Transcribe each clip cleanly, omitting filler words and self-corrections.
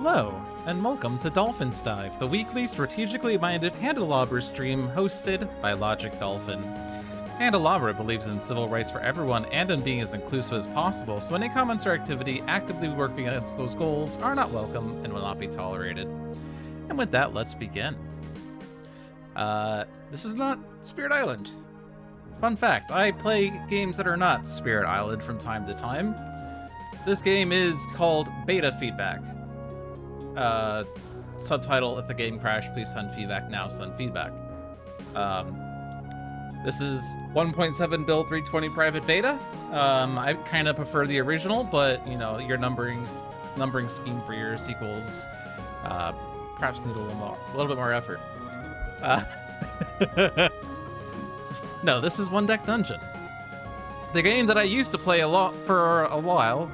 Hello, and welcome to Dolphin Dive, the weekly strategically minded Handelabra stream hosted by Logic Dolphin. Handelabra believes in civil rights for everyone and in being as inclusive as possible, so any comments or activity actively working against those goals are not welcome and will not be tolerated. And with that, let's begin. This is not Spirit Island. Fun fact, I play games that are not Spirit Island from time to time. This game is called Beta Feedback. Subtitle, if the game crashed, please send feedback now, send feedback. This is 1.7 build 320 private beta. I kind of prefer the original, but you know, your numbering scheme for your sequels perhaps need a little bit more effort. No, this is One Deck Dungeon, the game that I used to play a lot for a while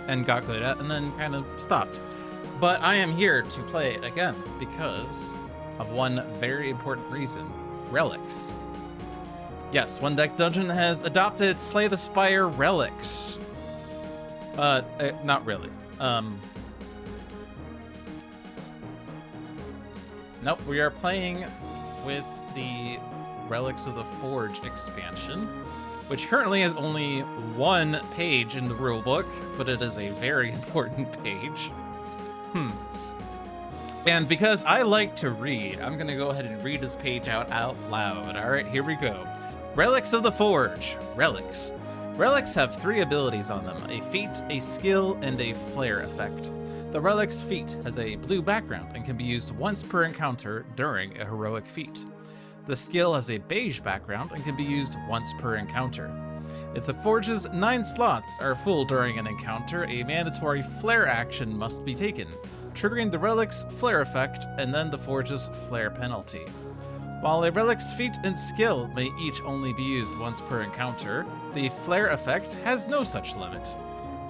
and got good at and then kind of stopped. But I am here to play it again because of one very important reason: relics. Yes, One Deck Dungeon has adopted Slay the Spire relics. Not really. Nope, we are playing with the Relics of the Forge expansion, which currently has only one page in the rulebook, but it is a very important page. And because I like to read, I'm gonna go ahead and read this page out loud. All right, here we go. Relics of the Forge. Relics. Relics have 3 abilities on them: a feat, a skill, and a flare effect. The Relic's feat has a blue background and can be used once per encounter during a heroic feat. The skill has a beige background and can be used once per encounter. If the Forge's 9 slots are full during an encounter, a mandatory flare action must be taken, triggering the Relic's flare effect and then the Forge's flare penalty. While a Relic's feat and skill may each only be used once per encounter, the flare effect has no such limit.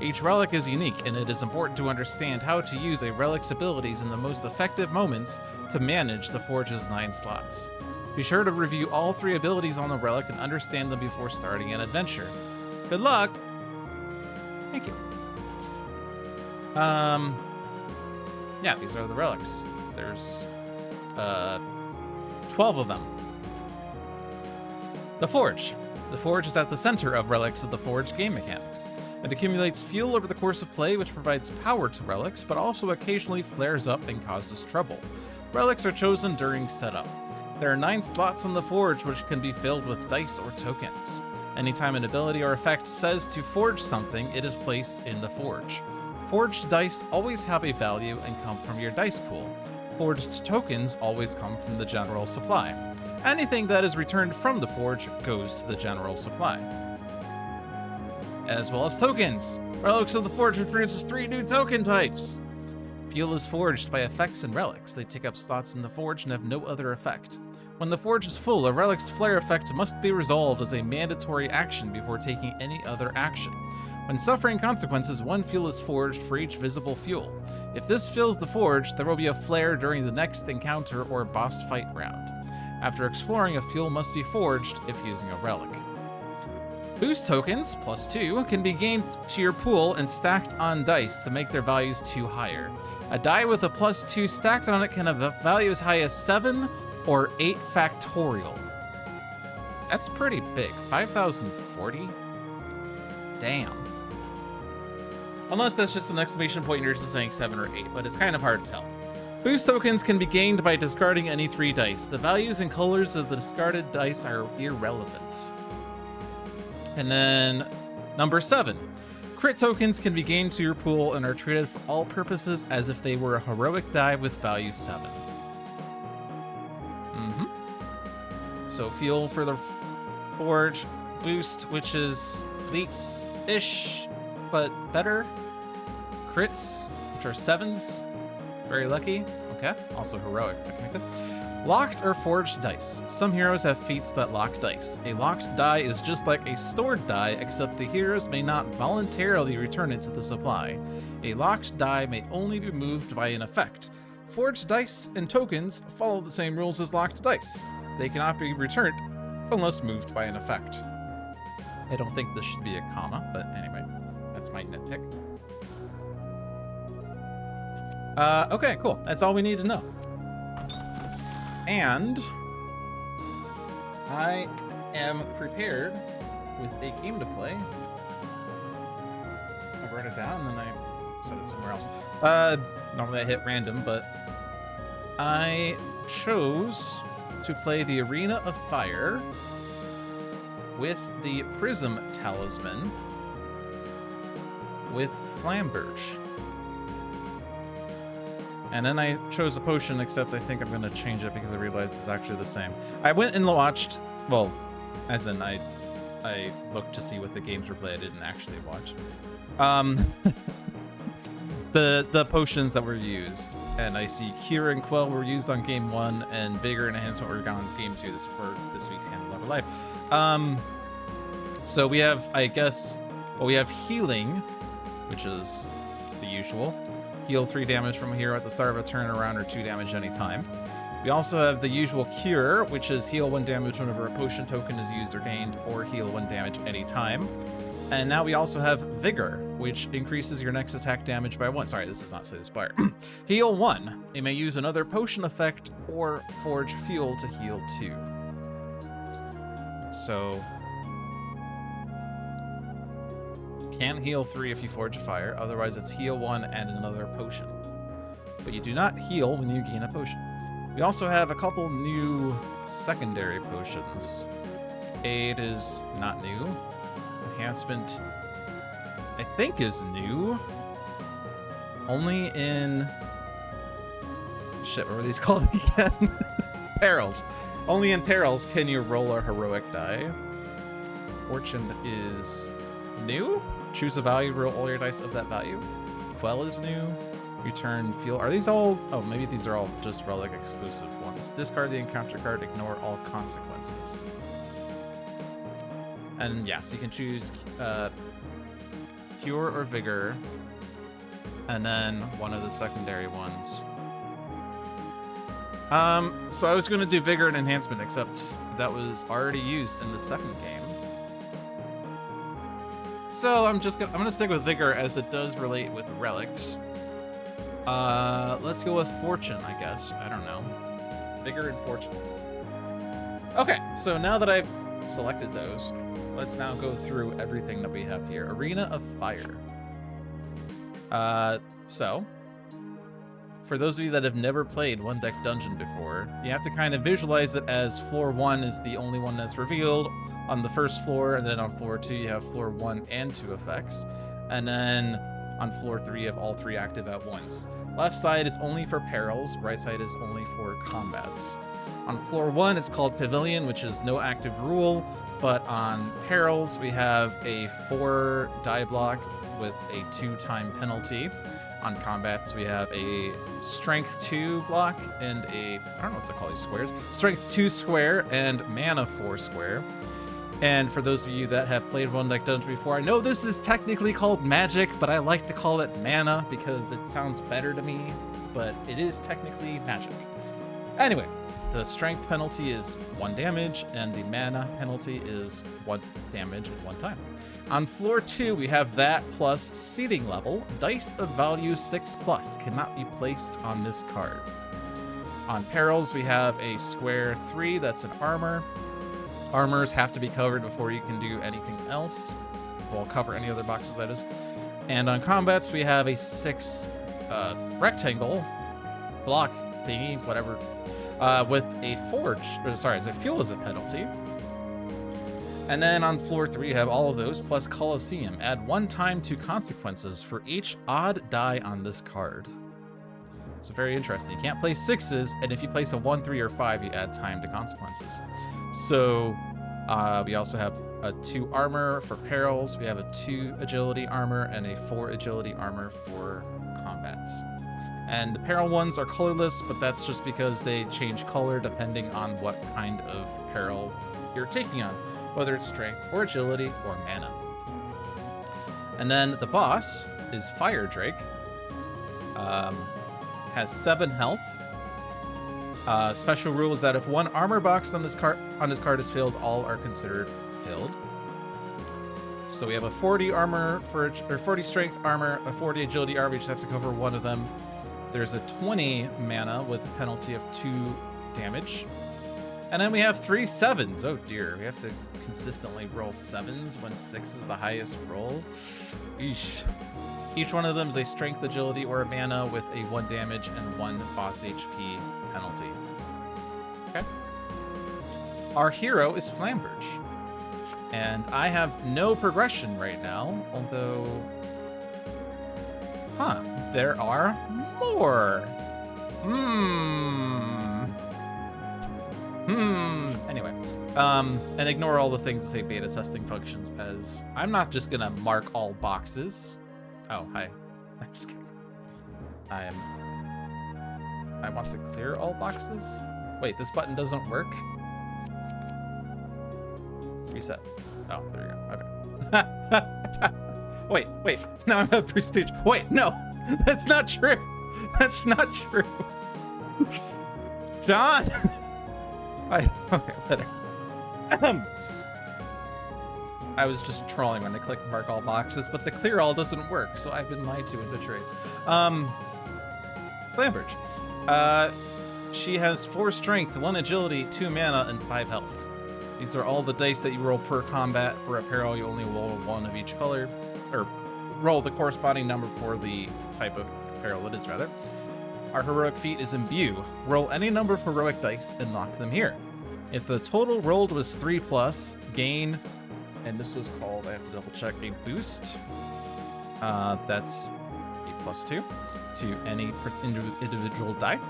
Each relic is unique, and it is important to understand how to use a relic's abilities in the most effective moments to manage the Forge's 9 slots. Be sure to review all 3 abilities on the relic and understand them before starting an adventure. Good luck! Thank you. Yeah, these are the relics. There's 12 of them. The Forge. The Forge is at the center of Relics of the Forge game mechanics. It accumulates fuel over the course of play, which provides power to relics, but also occasionally flares up and causes trouble. Relics are chosen during setup. There are 9 slots on the Forge, which can be filled with dice or tokens. Anytime an ability or effect says to forge something, it is placed in the Forge. Forged dice always have a value and come from your dice pool. Forged tokens always come from the general supply. Anything that is returned from the Forge goes to the general supply. As well as tokens. Relics of the Forge introduces 3 new token types. Fuel is forged by effects and relics. They take up slots in the Forge and have no other effect. When the Forge is full, a relic's flare effect must be resolved as a mandatory action before taking any other action. When suffering consequences, 1 fuel is forged for each visible fuel. If this fills the Forge, there will be a flare during the next encounter or boss fight round. After exploring, a fuel must be forged if using a relic. Boost tokens, +2, can be gained to your pool and stacked on dice to make their values 2 higher. A die with a +2 stacked on it can have a value as high as 7 or 8 factorial. That's pretty big. 5,040? Damn. Unless that's just an exclamation point and you're just saying 7 or 8, but it's kind of hard to tell. Boost tokens can be gained by discarding any 3 dice. The values and colors of the discarded dice are irrelevant. And then number 7. Crit tokens can be gained to your pool and are treated for all purposes as if they were a heroic die with value 7. So fuel for the Forge, boost, which is fleets-ish, but better. Crits, which are 7s, very lucky. Okay, also heroic technically. Locked or forged dice. Some heroes have feats that lock dice. A locked die is just like a stored die, except the heroes may not voluntarily return it to the supply. A locked die may only be moved by an effect. Forged dice and tokens follow the same rules as locked dice. They cannot be returned unless moved by an effect. I don't think this should be a comma, but anyway, that's my nitpick. Okay, cool. That's all we need to know. And I am prepared with a game to play. I wrote it down and then I set it somewhere else. Normally I hit random, but I chose to play the Arena of Fire with the Prism Talisman with Flamberge. And then I chose a potion, except I think I'm going to change it because I realized it's actually the same. I went and watched, well, as in I looked to see what the games were played. I didn't actually watch. The potions that were used, and I see Cure and Quell were used on game 1, and Vigor and Enhancement were on game 2. This is for this week's Handelabra Live. So we have, I guess, well, we have Healing, which is the usual. Heal 3 damage from a hero at the start of a turn, around, or 2 damage anytime. We also have the usual Cure, which is heal 1 damage whenever a potion token is used or gained, or heal 1 damage anytime. And now we also have Vigor, which increases your next attack damage by 1. Sorry, this is not Slay the Spire. Heal 1. You may use another potion effect or forge fuel to heal 2. So can heal 3 if you forge a fire, otherwise it's heal 1 and another potion. But you do not heal when you gain a potion. We also have a couple new secondary potions. Aid is not new. Enhancement, I think, is new. Only in... Shit, what were these called again? Perils. Only in Perils can you roll a heroic die. Fortune is new. Choose a value, roll all your dice of that value. Quell is new. Return Fuel. Are these all... Oh, maybe these are all just relic exclusive ones. Discard the encounter card, ignore all consequences. And yeah, so you can choose Cure or Vigor, and then one of the secondary ones. So I was going to do Vigor and Enhancement, except that was already used in the second game. So I'm gonna stick with Vigor as it does relate with relics. Let's go with Fortune, I guess. I don't know. Vigor and Fortune. Okay, so now that I've selected those, let's now go through everything that we have here. Arena of Fire. So, for those of you that have never played One Deck Dungeon before, you have to kind of visualize it as floor 1 is the only one that's revealed on the first floor, and then on floor 2 you have floor 1 and 2 effects, and then on floor 3 you have all 3 active at once. Left side is only for perils, right side is only for combats. On floor 1 it's called Pavilion, which is no active rule, but on perils we have a 4 die block with a 2-time penalty. On combats we have a strength 2 block and a, I don't know what to call these squares, strength 2 square and mana 4 square. And for those of you that have played One Deck Dungeon before, I know this is technically called magic, but I like to call it mana because it sounds better to me, but it is technically magic. Anyway, the strength penalty is 1 damage, and the mana penalty is 1 damage at 1 time. On floor 2, we have that plus seating level. Dice of value 6+ cannot be placed on this card. On perils, we have a square 3, that's an armor. Armors have to be covered before you can do anything else. Well, cover any other boxes, that is. And on combats, we have a 6 rectangle block thingy, whatever, with a forge, or sorry, as a fuel as a penalty. And then on floor 3, you have all of those, plus Colosseum. Add 1 time to consequences for each odd die on this card. So very interesting. You can't place 6s, and if you place a 1, 3, or 5, you add time to consequences. So we also have a 2 armor for perils. We have a 2 agility armor and a 4 agility armor for combats. And the peril ones are colorless, but that's just because they change color depending on what kind of peril you're taking on, whether it's strength or agility or mana. And then the boss is Fire Drake. Has 7 health. Special rule is that if 1 armor box on this card is filled, all are considered filled. So we have a 40 armor or 40 strength armor, a 40 agility armor. We just have to cover 1 of them. There's a 20 mana with a penalty of 2 damage. And then we have 3 7s. Oh dear, we have to consistently roll 7s when 6 is the highest roll. Eesh. Each one of them is a strength, agility, or a mana with a 1 damage and 1 boss HP penalty. Okay. Our hero is Flamberge. And I have no progression right now, although... Huh, there are more. Anyway, and ignore all the things that say beta testing functions, as I'm not just gonna mark all boxes. Oh, hi. I'm just kidding. I want to clear all boxes. Wait, this button doesn't work. Reset. Oh, there we go. Okay. Wait. Now I'm at prestige. Wait, no, that's not true. That's not true. John. Okay, whatever. I was just trolling when I clicked mark all boxes, but the clear all doesn't work, so I've been lied to and betrayed. Flamberge. She has 4 strength, 1 agility, 2 mana, and 5 health. These are all the dice that you roll per combat. For apparel, you only roll 1 of each color, or roll the corresponding number for the type of apparel it is, rather. Our heroic feat is Imbue. Roll any number of heroic dice and lock them here. If the total rolled was 3+, gain, and this was called, I have to double check, a boost. That's a +2 to any individual die.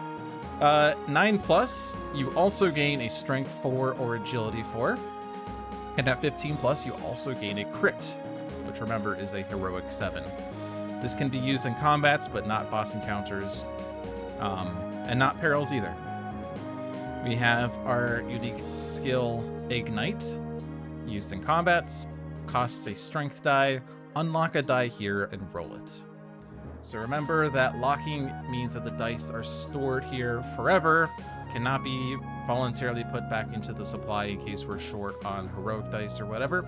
9+, you also gain a strength 4 or agility 4. And at 15+, you also gain a crit, which remember is a heroic 7. This can be used in combats, but not boss encounters. And not perils either. We have our unique skill Ignite, used in combats, costs a strength die, unlock a die here and roll it. So remember that locking means that the dice are stored here forever, cannot be voluntarily put back into the supply in case we're short on heroic dice or whatever.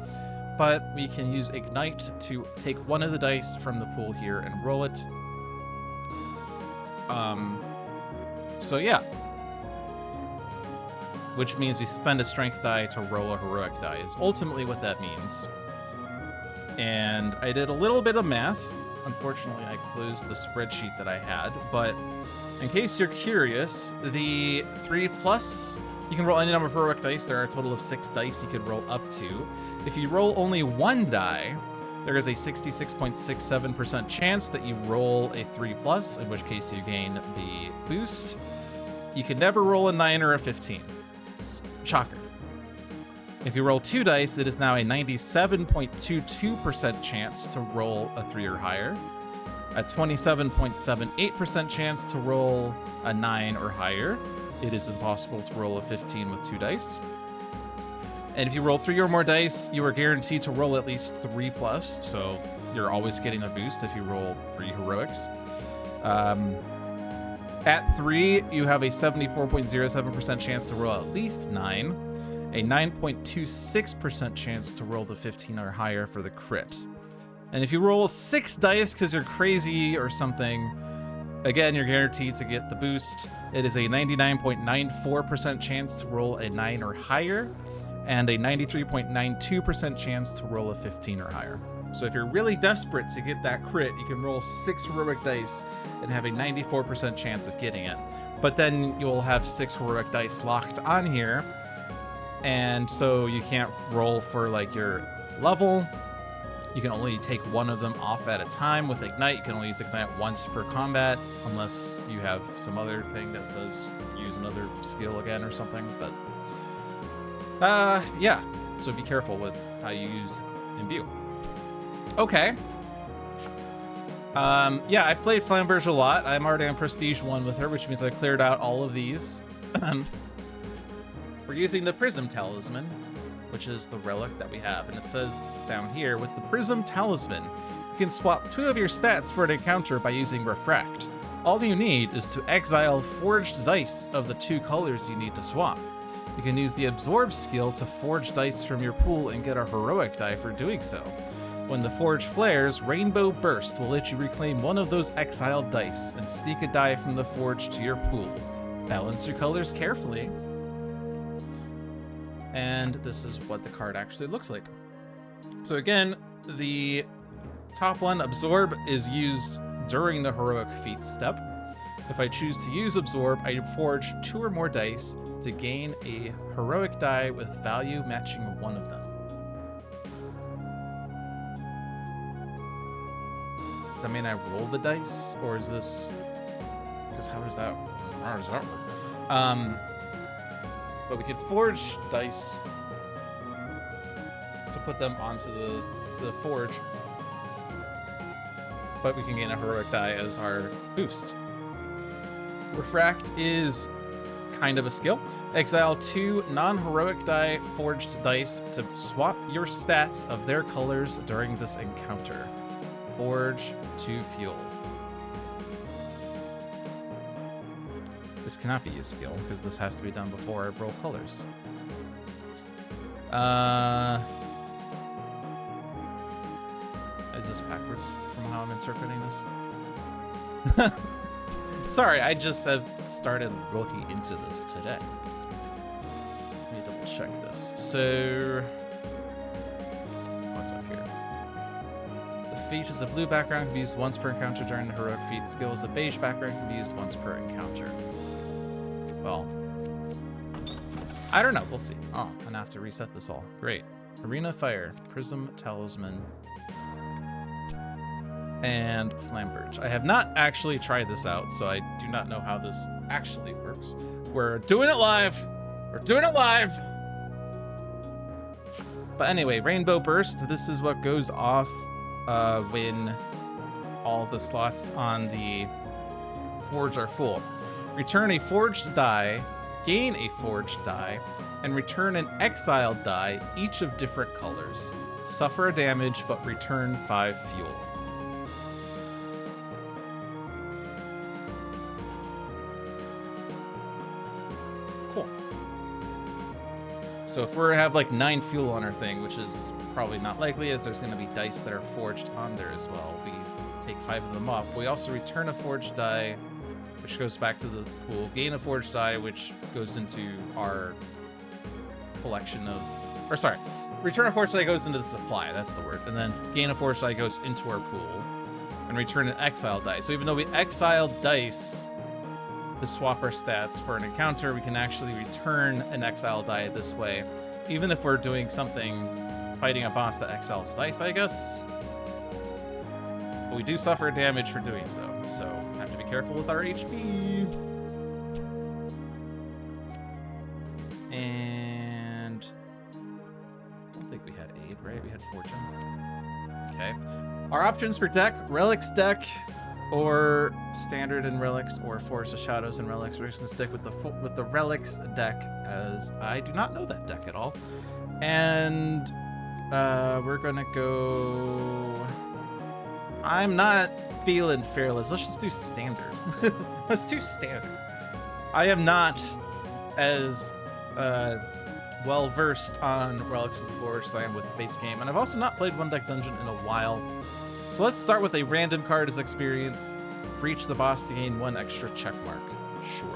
But we can use Ignite to take one of the dice from the pool here and roll it. So yeah. Which means we spend a strength die to roll a heroic die, is ultimately what that means. And I did a little bit of math. Unfortunately, I closed the spreadsheet that I had, but in case you're curious, the 3+, you can roll any number of heroic dice. There are a total of 6 dice you could roll up to. If you roll only 1 die, there is a 66.67% chance that you roll a 3+, in which case you gain the boost. You can never roll a 9 or a 15. Shocker. If you roll 2 dice, it is now a 97.22% chance to roll a 3 or higher, a 27.78% chance to roll a 9 or higher. It is impossible to roll a 15 with 2 dice. And if you roll 3 or more dice, you are guaranteed to roll at least 3+, so you're always getting a boost if you roll 3 heroics. At 3, you have a 74.07% chance to roll at least 9, a 9.26% chance to roll the 15 or higher for the crit. And if you roll 6 dice because you're crazy or something, again, you're guaranteed to get the boost. It is a 99.94% chance to roll a 9 or higher, and a 93.92% chance to roll a 15 or higher. So if you're really desperate to get that crit, you can roll 6 heroic dice and have a 94% chance of getting it. But then you'll have 6 heroic dice locked on here, and so you can't roll for like your level. You can only take one of them off at a time. With Ignite, you can only use Ignite once per combat, unless you have some other thing that says use another skill again or something. But yeah, so be careful with how you use Imbue. Okay. Yeah, I've played Flamberge a lot. I'm already on Prestige 1 with her, which means I cleared out all of these. We're using the Prism Talisman, which is the relic that we have. And it says down here, with the Prism Talisman, you can swap 2 of your stats for an encounter by using Refract. All you need is to exile forged dice of the 2 colors you need to swap. You can use the Absorb skill to forge dice from your pool and get a heroic die for doing so. When the forge flares, Rainbow Burst will let you reclaim one of those exiled dice and sneak a die from the forge to your pool. Balance your colors carefully. And this is what the card actually looks like. So again, the top one, Absorb, is used during the Heroic Feat step. If I choose to use Absorb, I forge 2 or more dice to gain a heroic die with value matching one of them. Does that mean I roll the dice, or is this? Because how does that work? But we could forge dice to put them onto the forge, but we can gain a heroic die as our boost. Refract is kind of a skill. Exile 2 non-heroic die forged dice to swap your stats of their colors during this encounter. Forge 2 fuel. This cannot be a skill because this has to be done before I roll colors. Is this backwards from how I'm interpreting this? Sorry, I just have started looking into this today. Let me double check this. So, what's up here? The feat is a blue background, can be used once per encounter during the heroic feat. Skills, a beige background can be used once per encounter. Well, I don't know. We'll see. Oh, I'm gonna have to reset this all. Great. Arena Fire, Prism Talisman, and Flamberge. I have not actually tried this out, so I do not know how this actually works. We're doing it live. We're doing it live. But anyway, Rainbow Burst. This is what goes off when all the slots on the forge are full. Return a forged die, gain a forged die, and return an exiled die, each of different colors. Suffer a damage, but return 5 fuel. Cool. So if we have like 9 fuel on our thing, which is probably not likely, as there's going to be dice that are forged on there as well, we take 5 of them off. But we also return a forged die, which goes back to the pool. Gain a forged die, which goes into our collection of... Or sorry, return a forged die goes into the supply, that's the word. And then gain a forged die goes into our pool. And return an exiled die. So even though we exiled dice to swap our stats for an encounter, we can actually return an exiled die this way. Even if we're doing something, fighting a boss that exiles dice, I guess. But we do suffer damage for doing so. So have to be careful with our HP. And I don't think we had aid, right? We had fortune. Okay. Our options for deck: relics deck, or standard and relics, or forest of shadows and relics. We're just gonna stick with the relics deck, as I do not know that deck at all. And we're gonna go. I'm not feeling fearless. Let's just do standard. Let's do standard. I am not as well versed on Relics of the Forge as I am with base game, and I've also not played One Deck Dungeon in a while. So let's start with a random card as experience. Reach the boss to gain 1 extra check mark. Sure.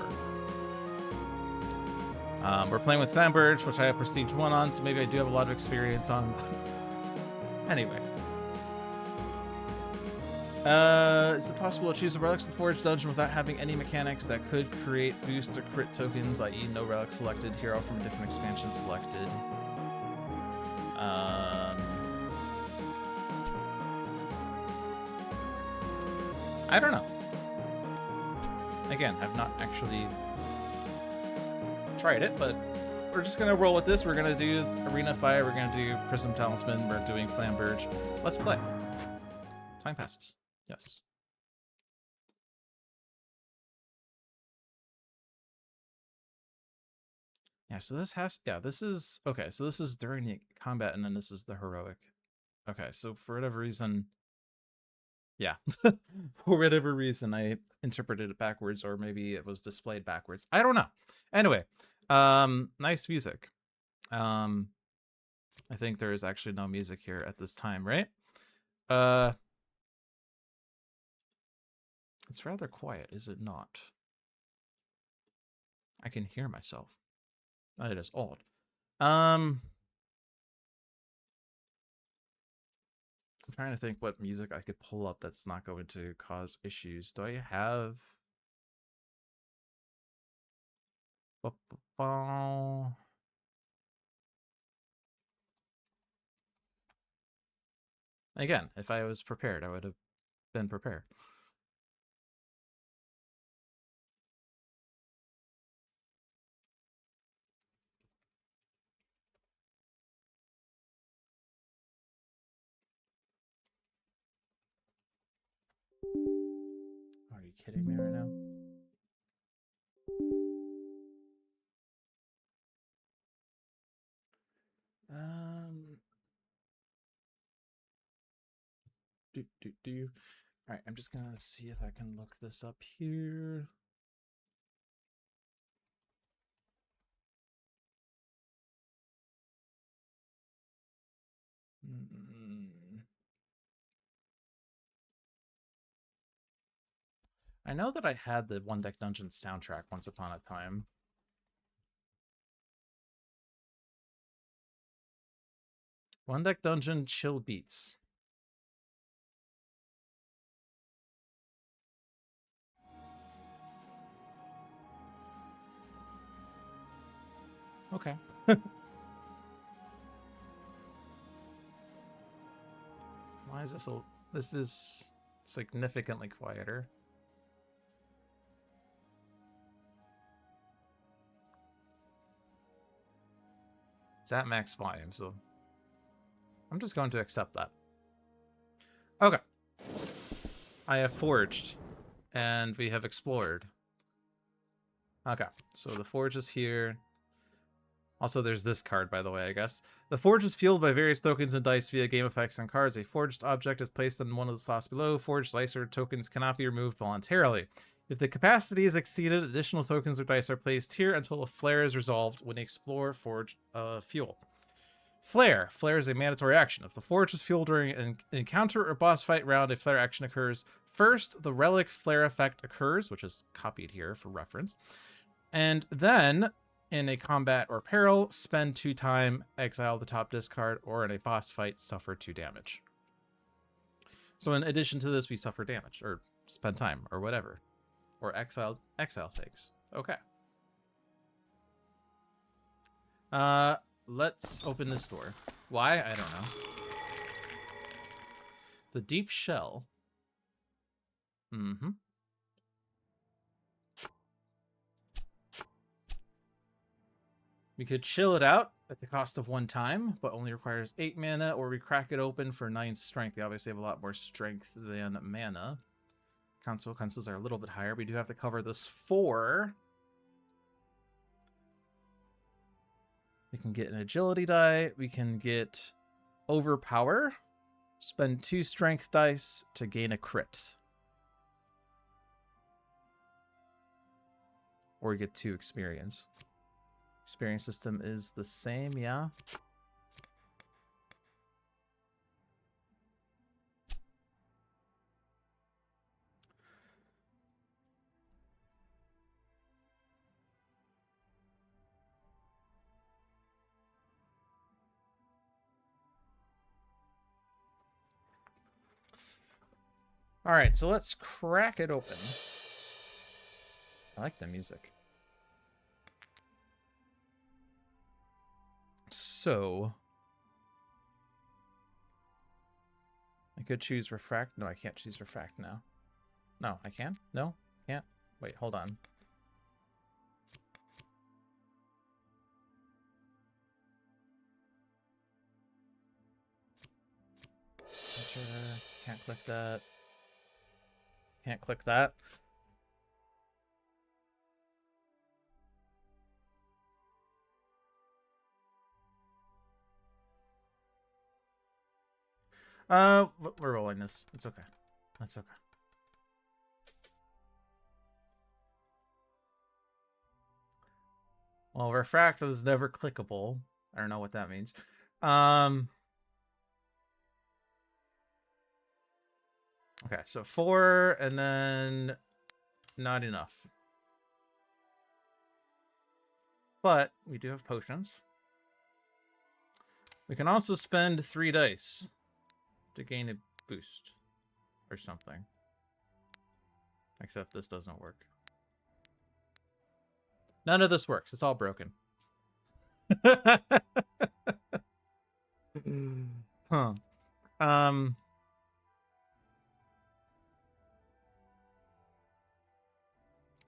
We're playing with Flamberge, which I have Prestige 1 on, so maybe I do have a lot of experience on. Anyway. Is it possible to choose a Relics of the Forge dungeon without having any mechanics that could create boost or crit tokens, i.e. no relic selected, hero from a different expansion selected? I don't know. Again, I've not actually tried it, but we're just gonna roll with this. We're gonna do Arena Fire, we're gonna do Prism Talisman, we're doing Flamberge. Let's play. Time passes. Yes. Yeah, so this has, yeah, this is, okay, so this is during the combat, and then this is the heroic. Okay, so for whatever reason, yeah, for whatever reason, I interpreted it backwards, or maybe it was displayed backwards. I don't know. Anyway, nice music. I think there is actually no music here at this time, right? It's rather quiet, is it not? I can hear myself. It is odd. I'm trying to think what music I could pull up that's not going to cause issues. Do I have... Again, if I was prepared, I would have been prepared. Are you kidding me right now? All right, I'm just gonna see if I can look this up here. I know that I had the One Deck Dungeon soundtrack once upon a time. One Deck Dungeon chill beats. Okay. Why is this a... This is significantly quieter. It's at max volume, so I'm just going to accept that. Okay. I have forged, and we have explored. Okay, so the forge is here. Also, there's this card, by the way, I guess. The forge is fueled by various tokens and dice via game effects and cards. A forged object is placed in one of the slots below. Forged dice or tokens cannot be removed voluntarily. If the capacity is exceeded, additional tokens or dice are placed here until a flare is resolved when you explore forge fuel. Flare. Flare is a mandatory action. If the forge is fueled during an encounter or boss fight round, a flare action occurs. First, the relic flare effect occurs, which is copied here for reference. And then, in a combat or peril, spend 2 time, exile the top discard, or in a boss fight, suffer 2 damage. So in addition to this, we suffer damage, or spend time, or whatever. Or exile things. Okay. Let's open this door. Why? I don't know. The deep shell. Mm-hmm. We could chill it out at the cost of 1 time, but only requires 8 mana, or we crack it open for 9 strength. They obviously have a lot more strength than mana. Consoles are a little bit higher. We do have to cover this 4. We can get an agility die. We can get overpower. Spend 2 strength dice to gain a crit. Or we get 2 experience. Experience system is the same, yeah. All right, so let's crack it open. I like the music. So I could choose refract. No, I can't choose refract now. No, I can? No, can't. Wait, hold on. Can't click that. Can't click that. We're rolling this. It's okay. That's okay. Well, refract was never clickable. I don't know what that means. Okay, so 4 and then not enough. But we do have potions. We can also spend 3 dice to gain a boost or something. Except this doesn't work. None of this works. It's all broken. Huh.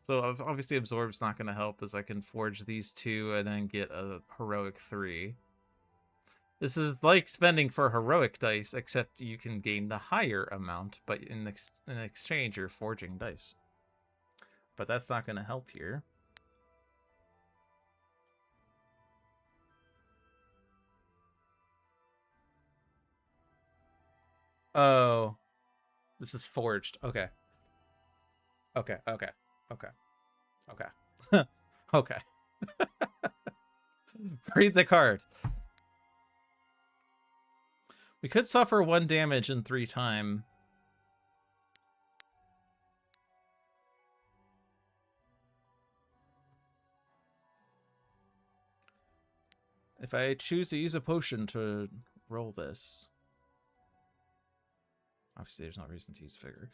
So obviously Absorb's not going to help, as I can forge these 2 and then get a heroic 3. This is like spending for heroic dice, except you can gain the higher amount, but in exchange you're forging dice. But that's not going to help here. Oh, this is forged. Okay. Okay. Okay. Okay. Okay. Okay. Read the card. We could suffer 1 damage in 3 time. If I choose to use a potion to roll this. Obviously, there's no reason to use Vigor.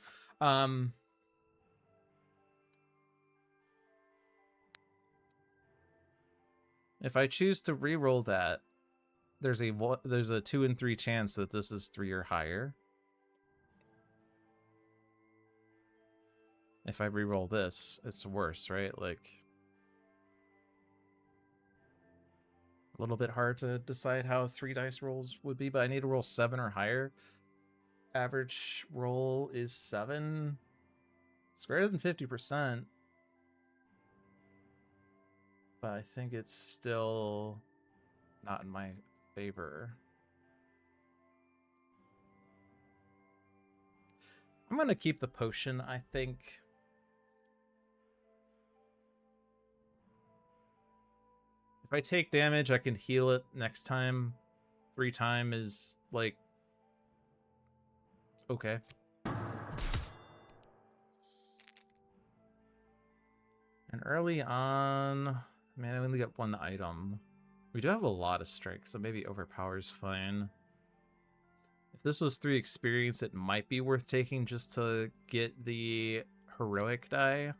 If I choose to re-roll that, there's a 2 in 3 chance that this is 3 or higher. If I re-roll this, it's worse, right? Like, a little bit hard to decide how 3 dice rolls would be, but I need to roll 7 or higher. Average roll is 7. It's greater than 50%. But I think it's still not in my favor. I'm going to keep the potion, I think. If I take damage, I can heal it next time. 3 time is, like, okay. And early on... Man, I only got 1 item. We do have a lot of strength, so maybe overpower's fine. If this was 3 experience, it might be worth taking just to get the heroic die.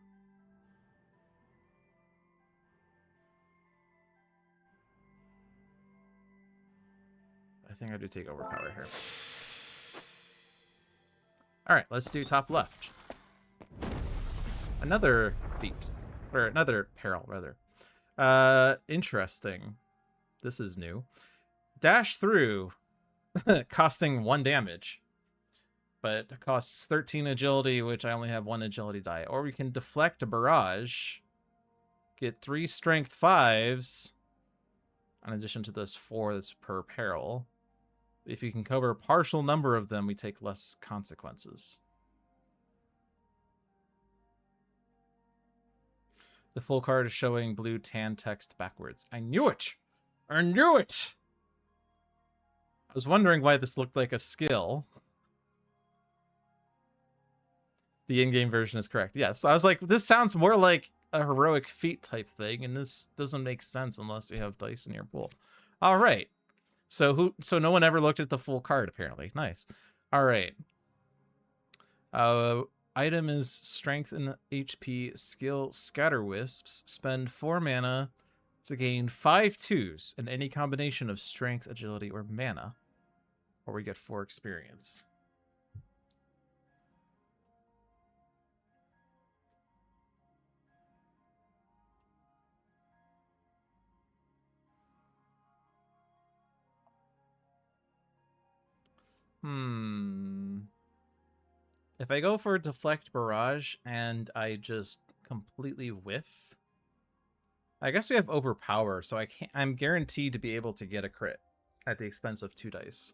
I think I do take overpower here. Alright, let's do top left. Another feat. Or another peril, rather. Interesting. This is new. Dash through, costing 1 damage. But it costs 13 agility, which I only have 1 agility die. Or we can deflect a barrage, get 3 strength 5s, in addition to those 4 that's per peril. If you can cover a partial number of them, we take less consequences. The full card is showing blue tan text backwards. I knew it! I knew it! I was wondering why this looked like a skill. The in-game version is correct. Yes, I was like, this sounds more like a heroic feat type thing, and this doesn't make sense unless you have dice in your pool. All right. So no one ever looked at the full card, apparently. Nice. All right. Item is strength and HP skill Scatter Wisps. Spend 4 mana to gain 5 2s in any combination of strength, agility, or mana. Or we get 4 experience. If I go for Deflect Barrage and I just completely whiff, I guess we have Overpower, so I'm guaranteed to be able to get a crit at the expense of 2 dice.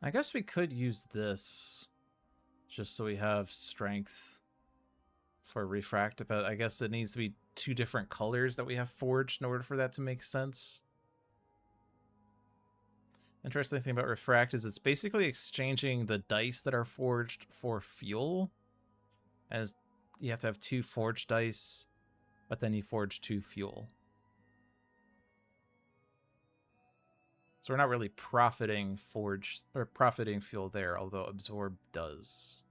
I guess we could use this just so we have strength for refract, but I guess it needs to be 2 different colors that we have forged in order for that to make sense. Interesting thing about refract is it's basically exchanging the dice that are forged for fuel, as you have to have 2 forged dice, but then you forge 2 fuel. So we're not really profiting fuel there, although absorb does.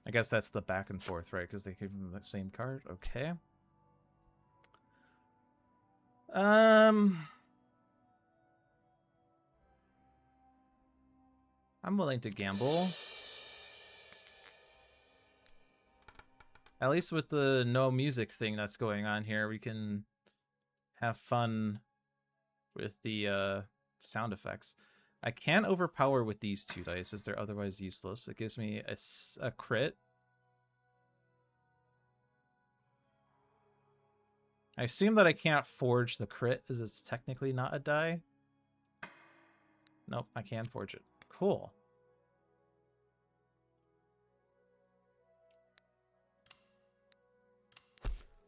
I guess that's the back and forth, right? Because they give them the same card. Okay. I'm willing to gamble. At least with the no music thing that's going on here, we can have fun with the sound effects. I can overpower with these 2 dice as they're otherwise useless. It gives me a crit. I assume that I can't forge the crit as it's technically not a die. Nope, I can forge it. Cool.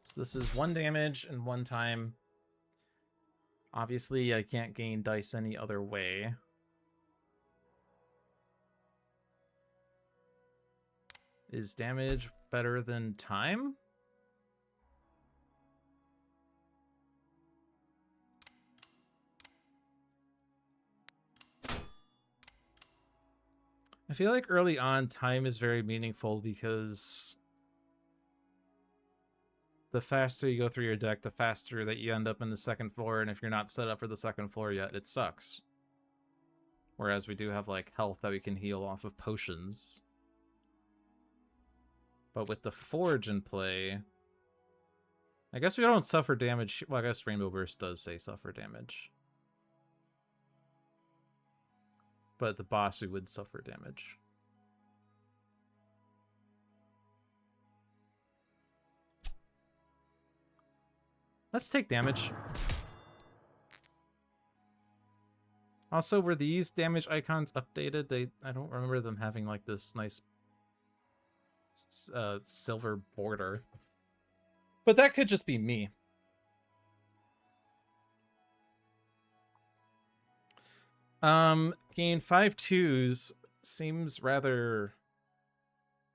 So this is 1 damage and 1 time. Obviously, I can't gain dice any other way. Is damage better than time? I feel like early on, time is very meaningful because the faster you go through your deck, the faster that you end up in the 2nd floor, and if you're not set up for the 2nd floor yet, it sucks. Whereas we do have, like, health that we can heal off of potions. But with the Forge in play, I guess we don't suffer damage. Well, I guess Rainbow Burst does say suffer damage. But the boss, we would suffer damage. Let's take damage. Also, were these damage icons updated? I don't remember them having like this nice silver border. But that could just be me. Gain 5 2s seems rather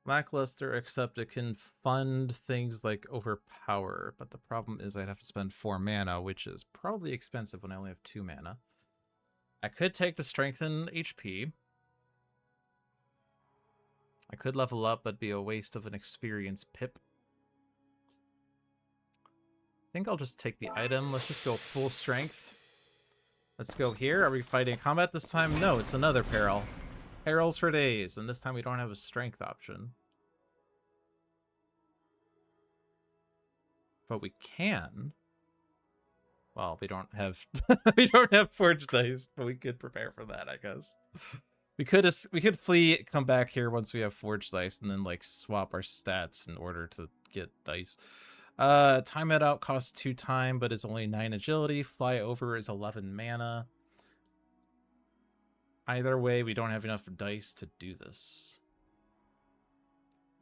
lackluster, except it can fund things like overpower. But the problem is I'd have to spend 4 mana, which is probably expensive when I only have 2 mana. I could take the strengthen HP. I could level up, but be a waste of an experience pip. I think I'll just take the item. Let's just go full strength. Let's go here. Are we fighting combat this time? No, it's another peril. Perils for days, and this time we don't have a strength option. But we can. Well, we don't have we don't have forged dice, but we could prepare for that, I guess. We could flee, come back here once we have forged dice, and then like swap our stats in order to get dice. Time it out costs 2 time, but is only 9 agility. Fly over is 11 mana. Either way, we don't have enough dice to do this.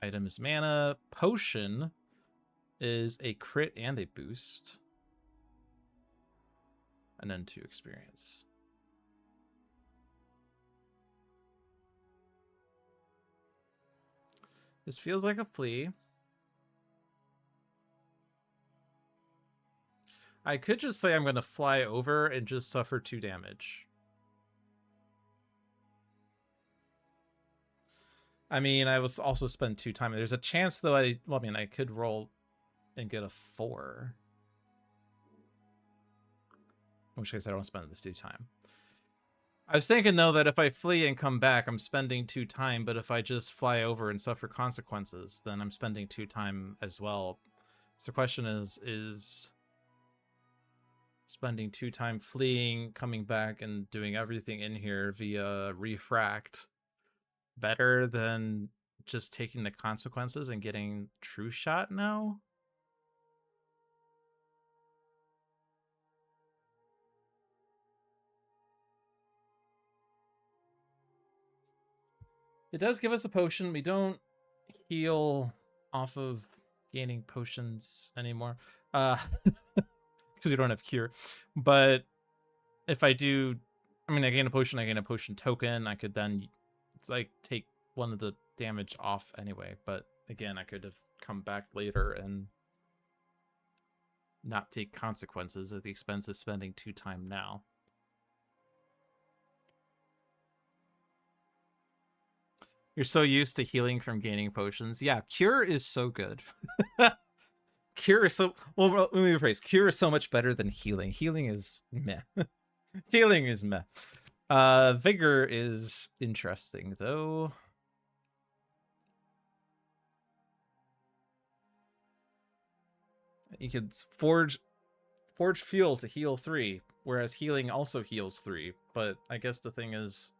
Item is mana. Potion is a crit and a boost. And then 2 experience. This feels like a flee. I could just say I'm going to fly over and just suffer 2 damage. I mean, I was also spend 2 time. There's a chance, though, I could roll and get a 4. In which case I don't spend this 2 time. I was thinking, though, that if I flee and come back, I'm spending 2 time, but if I just fly over and suffer consequences, then I'm spending 2 time as well. So the question is spending 2 time fleeing, coming back, and doing everything in here via refract better than just taking the consequences and getting true shot now? It does give us a potion. We don't heal off of gaining potions anymore. Because we don't have cure. But if I do, I mean, I gain a potion token. I could then, it's like, take one of the damage off anyway. But again, I could have come back later and not take consequences at the expense of spending 2 time now. You're so used to healing from gaining potions. Yeah, cure is so good. Cure is so, well, let me rephrase. Cure is so much better than healing. Healing is meh. Healing is meh. Vigor is interesting though. You could forge fuel to heal 3, whereas healing also heals 3. But I guess the thing is,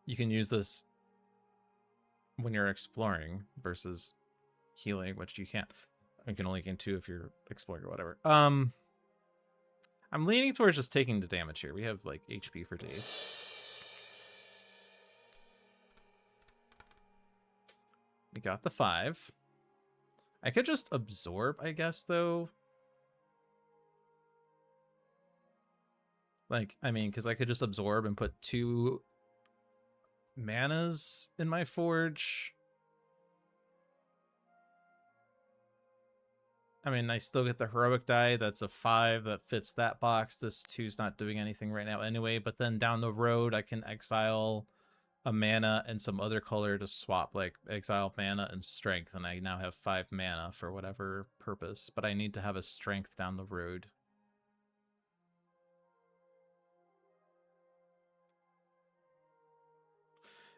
you can use this when you're exploring versus healing, which you can't. You can only gain 2 if you're exploring or whatever. I'm leaning towards just taking the damage here. We have like HP for days. We got the 5. I could just absorb, I guess, though. Like, I mean, because I could just absorb and put 2 manas in my forge. I mean, I still get the heroic die. That's a 5 that fits that box. This 2's not doing anything right now anyway. But then down the road, I can exile a mana and some other color to swap, like exile mana and strength. And I now have 5 mana for whatever purpose. But I need to have a strength down the road.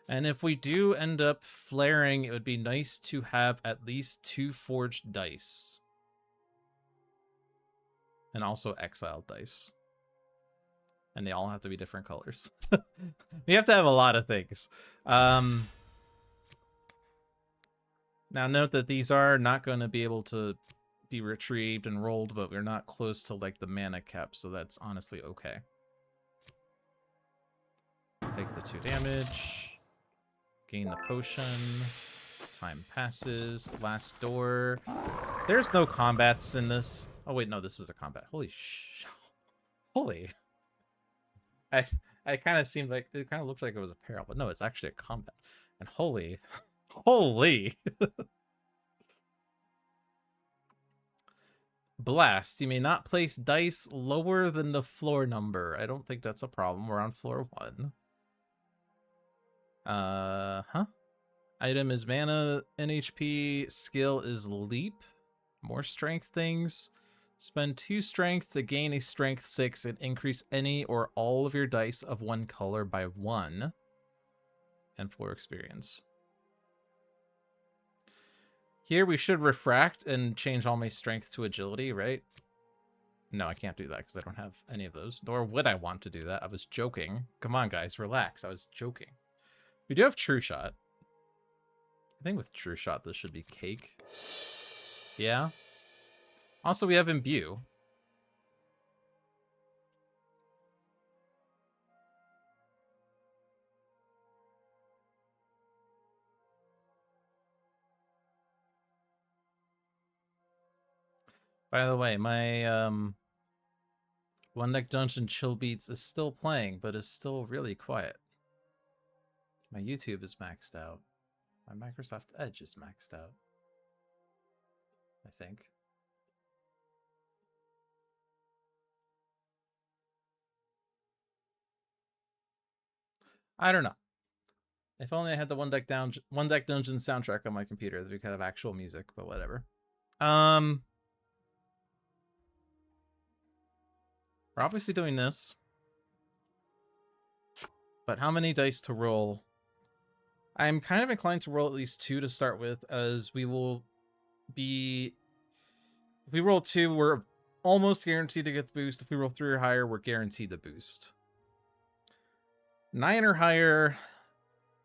And if we do end up flaring, it would be nice to have at least 2 forged dice. And also exiled dice. And they all have to be different colors. We have to have a lot of things. Now note that these are not going to be able to be retrieved and rolled, but we're not close to like the mana cap, so that's honestly okay. Take the 2 damage. Gain the potion. Time passes. Last door. There's no combats in this. Oh wait, no, this is a combat. Holy sh! Holy. I kind of seemed like it kind of looked like it was a peril, but no, it's actually a combat. And holy, holy. Blast. You may not place dice lower than the floor number. I don't think that's a problem. We're on floor 1. Huh? Item is mana, NHP, skill is leap. More strength things. Spend 2 strength to gain a strength 6 and increase any or all of your dice of 1 color by 1. And 4 experience. Here we should refract and change all my strength to agility, right? No, I can't do that because I don't have any of those. Nor would I want to do that. I was joking. Come on, guys, relax. I was joking. We do have True Shot. I think with True Shot, this should be cake. Yeah. Also, we have Imbue. By the way, my One Deck Dungeon Chill Beats is still playing, but is still really quiet. My YouTube is maxed out. My Microsoft Edge is maxed out. I think. I don't know. If only I had the One Deck Dungeon soundtrack on my computer, that we could have actual music, but whatever. We're obviously doing this. But how many dice to roll? I'm kind of inclined to roll at least 2 to start with, as we will be... If we roll 2, we're almost guaranteed to get the boost. If we roll 3 or higher, we're guaranteed the boost. 9 or higher,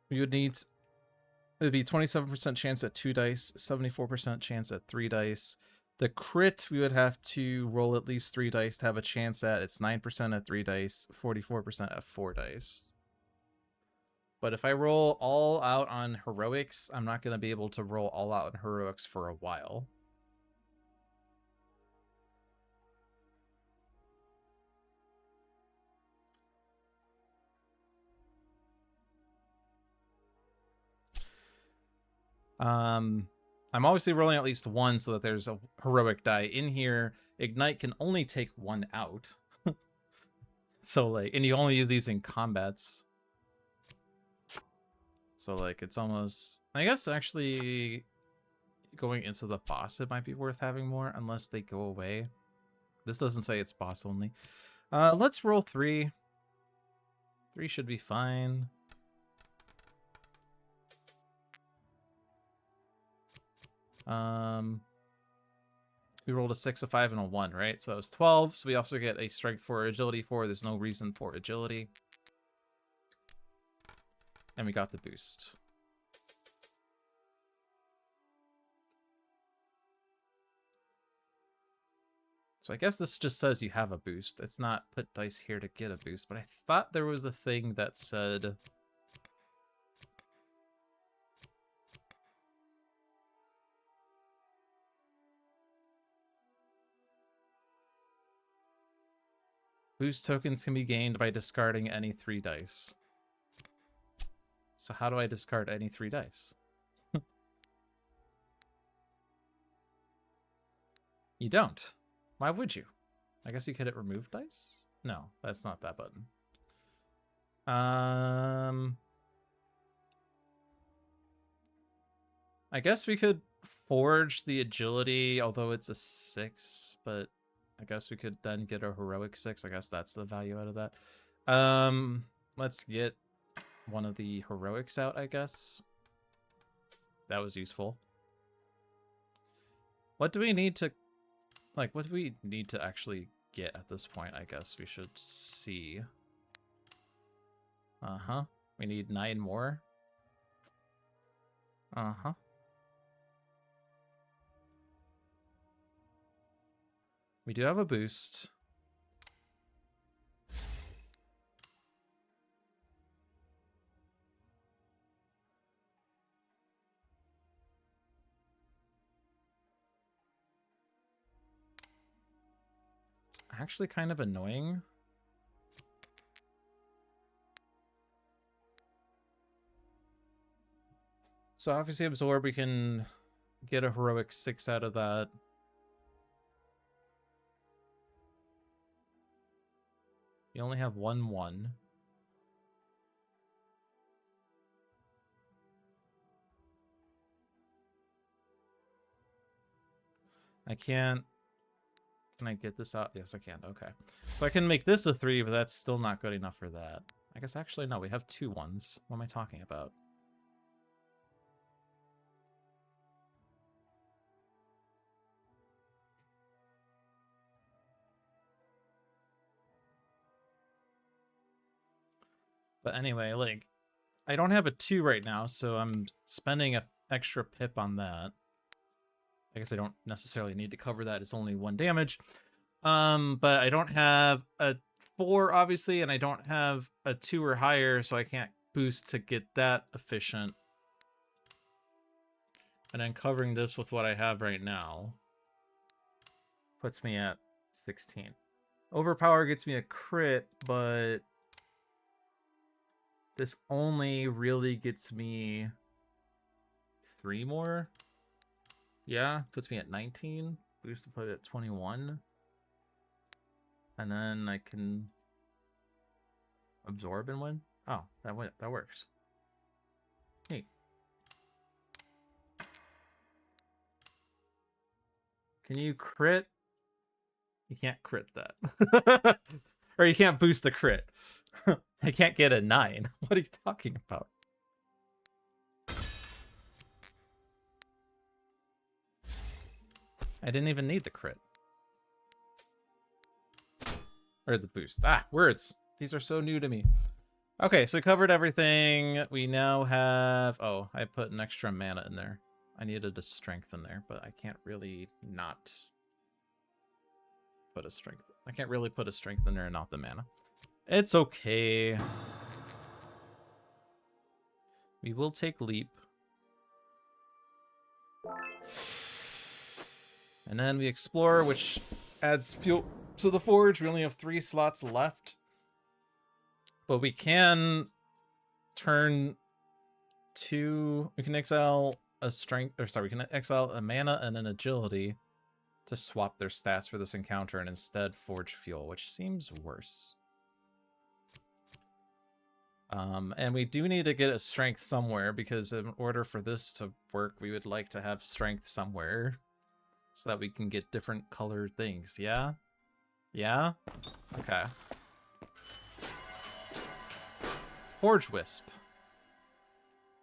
we would need... It would be 27% chance at 2 dice, 74% chance at 3 dice. The crit, we would have to roll at least 3 dice to have a chance at. It's 9% at 3 dice, 44% at 4 dice. But if I roll all out on heroics, I'm not going to be able to roll all out on heroics for a while. I'm obviously rolling at least one so that there's a heroic die in here. Ignite can only take one out. So, like, and you only use these in combats. So, like, it's almost... I guess, actually, going into the boss, it might be worth having more, unless they go away. This doesn't say it's boss only. Let's roll 3. 3 should be fine. We rolled a 6, a 5, and a 1, right? So that was 12. So we also get a strength 4, agility 4. There's no reason for agility. And we got the boost. So I guess this just says you have a boost. It's not put dice here to get a boost, but I thought there was a thing that said... Boost tokens can be gained by discarding any 3 dice. So how do I discard any 3 dice? You don't. Why would you? I guess you could hit remove dice? No, that's not that button. I guess we could forge the agility, although it's a 6, but I guess we could then get a heroic 6. I guess that's the value out of that. Let's get one of the heroics out, I guess. That was useful. What do we need to... Like, what do we need to actually get at this point? I guess we should see. Uh-huh. We need 9 more. Uh-huh. We do have a boost. It's actually kind of annoying. So obviously absorb, we can get a heroic 6 out of that. You only have 1/1. I can't... Can I get this out? Yes, I can. Okay. So I can make this a 3, but that's still not good enough for that. I guess actually, no, we have 2 1s. What am I talking about? But anyway, like, I don't have a 2 right now, so I'm spending an extra pip on that. I guess I don't necessarily need to cover that. It's only 1 damage. But I don't have a 4, obviously, and I don't have a 2 or higher, so I can't boost to get that efficient. And then covering this with what I have right now puts me at 16. Overpower gets me a crit, but this only really gets me 3 more. Yeah, puts me at 19. Boost to put it at 21. And then I can absorb and win. Oh, that works. Neat. Can you crit? You can't crit that. Or you can't boost the crit. I can't get a 9. What are you talking about? I didn't even need the crit. Or the boost. Ah, words. These are so new to me. Okay, so we covered everything. We now have... Oh, I put an extra mana in there. I needed a strength in there, but I can't really not put a strength. I can't really put a strength in there and not the mana. It's okay. We will take leap. And then we explore, which adds fuel to the forge. We only have 3 slots left. But we can turn 2... We can exile a strength... Or sorry, we can exile a mana and an agility to swap their stats for this encounter and instead forge fuel, which seems worse. And we do need to get a strength somewhere, because in order for this to work, we would like to have strength somewhere so that we can get different colored things. Yeah? Yeah? Okay. Forge Wisp.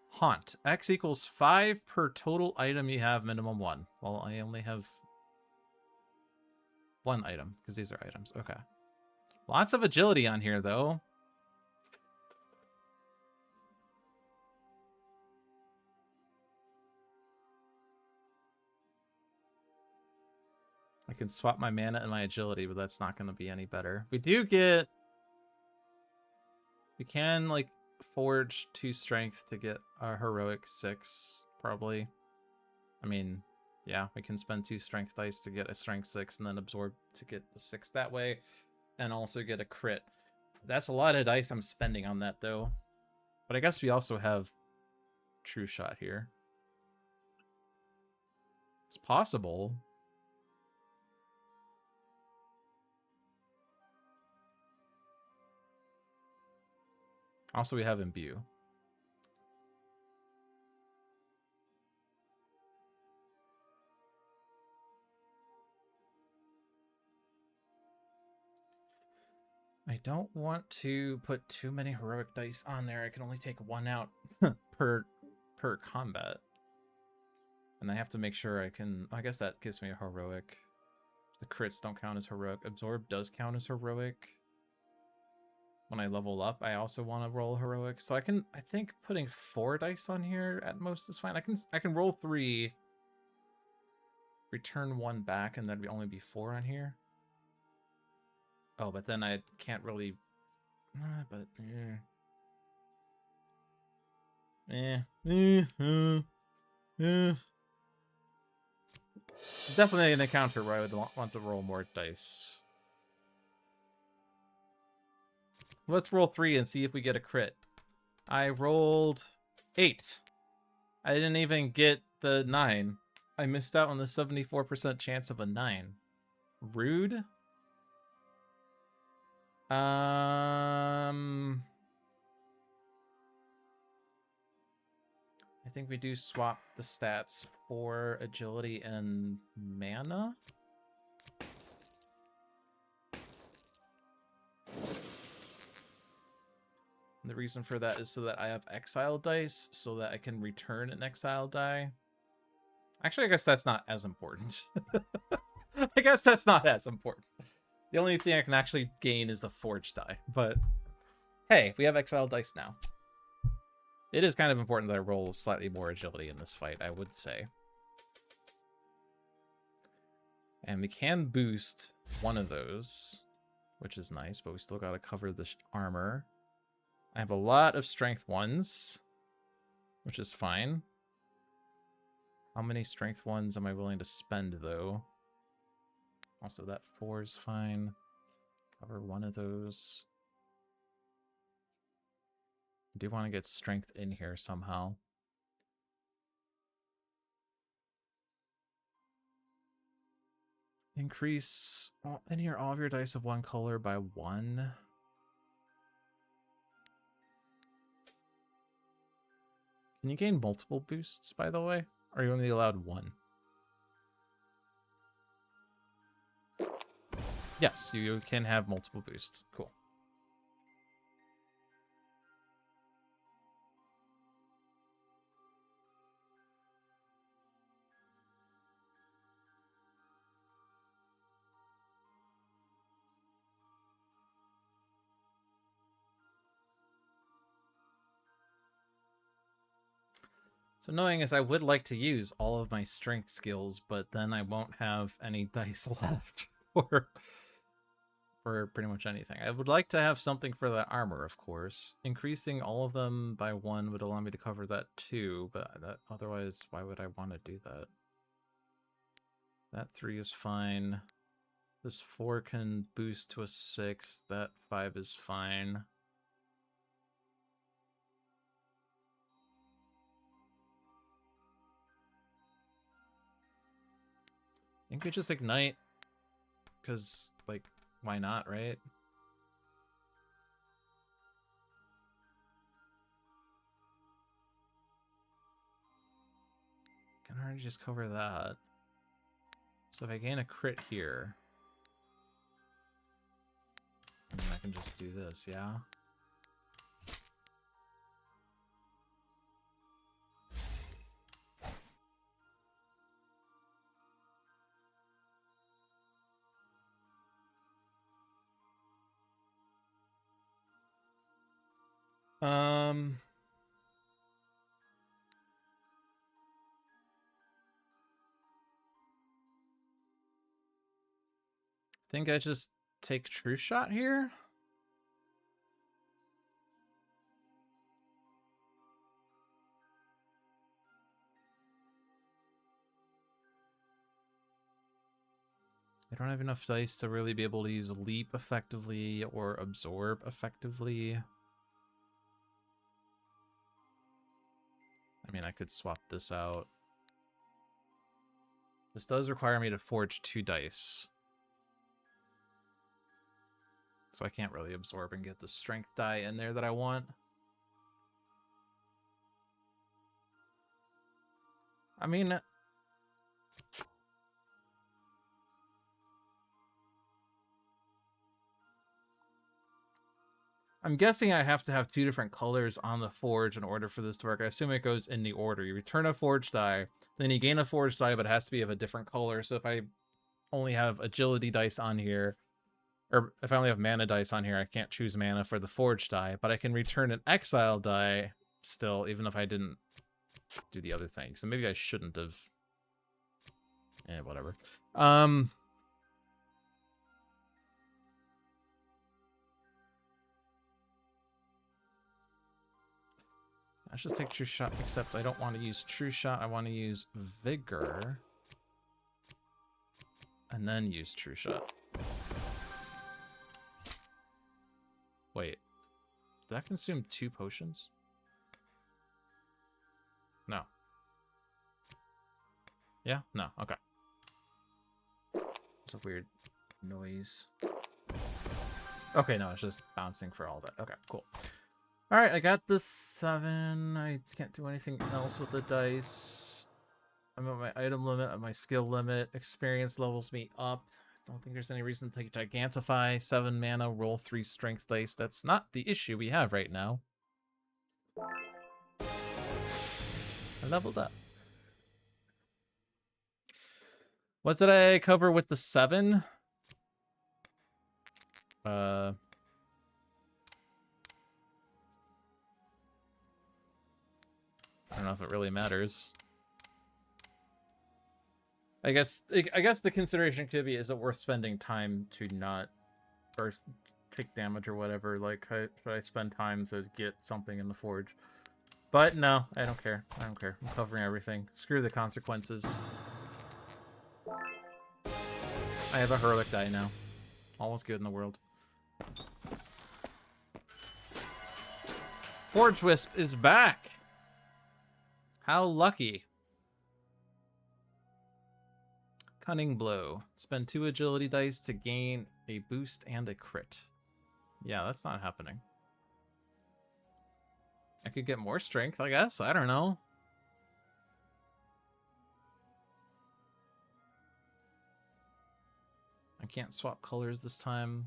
Haunt. X equals 5 per total item you have, minimum 1. Well, I only have 1 item, because these are items. Okay. Lots of agility on here, though. I can swap my mana and my agility, but that's not going to be any better. We do get... We can, like, forge 2 strength to get a heroic 6, probably. I mean, yeah, we can spend 2 strength dice to get a strength 6 and then absorb to get the 6 that way. And also get a crit. That's a lot of dice I'm spending on that, though. But I guess we also have True Shot here. It's possible. Also, we have Imbue. I don't want to put too many heroic dice on there. I can only take 1 out per combat. And I have to make sure I can... I guess that gives me a heroic. The crits don't count as heroic. Absorb does count as heroic. When I level up, I also want to roll heroic. So I think putting 4 dice on here at most is fine. I can roll 3, return 1 back, and there'd only be 4 on here. Oh, but then I can't really... It's definitely an encounter where I would want to roll more dice. Let's roll 3 and see if we get a crit. I rolled 8. I didn't even get the 9. I missed out on the 74% chance of a 9. Rude? I think we do swap the stats for agility and mana. And the reason for that is so that I have exile dice, so that I can return an exile die. Actually, I guess that's not as important. I guess that's not as important. The only thing I can actually gain is the forge die. But hey, we have exile dice now. It is kind of important that I roll slightly more agility in this fight, I would say. And we can boost 1 of those, which is nice, but we still got to cover the armor. I have a lot of strength 1s, which is fine. How many strength 1s am I willing to spend, though? Also, that 4 is fine. Cover 1 of those. I do want to get strength in here somehow. Increase any or all of your dice of 1 color by 1. Can you gain multiple boosts, by the way? Or are you only allowed 1? Yes, you can have multiple boosts. Cool. What's annoying is I would like to use all of my strength skills, but then I won't have any dice left for pretty much anything. I would like to have something for that armor, of course. Increasing all of them by 1 would allow me to cover that too, but otherwise, why would I want to do that? That 3 is fine. This 4 can boost to a 6. That 5 is fine. I think we just ignite. Because, like, why not, right? Can already just cover that. So if I gain a crit here, then I can just do this, yeah? I think I just take True Shot here. I don't have enough dice to really be able to use Leap effectively or Absorb effectively. I mean, I could swap this out. This does require me to forge 2 dice. So I can't really absorb and get the strength die in there that I want. I mean, I'm guessing I have to have 2 different colors on the forge in order for this to work. I assume it goes in the order. You return a forged die, then you gain a forged die, but it has to be of a different color. So if I only have agility dice on here, or if I only have mana dice on here, I can't choose mana for the forged die, but I can return an exile die still, even if I didn't do the other thing. So maybe I shouldn't have. Whatever. Let's just take True Shot, except I don't want to use True Shot. I want to use Vigor. And then use True Shot. Wait. Did that consume 2 potions? No. Yeah? No. Okay. It's a weird noise. Okay, no, it's just bouncing for all that. Okay, cool. Alright, I got this 7. I can't do anything else with the dice. I'm at my item limit, at my skill limit. Experience levels me up. Don't think there's any reason to take Gigantify. 7 mana, roll 3 strength dice. That's not the issue we have right now. I leveled up. What did I cover with the 7? I don't know if it really matters. I guess the consideration could be, is it worth spending time to not or take damage or whatever? Like, should I spend time to get something in the forge? But no, I don't care. I don't care. I'm covering everything. Screw the consequences. I have a Hurlic die now. All's good in the world. Forge Wisp is back! How lucky. Cunning Blow. Spend 2 agility dice to gain a boost and a crit. Yeah, that's not happening. I could get more strength, I guess. I don't know. I can't swap colors this time.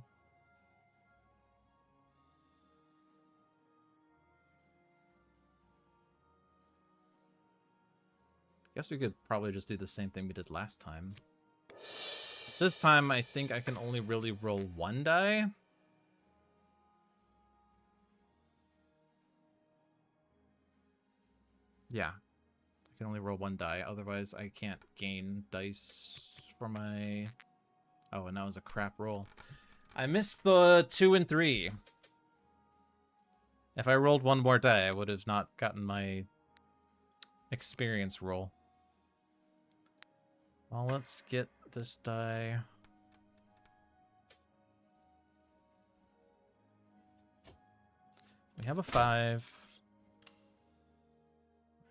Guess we could probably just do the same thing we did last time. This time, I think I can only really roll 1 die. Yeah. I can only roll 1 die. Otherwise, I can't gain dice for my... Oh, and that was a crap roll. I missed the 2 and 3. If I rolled one more die, I would have not gotten my experience roll. Well, let's get this die. We have a 5.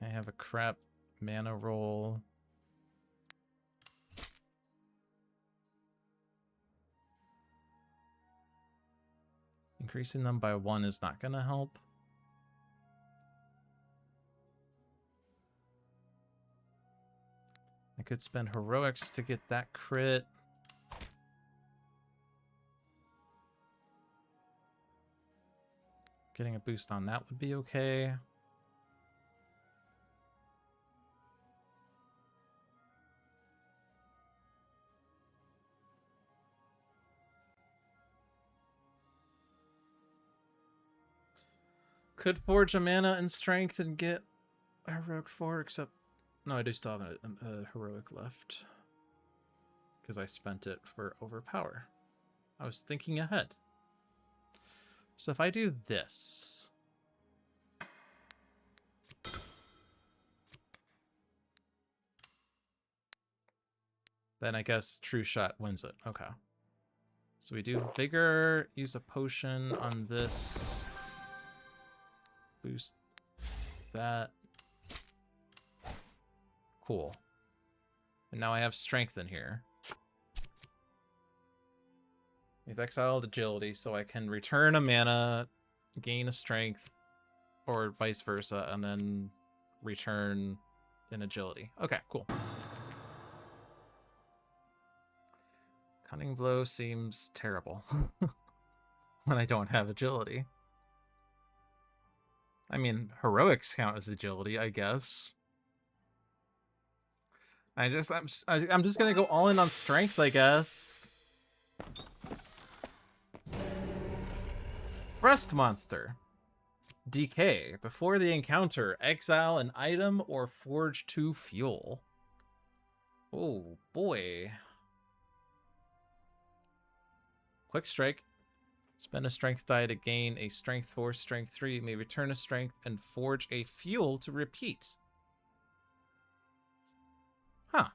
I have a crap mana roll. Increasing them by 1 is not going to help. I could spend heroics to get that crit. Getting a boost on that would be okay. Could forge a mana and strength and get a heroic 4, except... No, I do still have a heroic left. Because I spent it for overpower. I was thinking ahead. So if I do this... then I guess True Shot wins it. Okay. So we do Vigor, use a potion on this. Boost that. Cool. And now I have strength in here. We've exiled agility, so I can return a mana, gain a strength, or vice versa, and then return an agility. Okay, cool. Cunning Blow seems terrible when I don't have agility. I mean, heroics count as agility, I guess. I'm just gonna go all in on strength, I guess. Rest Monster. Decay. Before the encounter, exile an item or forge 2 fuel. Oh boy. Quick Strike. Spend a strength die to gain a strength 4, strength 3. You may return a strength and forge a fuel to repeat. Huh.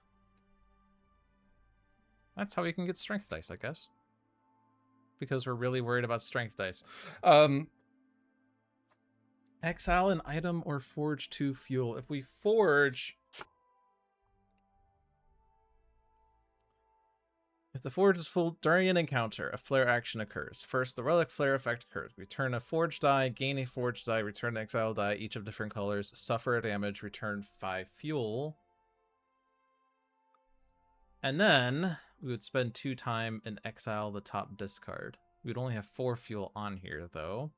That's how we can get strength dice, I guess. Because we're really worried about strength dice. Exile an item or forge 2 fuel. If we forge... If the forge is full during an encounter, a flare action occurs. First, the relic flare effect occurs. Return a forge die, gain a forge die, return an exile die, each of different colors, suffer a damage, return 5 fuel. And then we would spend 2 time and exile the top discard. We'd only have 4 fuel on here, though.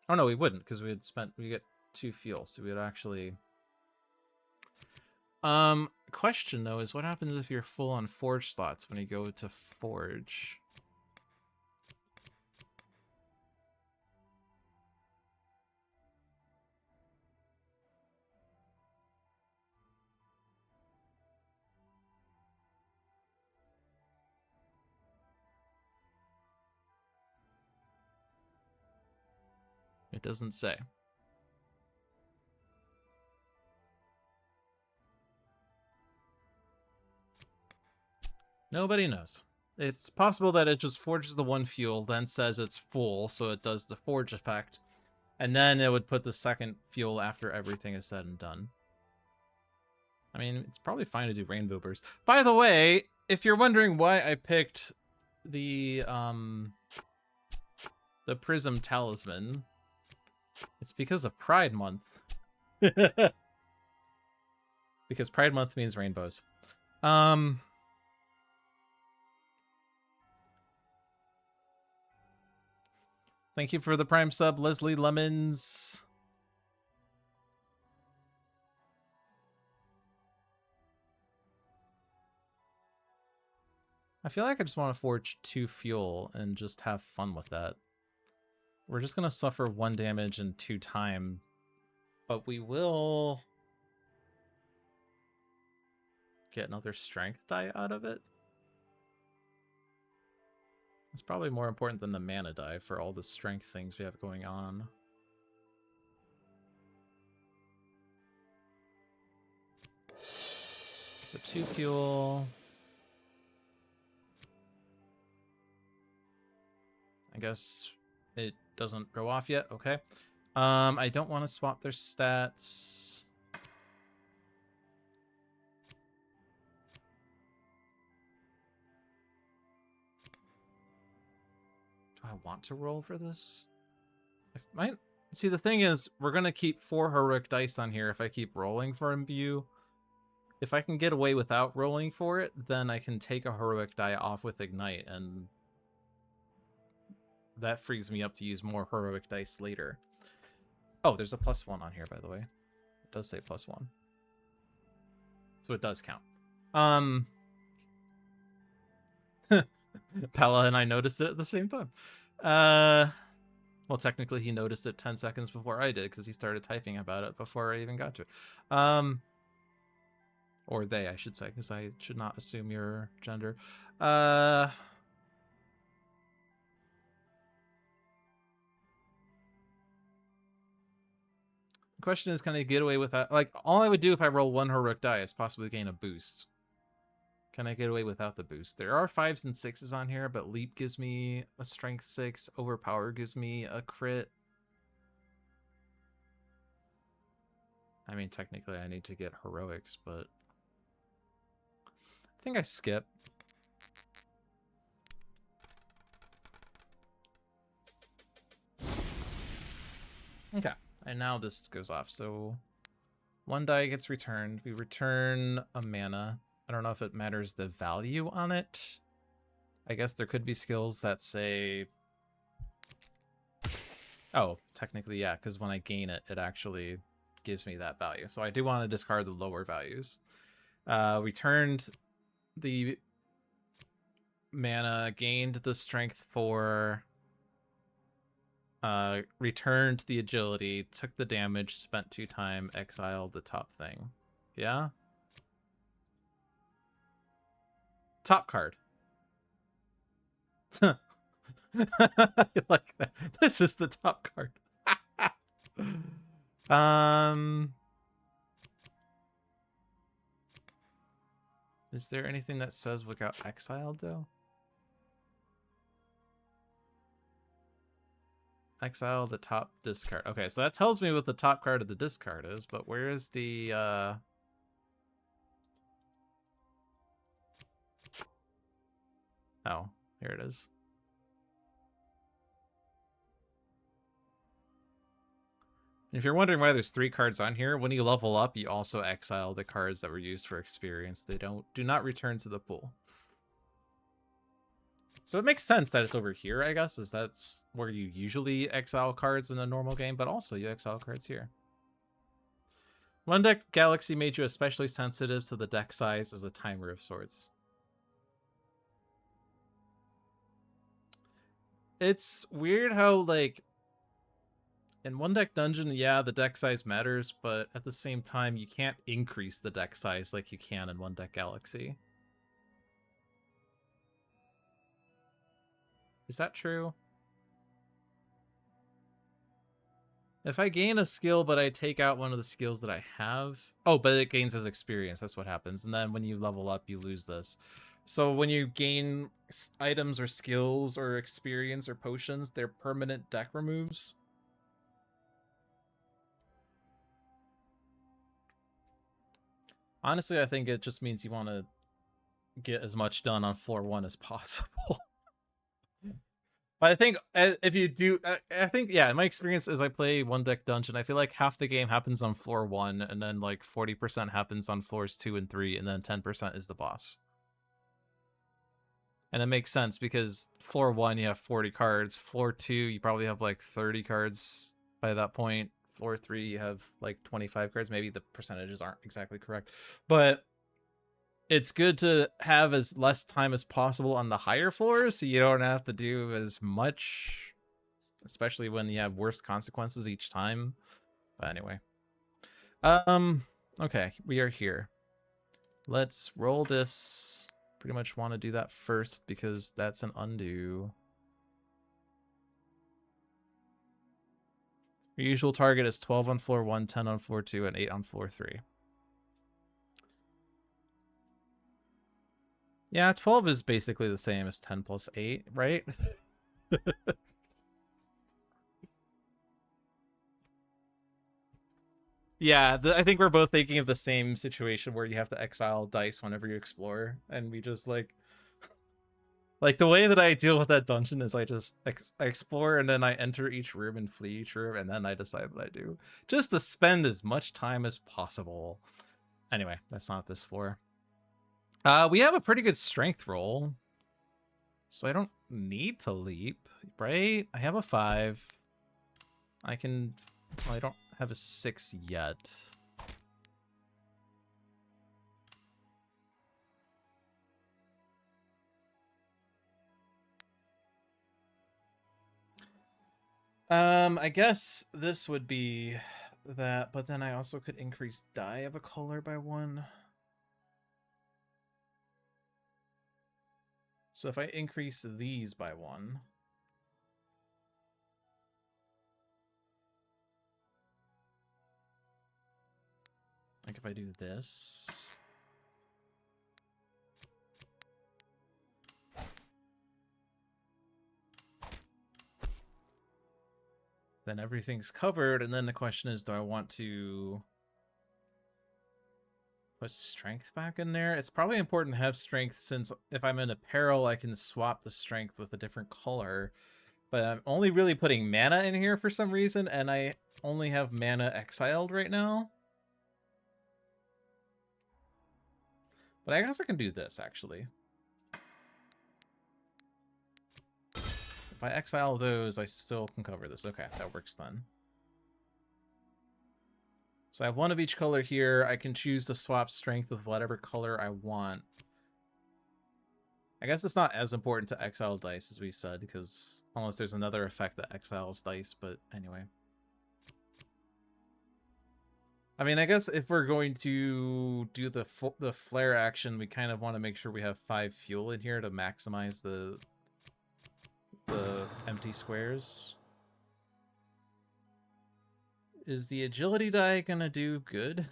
Oh no, we wouldn't, because we get 2 fuel, so we would actually... Question though is what happens if you're full on forge slots when you go to forge? It doesn't say. Nobody knows. It's possible that it just forges the 1 fuel, then says it's full, so it does the forge effect, and then it would put the 2nd fuel after everything is said and done. I mean, it's probably fine to do Rainbow Burst. By the way, if you're wondering why I picked the Prism Talisman, it's because of Pride Month. Because Pride Month means rainbows. Thank you for the Prime sub, Leslie Lemons. I feel like I just want to forge 2 fuel and just have fun with that. We're just going to suffer 1 damage and 2 time. But we will... get another strength die out of it. It's probably more important than the mana die for all the strength things we have going on. So 2 fuel. I guess it doesn't go off yet. Okay. I don't want to swap their stats. Do I want to roll for this? See, the thing is, we're going to keep 4 heroic dice on here if I keep rolling for Imbue. If I can get away without rolling for it, then I can take a heroic die off with Ignite, and that frees me up to use more heroic dice later. Oh, there's a +1 on here, by the way. It does say +1. So it does count. Pella and I noticed it at the same time. Well, technically he noticed it 10 seconds before I did, because he started typing about it before I even got to it. Or they, I should say, because I should not assume your gender. The question is, can I get away with that? Like, all I would do if I roll 1 heroic die is possibly gain a boost. Can I get away without the boost? There are 5s and 6s on here, but Leap gives me a Strength 6. Overpower gives me a crit. I mean, technically I need to get heroics, but I think I skip. Okay, and now this goes off. So 1 die gets returned. We return a mana. I don't know if it matters the value on it. I guess there could be skills that say... Oh, technically, yeah, because when I gain it, it actually gives me that value. So I do want to discard the lower values. Returned the mana, gained the strength 4, returned the agility, took the damage, spent 2 time, exiled the top thing. Yeah? Top card. I like that. This is the top card. Is there anything that says we got exiled, though? Exile the top discard. Okay, so that tells me what the top card of the discard is, but where is the... Oh, here it is. If you're wondering why there's 3 cards on here, when you level up, you also exile the cards that were used for experience. They do not return to the pool. So it makes sense that it's over here, I guess, as that's where you usually exile cards in a normal game, but also you exile cards here. One deck Galaxy made you especially sensitive to the deck size as a timer of sorts. It's weird how, like, in one deck dungeon, yeah, the deck size matters, but at the same time, you can't increase the deck size like you can in one deck Galaxy. Is that true? If I gain a skill, but I take out one of the skills that I have... Oh, but it gains as experience. That's what happens. And then when you level up, you lose this. So when you gain items or skills or experience or potions, they're permanent deck removes. Honestly, I think it just means you want to get as much done on floor 1 as possible. But I think if you do, I think, yeah, in my experience as I play one deck dungeon, I feel like half the game happens on floor 1, and then like 40% happens on floors 2 and 3, and then 10% is the boss. And it makes sense because floor 1, you have 40 cards. Floor 2, you probably have like 30 cards by that point. Floor 3, you have like 25 cards. Maybe the percentages aren't exactly correct. But it's good to have as less time as possible on the higher floors so you don't have to do as much, especially when you have worse consequences each time. But anyway. Okay, we are here. Let's roll this. Pretty much want to do that first because that's an undo. Your usual target is 12 on floor 1, 10 on floor 2, and 8 on floor 3. Yeah, 12 is basically the same as 10 plus 8, right? Yeah, I think we're both thinking of the same situation where you have to exile dice whenever you explore, and we just like the way that I deal with that dungeon is I just I explore and then I enter each room and flee each room, and then I decide what I do, just to spend as much time as possible. Anyway, that's not this floor. We have a pretty good strength roll, so I don't need to leap, right? I have a 5. I can. Well, I don't have a 6 yet. I guess this would be that, but then I also could increase die of a color by 1. So if I increase these by 1, like if I do this, then everything's covered, and then the question is, do I want to put strength back in there? It's probably important to have strength, since if I'm in a peril, I can swap the strength with a different color. But I'm only really putting mana in here for some reason, and I only have mana exiled right now. But I guess I can do this, actually. If I exile those, I still can cover this. Okay, that works then. So I have 1 of each color here. I can choose to swap strength with whatever color I want. I guess it's not as important to exile dice, as we said, because unless there's another effect that exiles dice, but anyway. I mean, I guess if we're going to do the flare action, we kind of want to make sure we have 5 fuel in here to maximize the empty squares. Is the agility die gonna do good?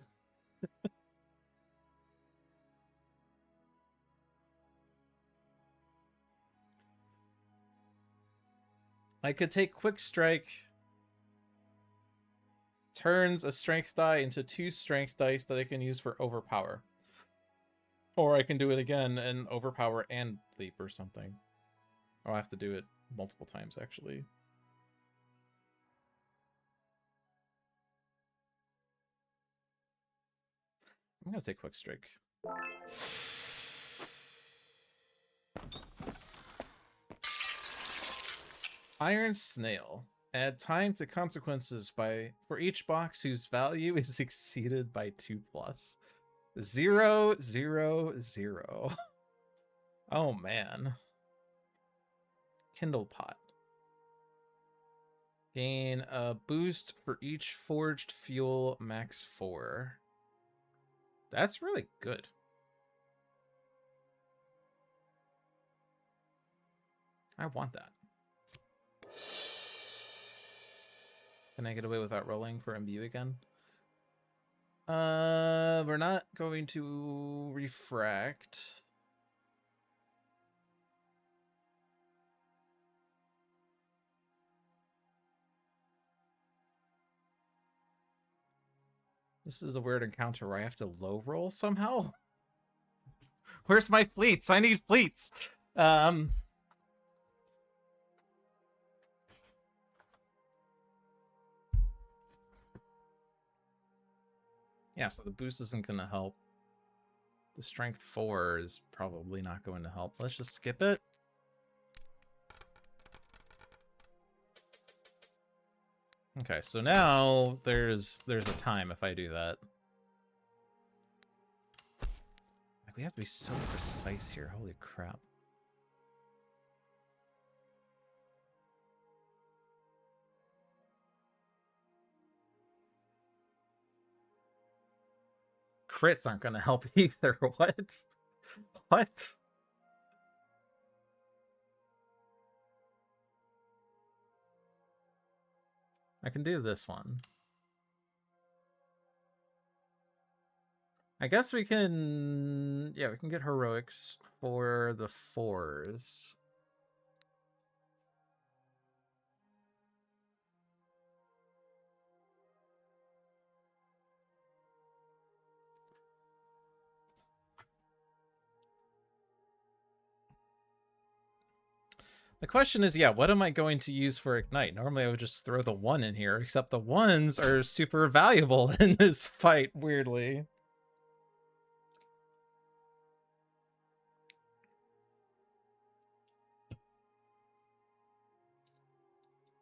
I could take quick strike, turns a strength die into 2 strength dice that I can use for overpower. Or I can do it again and overpower and leap or something. I'll have to do it multiple times, actually. I'm gonna take quick strike. Iron Snail. Add time to consequences for each box whose value is exceeded by 2+. 0, 0, 0. Oh man. Kindle pot. Gain a boost for each forged fuel, max 4. That's really good. I want that. Can I get away without rolling for imbue again? We're not going to refract. This is a weird encounter where I have to low roll somehow. Where's my fleets? I need fleets. Yeah, so the boost isn't going to help. The strength 4 is probably not going to help. Let's just skip it. Okay, so now there's a time if I do that. Like, we have to be so precise here. Holy crap. crits aren't going to help either. What? What? I can do this one. I guess we can... Yeah, we can get heroics for the 4s. The question is, yeah, what am I going to use for Ignite? Normally I would just throw the 1 in here, except the 1s are super valuable in this fight, weirdly.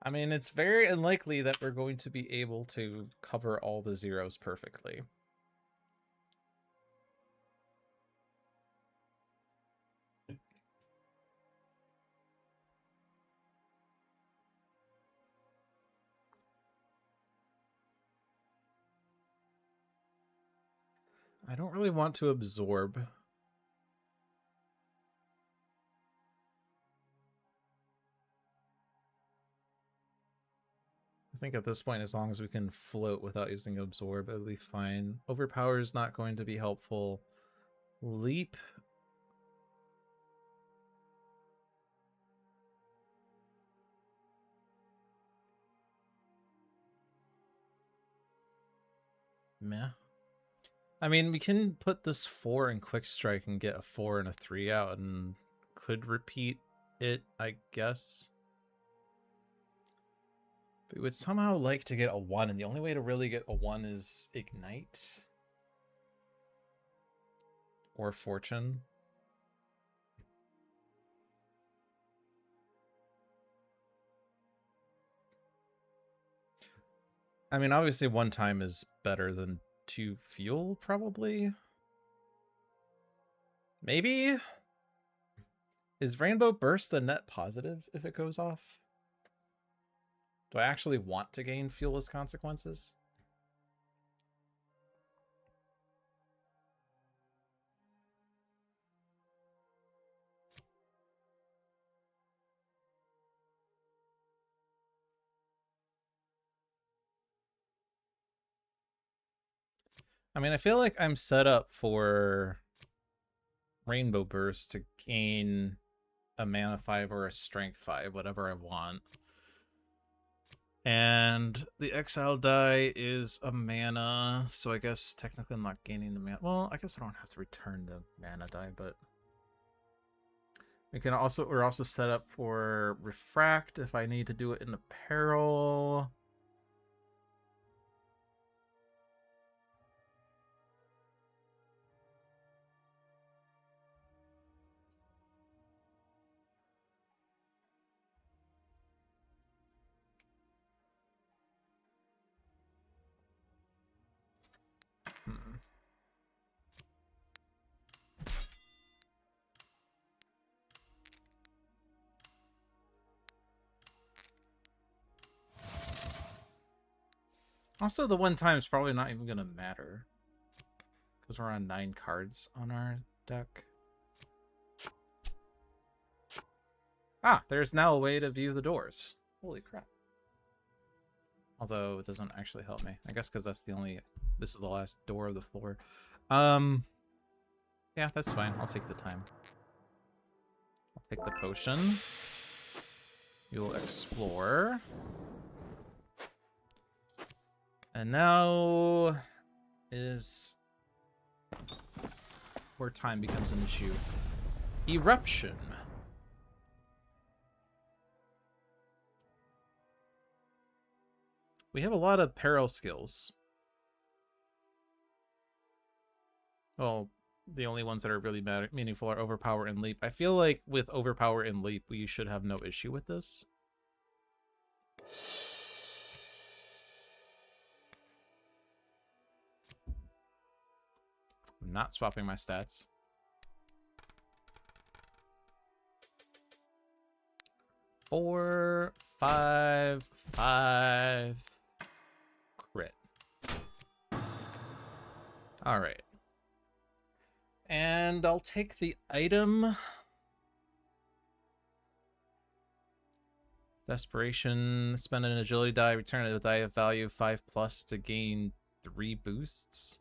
I mean, it's very unlikely that we're going to be able to cover all the zeros perfectly. I don't really want to absorb. I think at this point, as long as we can float without using absorb, it'll be fine. Overpower is not going to be helpful. Leap. Meh. I mean, we can put this 4 in Quick Strike and get a 4 and a 3 out and could repeat it, I guess. But we would somehow like to get a 1, and the only way to really get a 1 is Ignite. Or Fortune. I mean, obviously 1 time is better than 2 fuel, probably. Maybe? Is Rainbow Burst the net positive if it goes off? Do I actually want to gain fuelless consequences? I mean, I feel like I'm set up for Rainbow Burst to gain a mana 5 or a strength 5, whatever I want. And the exile die is a mana, so I guess technically I'm not gaining the mana. Well, I guess I don't have to return the mana die, but we're also set up for refract if I need to do it in the peril. Also, the 1 time is probably not even going to matter. Because we're on 9 cards on our deck. Ah, there's now a way to view the doors. Holy crap. Although it doesn't actually help me. I guess because that's the only... This is the last door of the floor. Yeah, that's fine. I'll take the time. I'll take the potion. You'll explore. And now is where time becomes an issue. Eruption. We have a lot of peril skills. Well, the only ones that are really meaningful are Overpower and Leap. I feel like with Overpower and Leap, we should have no issue with this. I'm not swapping my stats. Four, five, five. Crit. All right. And I'll take the item. Desperation, spend an agility die, return a die of value 5+ to gain 3 boosts.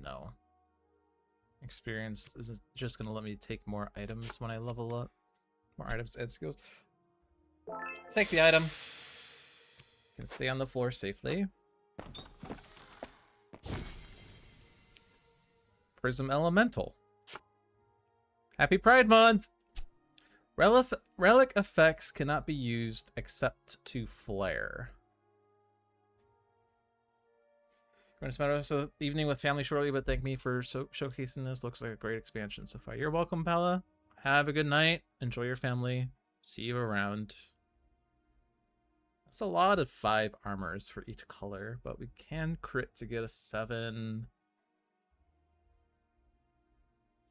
No. Experience is just going to let me take more items when I level up. More items and skills. Take the item. Can stay on the floor safely. Prism Elemental. Happy Pride Month! Relic effects cannot be used except to flare. Going to spend the rest of the evening with family shortly, but thank me for showcasing this. Looks like a great expansion so far. You're welcome, Pella. Have a good night. Enjoy your family. See you around. That's a lot of 5 armors for each color, but we can crit to get a 7.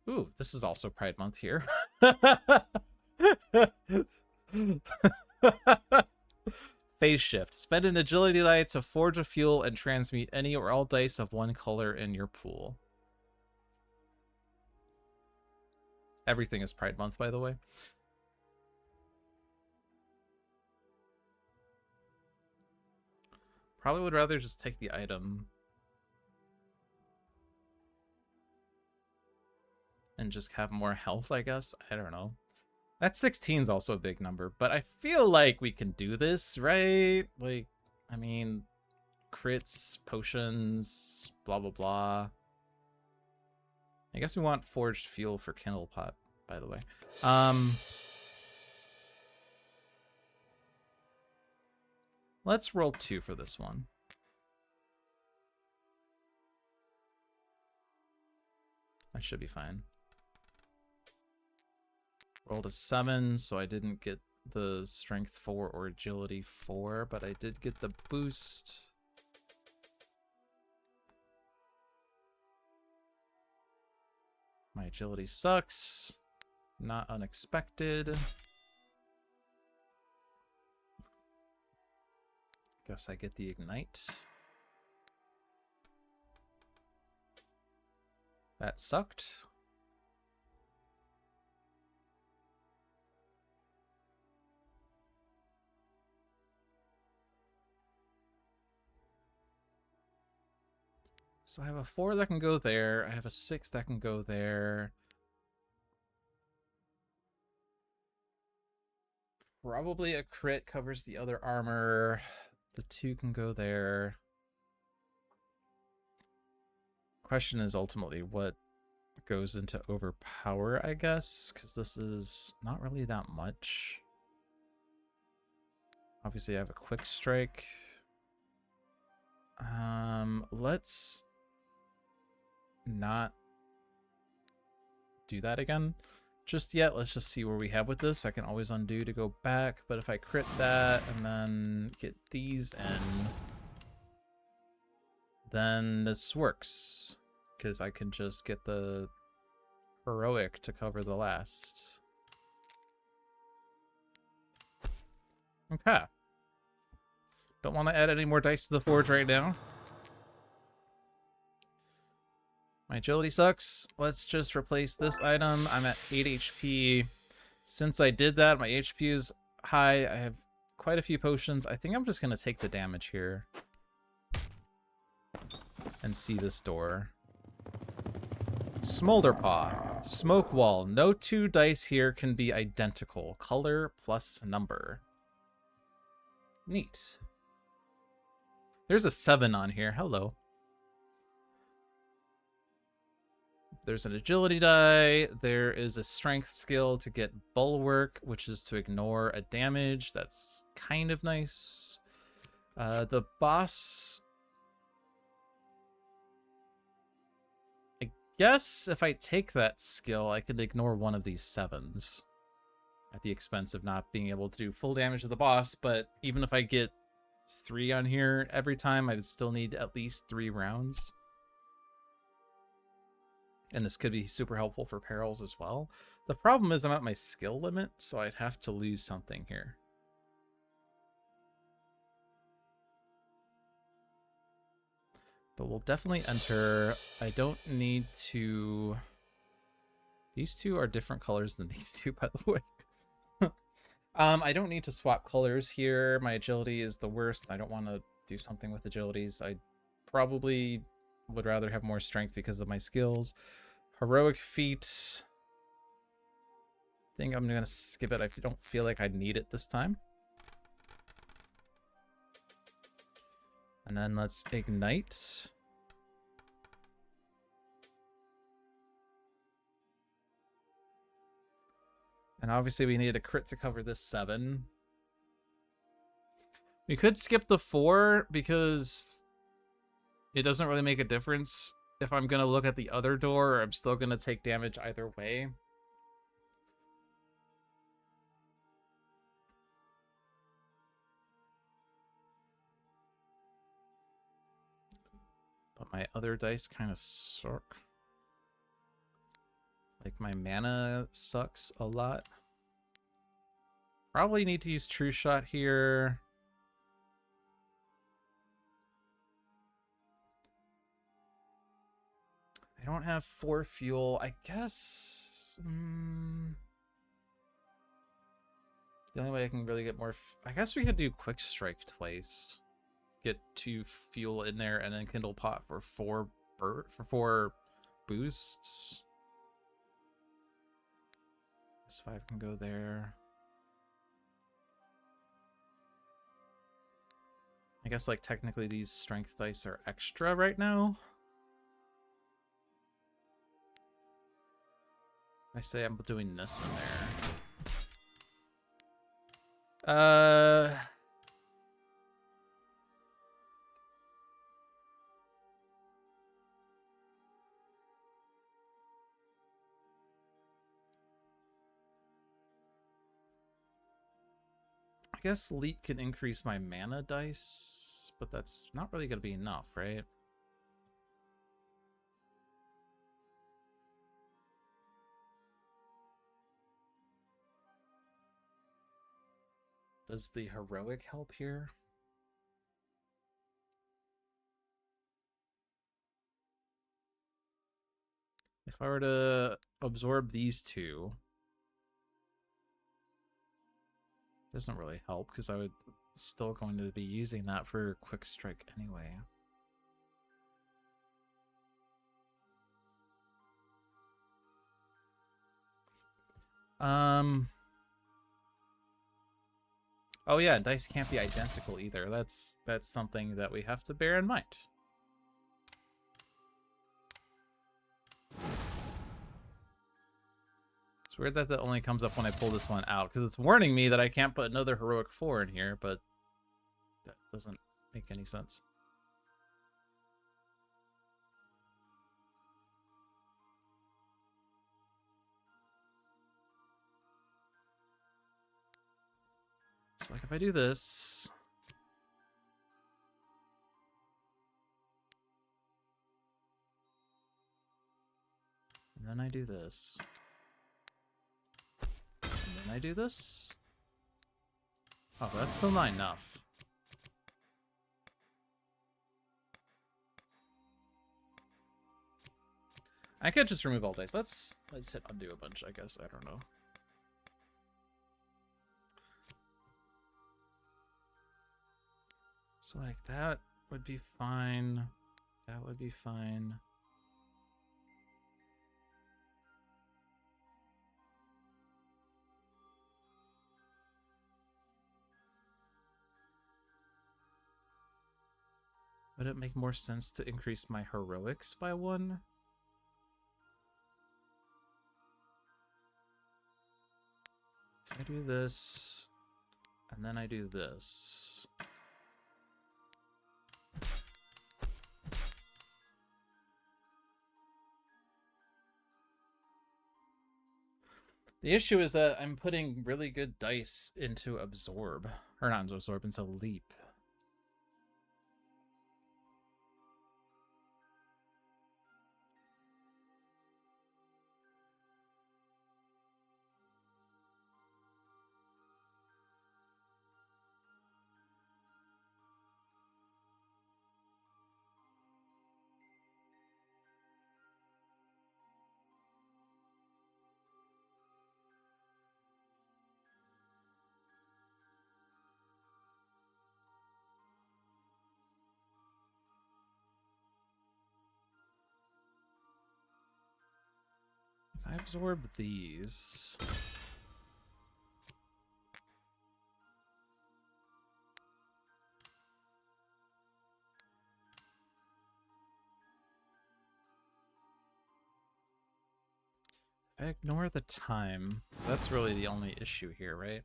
Ooh, this is also Pride Month here. Phase shift. Spend an agility die to forge a fuel and transmute any or all dice of one color in your pool. Everything is Pride Month, by the way. Probably would rather just take the item. And just have more health, I guess. I don't know. That 16 is also a big number, but I feel like we can do this, right? Like, I mean, crits, potions, blah, blah, blah. I guess we want forged fuel for Kindle Pot, by the way. Let's roll 2 for this one. That should be fine. Rolled a 7, so I didn't get the strength 4 or agility 4, but I did get the boost. My agility sucks. Not unexpected. Guess I get the ignite. That sucked. So I have a 4 that can go there. I have a 6 that can go there. Probably a crit covers the other armor. The 2 can go there. Question is ultimately what goes into overpower, I guess, because this is not really that much. Obviously, I have a quick strike. Let's not do that again just yet. Let's just see where we have with this. I can always undo to go back, but if I crit that and then get these in, then this works, because I can just get the heroic to cover the last. Okay. Don't want to add any more dice to the forge right now. My agility sucks. Let's just replace this item. I'm at 8 HP. Since I did that, my HP is high. I have quite a few potions. I think I'm just going to take the damage here and see this door. Smolderpaw. Smoke wall. No 2 dice here can be identical. Color plus number. Neat. There's a 7 on here. Hello. There's an agility die. There is a strength skill to get bulwark, which is to ignore a damage. That's kind of nice. The boss... I guess if I take that skill, I could ignore one of these 7s at the expense of not being able to do full damage to the boss. But even if I get 3 on here every time, I'd still need at least 3 rounds. And this could be super helpful for perils as well. The problem is I'm at my skill limit, so I'd have to lose something here. But we'll definitely enter. I don't need to... These two are different colors than these two, by the way. I don't need to swap colors here. My agility is the worst. I don't want to do something with agilities. I probably would rather have more strength because of my skills. Heroic feat. I think I'm going to skip it. I don't feel like I need it this time. And then let's ignite. And obviously we need a crit to cover this 7. We could skip the 4 because it doesn't really make a difference if I'm going to look at the other door, or I'm still going to take damage either way. But my other dice kind of suck. Like, my mana sucks a lot. Probably need to use True Shot here. I don't have 4 fuel. I guess... the only way I can really get more... I guess we could do Quick Strike twice. Get 2 fuel in there and then Kindle Pot for 4 boosts. This 5 can go there. I guess, like, technically these strength dice are extra right now. I say I'm doing this in there. I guess Leap can increase my mana dice, but that's not really going to be enough, right? Does the heroic help here? If I were to absorb these 2, doesn't really help because I would still going to be using that for Quick Strike anyway. Oh yeah, dice can't be identical either. That's something that we have to bear in mind. It's weird that that only comes up when I pull this one out, because it's warning me that I can't put another heroic 4 in here, but that doesn't make any sense. So like if I do this, and then I do this, and then I do this. Oh, that's still not enough. I could just remove all dice. Let's hit undo a bunch, I guess. I don't know. So like that would be fine. That would be fine. Would it make more sense to increase my heroics by 1? I do this, and then I do this. The issue is that I'm putting really good dice into absorb, or not into absorb, into leap. If I absorb these... I ignore the time. So that's really the only issue here, right?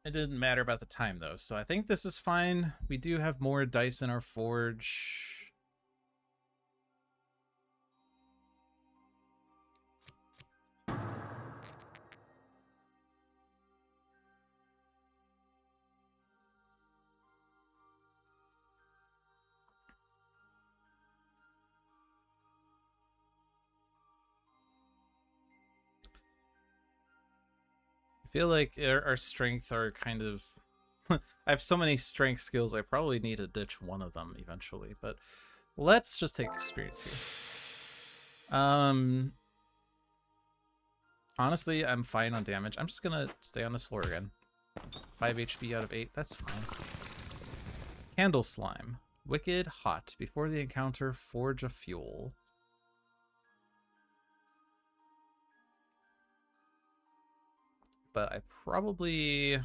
It didn't matter about the time, though, so I think this is fine. We do have more dice in our forge. I feel like our strength are kind of... I have so many strength skills, I probably need to ditch one of them eventually, but let's just take experience here. Honestly, I'm fine on damage. I'm just gonna stay on this floor again. 5 HP out of 8, that's fine. Candle slime. Wicked hot. Before the encounter, forge a fuel. But I probably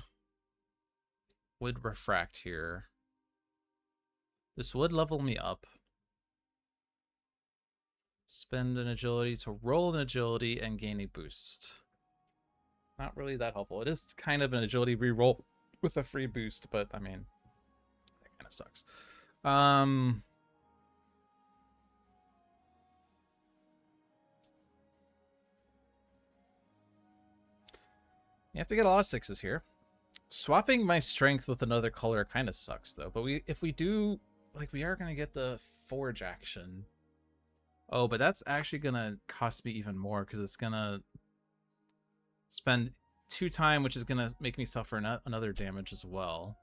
would refract here. This would level me up. Spend an agility to roll an agility and gain a boost. Not really that helpful. It is kind of an agility reroll with a free boost, but I mean, that kind of sucks. You have to get a lot of 6s here. Swapping my strength with another color kind of sucks, though. But if we do, like, we are going to get the forge action. Oh, but that's actually going to cost me even more because it's going to spend 2 time, which is going to make me suffer another damage as well.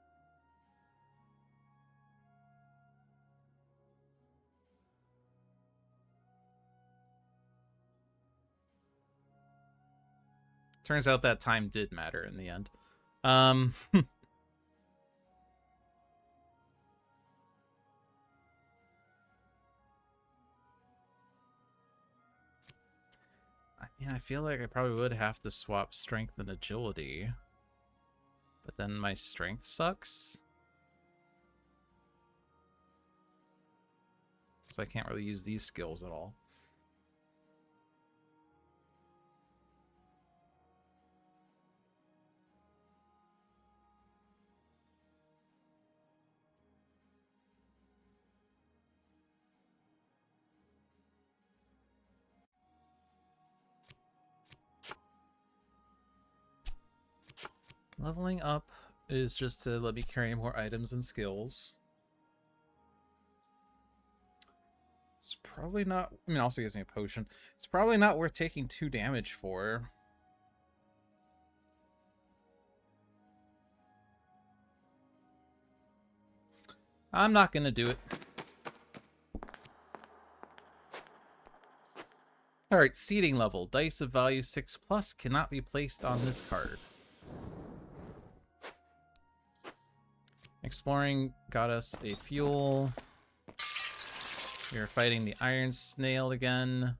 Turns out that time did matter in the end. Yeah, I feel like I probably would have to swap strength and agility. But then my strength sucks. So I can't really use these skills at all. Leveling up is just to let me carry more items and skills. It's probably not... I mean, it also gives me a potion. It's probably not worth taking 2 damage for. I'm not going to do it. Alright, seeding level. Dice of value 6+ cannot be placed on this card. Exploring got us a fuel. We are fighting the iron snail again.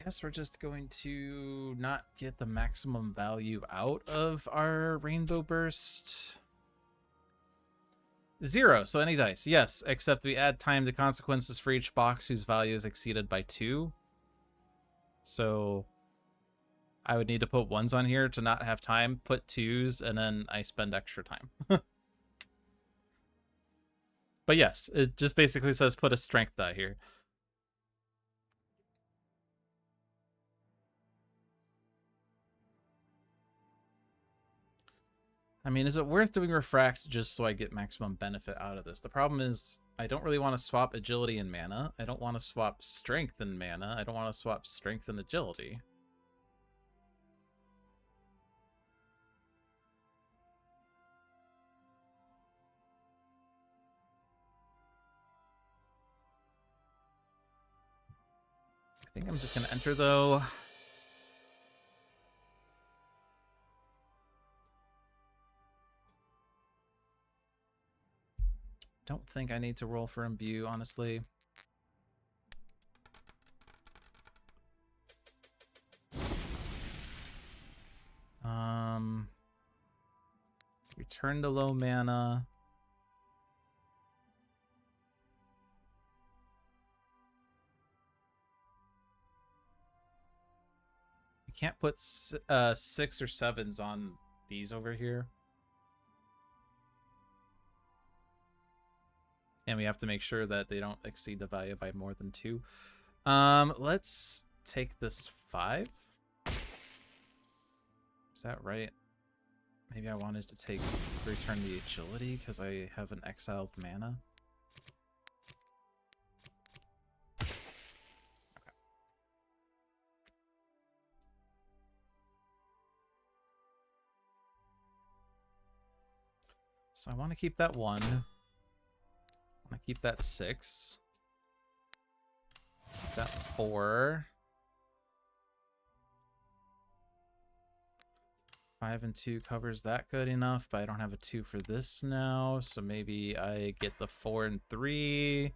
I guess we're just going to not get the maximum value out of our rainbow burst. 0, so any dice. Yes, except we add time to consequences for each box whose value is exceeded by 2. So I would need to put 1s on here to not have time, put 2s, and then I spend extra time. But yes, it just basically says put a strength die here. I mean, is it worth doing refract just so I get maximum benefit out of this? The problem is I don't really want to swap agility and mana. I don't want to swap strength and mana. I don't want to swap strength and agility. I think I'm just gonna enter though. Don't think I need to roll for imbue, honestly. Return to low mana. You can't put 6 or 7s on these over here. And we have to make sure that they don't exceed the value by more than 2. Let's take this 5. Is that right? Maybe I wanted to take return the agility because I have an exiled mana. Okay. So I want to keep that 1. I want to keep that 6. Keep that 4. 5 and 2 covers that good enough, but I don't have a 2 for this now, so maybe I get the 4 and 3,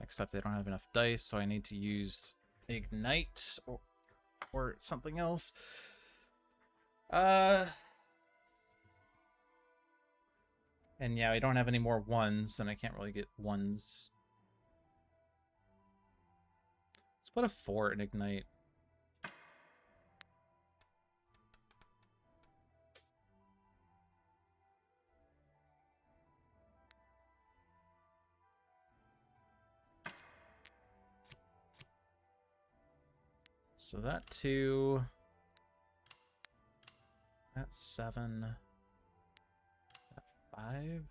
except I don't have enough dice, so I need to use Ignite or something else. And yeah, I don't have any more 1s, and I can't really get 1s. Let's put a 4 in Ignite. So that 2, that's 7, that 5.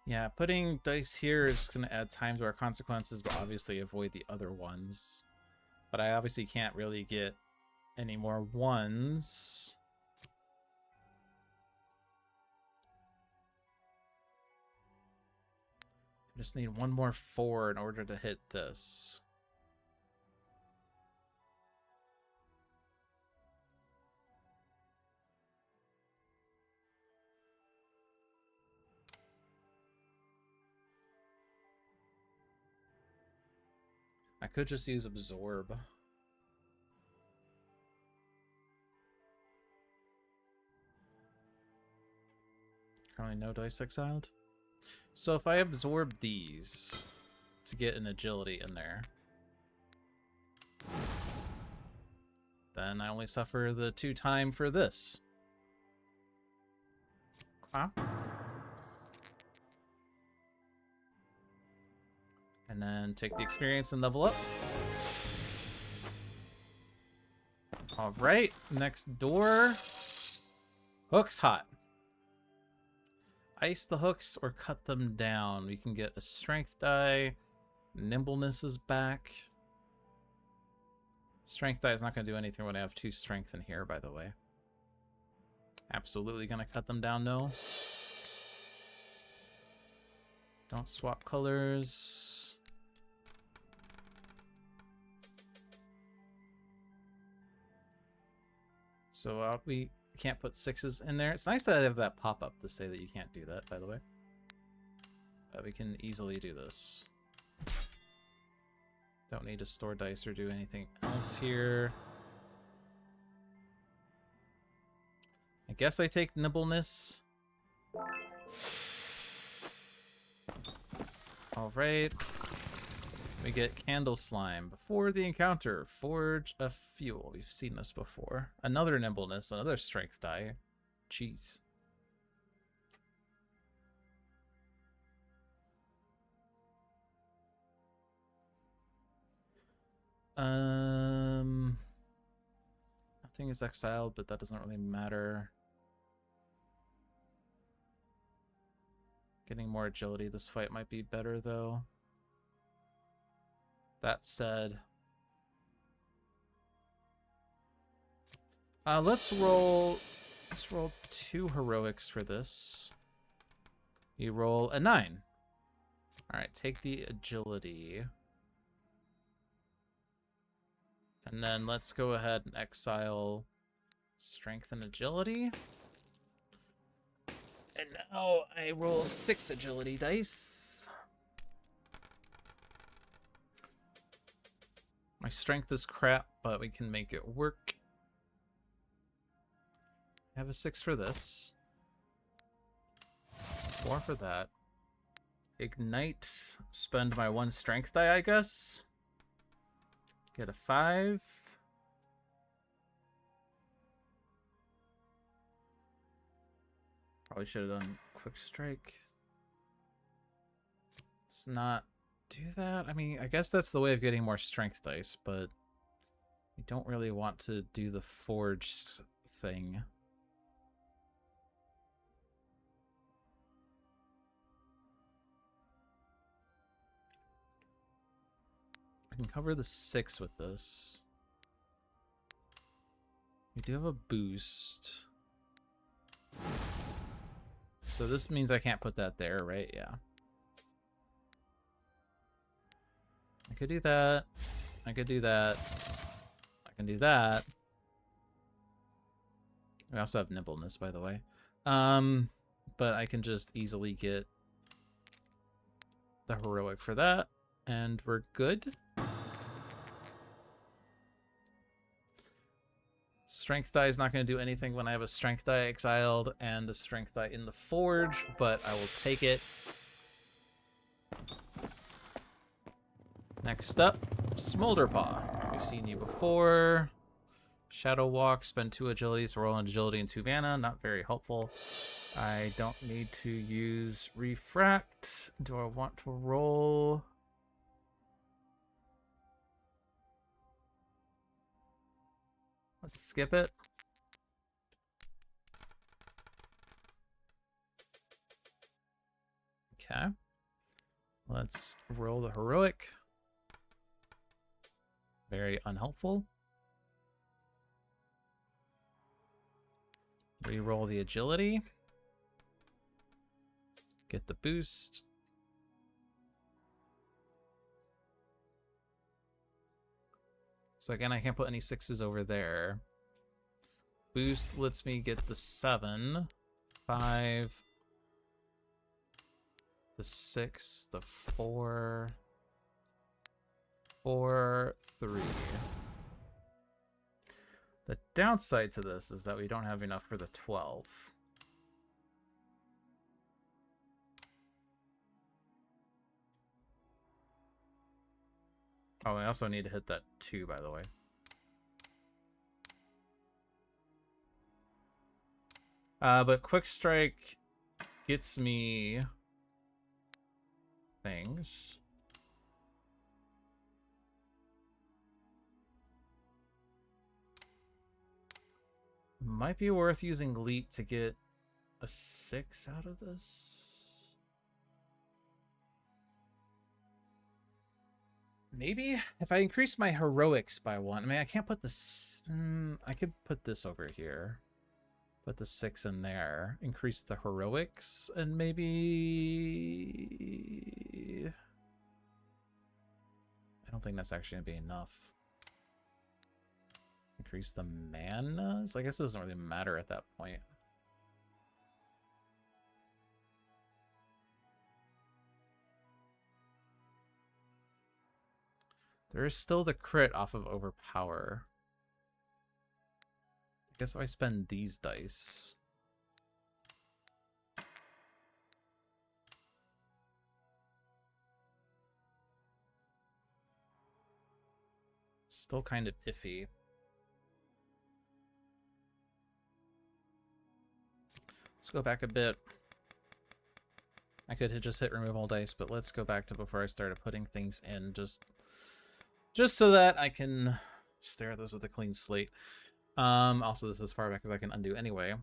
Yeah, putting dice here is just going to add time to our consequences, but obviously avoid the other ones. But I obviously can't really get any more 1s. I just need 1 more 4 in order to hit this. I could just use Absorb. Currently no dice exiled. So if I absorb these to get an agility in there, then I only suffer the 2 time for this. Huh? And then take the experience and level up. Alright, next door. Hook's hot. Ice the hooks or cut them down. We can get a strength die. Nimbleness is back. Strength die is not going to do anything when I have 2 strength in here, by the way. Absolutely going to cut them down, no. Don't swap colors. So we can't put 6s in there. It's nice that I have that pop-up to say that you can't do that, by the way. But we can easily do this. Don't need to store dice or do anything else here. I guess I take nimbleness. Alright. We get Candle Slime. Before the encounter, forge a fuel. We've seen this before. Another nimbleness, another strength die. Jeez. Nothing is exiled, but that doesn't really matter. Getting more agility this fight might be better, though. That said... let's roll 2 heroics for this. You roll a 9. Alright, take the agility. And then let's go ahead and exile strength and agility. And now I roll 6 agility dice. My strength is crap, but we can make it work. I have a 6 for this. 4 for that. Ignite. Spend my 1 strength die, I guess. Get a 5. Probably should have done quick strike. Let's not do that. I mean, I guess that's the way of getting more strength dice, but we don't really want to do the forge thing. I can cover the 6 with this. We do have a boost. So this means I can't put that there, right? Yeah. I could do that. I could do that. I can do that. We also have nimbleness, by the way. But I can just easily get the heroic for that, and we're good. Strength die is not going to do anything when I have a strength die exiled and a strength die in the forge, but I will take it. Next up, Smolderpaw. We've seen you before. Shadow Walk, spend 2 agilities, roll an agility and 2 mana. Not very helpful. I don't need to use Refract. Do I want to roll? Let's skip it. Okay. Let's roll the heroic. Very unhelpful. Reroll the agility. Get the boost. So again, I can't put any 6s over there. Boost lets me get the 7, 5, the 6, the 4, 4, 3. The downside to this is that we don't have enough for the 12. Oh, I also need to hit that 2, by the way. But Quick Strike gets me things. Might be worth using Leap to get a 6 out of this. Maybe if I increase my heroics by 1. I mean, I can't put this. I could put this over here. Put the 6 in there. Increase the heroics, and maybe. I don't think that's actually gonna be enough. Increase the mana? So I guess it doesn't really matter at that point. There is still the crit off of Overpower. I guess if I spend these dice. Still kind of iffy. Let's go back a bit. I could just hit remove all dice, but let's go back to before I started putting things in, just so that I can stare at this with a clean slate. Also, this is as far back as I can undo anyway.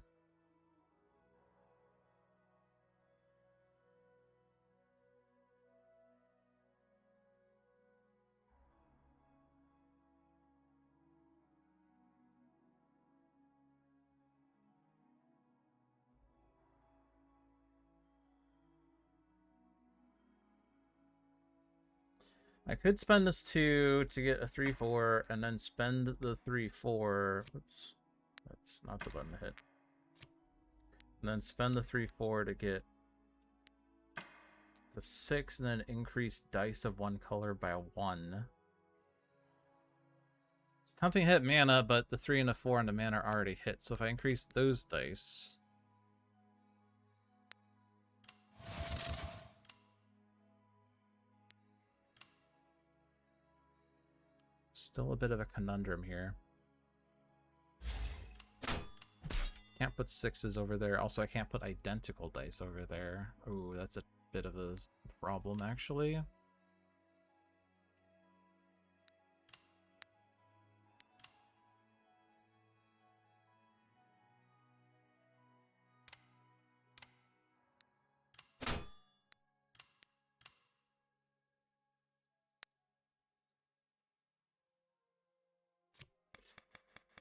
I could spend this 2 to get a 3-4, and then spend the 3-4. Oops. That's not the button to hit. And then spend the 3-4 to get the 6, and then increase dice of one color by 1. It's tempting to hit mana, but the 3 and the 4 and the mana are already hit. So if I increase those dice... Still a bit of a conundrum here. Can't put 6s over there. Also, I can't put identical dice over there. Ooh, that's a bit of a problem, actually.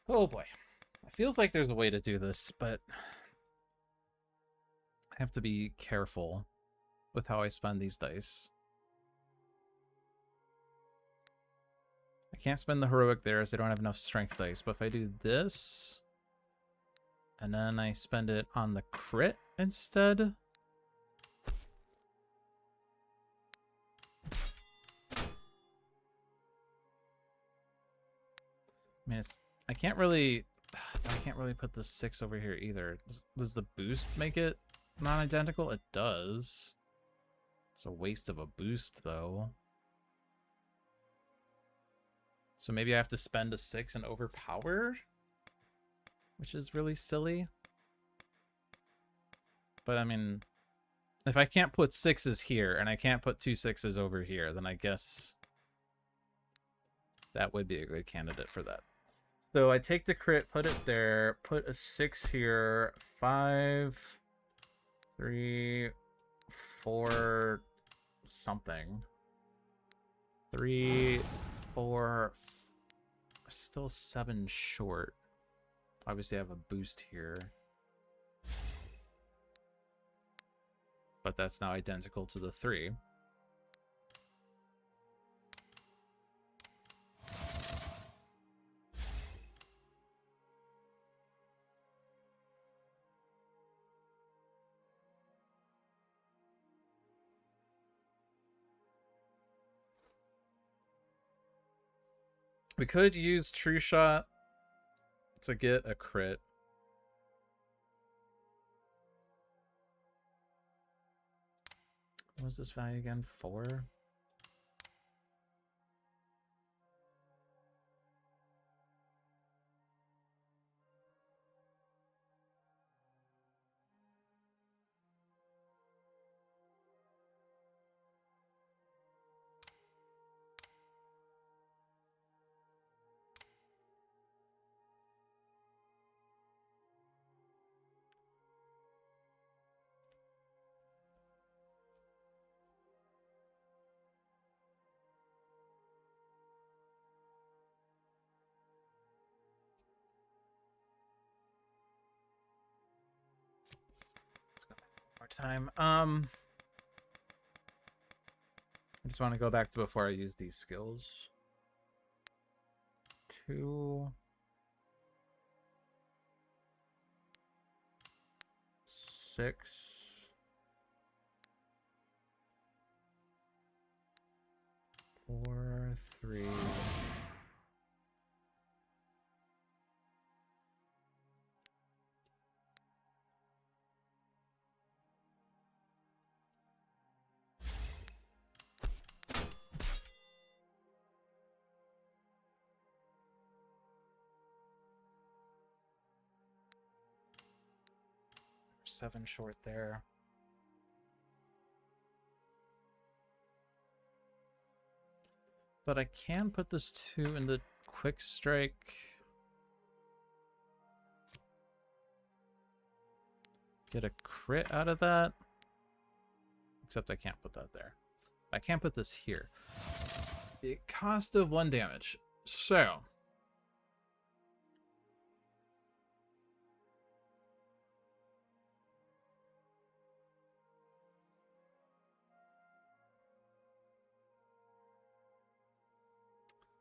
Oh boy. It feels like there's a way to do this, but I have to be careful with how I spend these dice. I can't spend the heroic there as they don't have enough strength dice, but if I do this, and then I spend it on the crit instead... I mean, I can't really put the 6 over here either. Does the boost make it non-identical? It does. It's a waste of a boost, though. So maybe I have to spend a 6 and overpower? Which is really silly. But, I mean, if I can't put 6s here, and I can't put 2 6s over here, then I guess that would be a good candidate for that. So I take the crit, put it there, put a 6 here, 5, 3, 4, something. 3, 4, still 7 short. Obviously I have a boost here. But that's now identical to the 3. We could use True Shot to get a crit. What was this value again? 4? Time. I just want to go back to before I use these skills. 2, 6, 4, 3. Seven short there. But I can put this 2 in the quick strike. Get a crit out of that. Except I can't put that there. I can't put this here. The cost of 1 damage. So...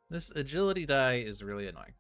This agility die is really annoying.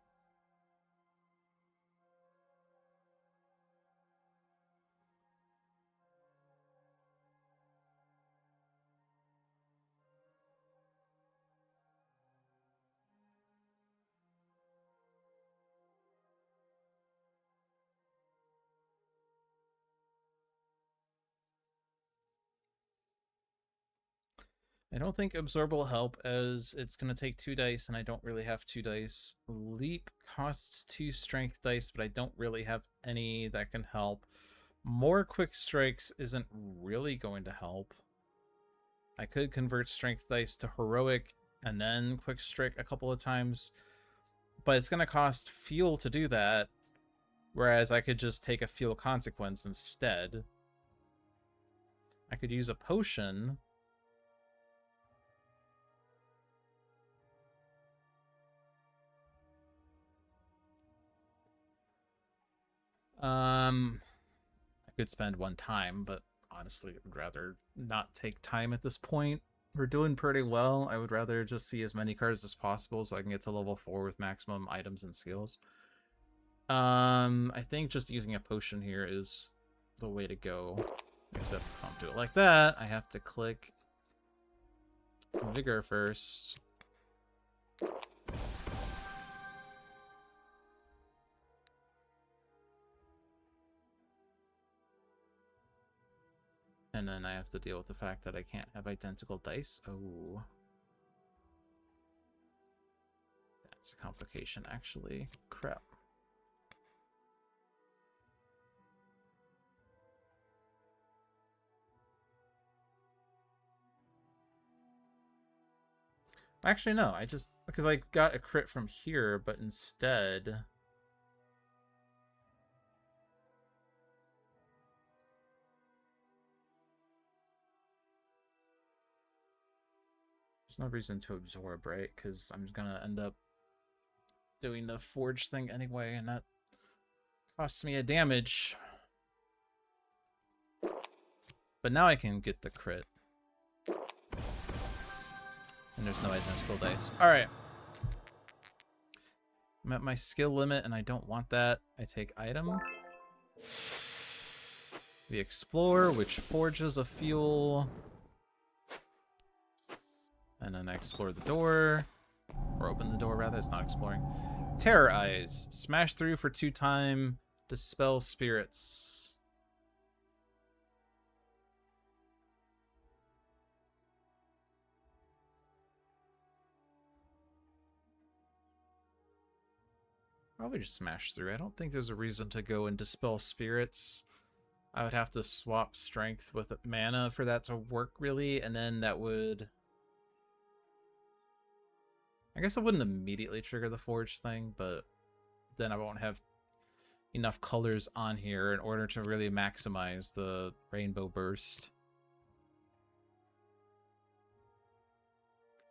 I don't think Absorb will help, as it's going to take 2 dice, and I don't really have 2 dice. Leap costs 2 strength dice, but I don't really have any that can help. More Quick Strikes isn't really going to help. I could convert strength dice to heroic and then Quick Strike a couple of times, but it's going to cost fuel to do that, whereas I could just take a fuel consequence instead. I could use a potion. I could spend 1 time, but honestly, I would rather not take time at this point. We're doing pretty well. I would rather just see as many cards as possible so I can get to level 4 with maximum items and skills. I think just using a potion here is the way to go. Except if I don't do it like that, I have to click Vigor first. And then I have to deal with the fact that I can't have identical dice. Oh. That's a complication, actually. Crap. Actually, no. I just... Because I got a crit from here, but instead... There's no reason to absorb, right? Because I'm just gonna end up doing the forge thing anyway, and that costs me a damage. But now I can get the crit. And there's no identical dice. Alright. I'm at my skill limit, and I don't want that. I take item. We explore, which forges a fuel. And then I explore the door. Or open the door, rather. It's not exploring. Terror Eyes. Smash through for 2 time. Dispel spirits. Probably just smash through. I don't think there's a reason to go and dispel spirits. I would have to swap strength with mana for that to work, really, and then that would... I guess I wouldn't immediately trigger the forge thing, but then I won't have enough colors on here in order to really maximize the rainbow burst.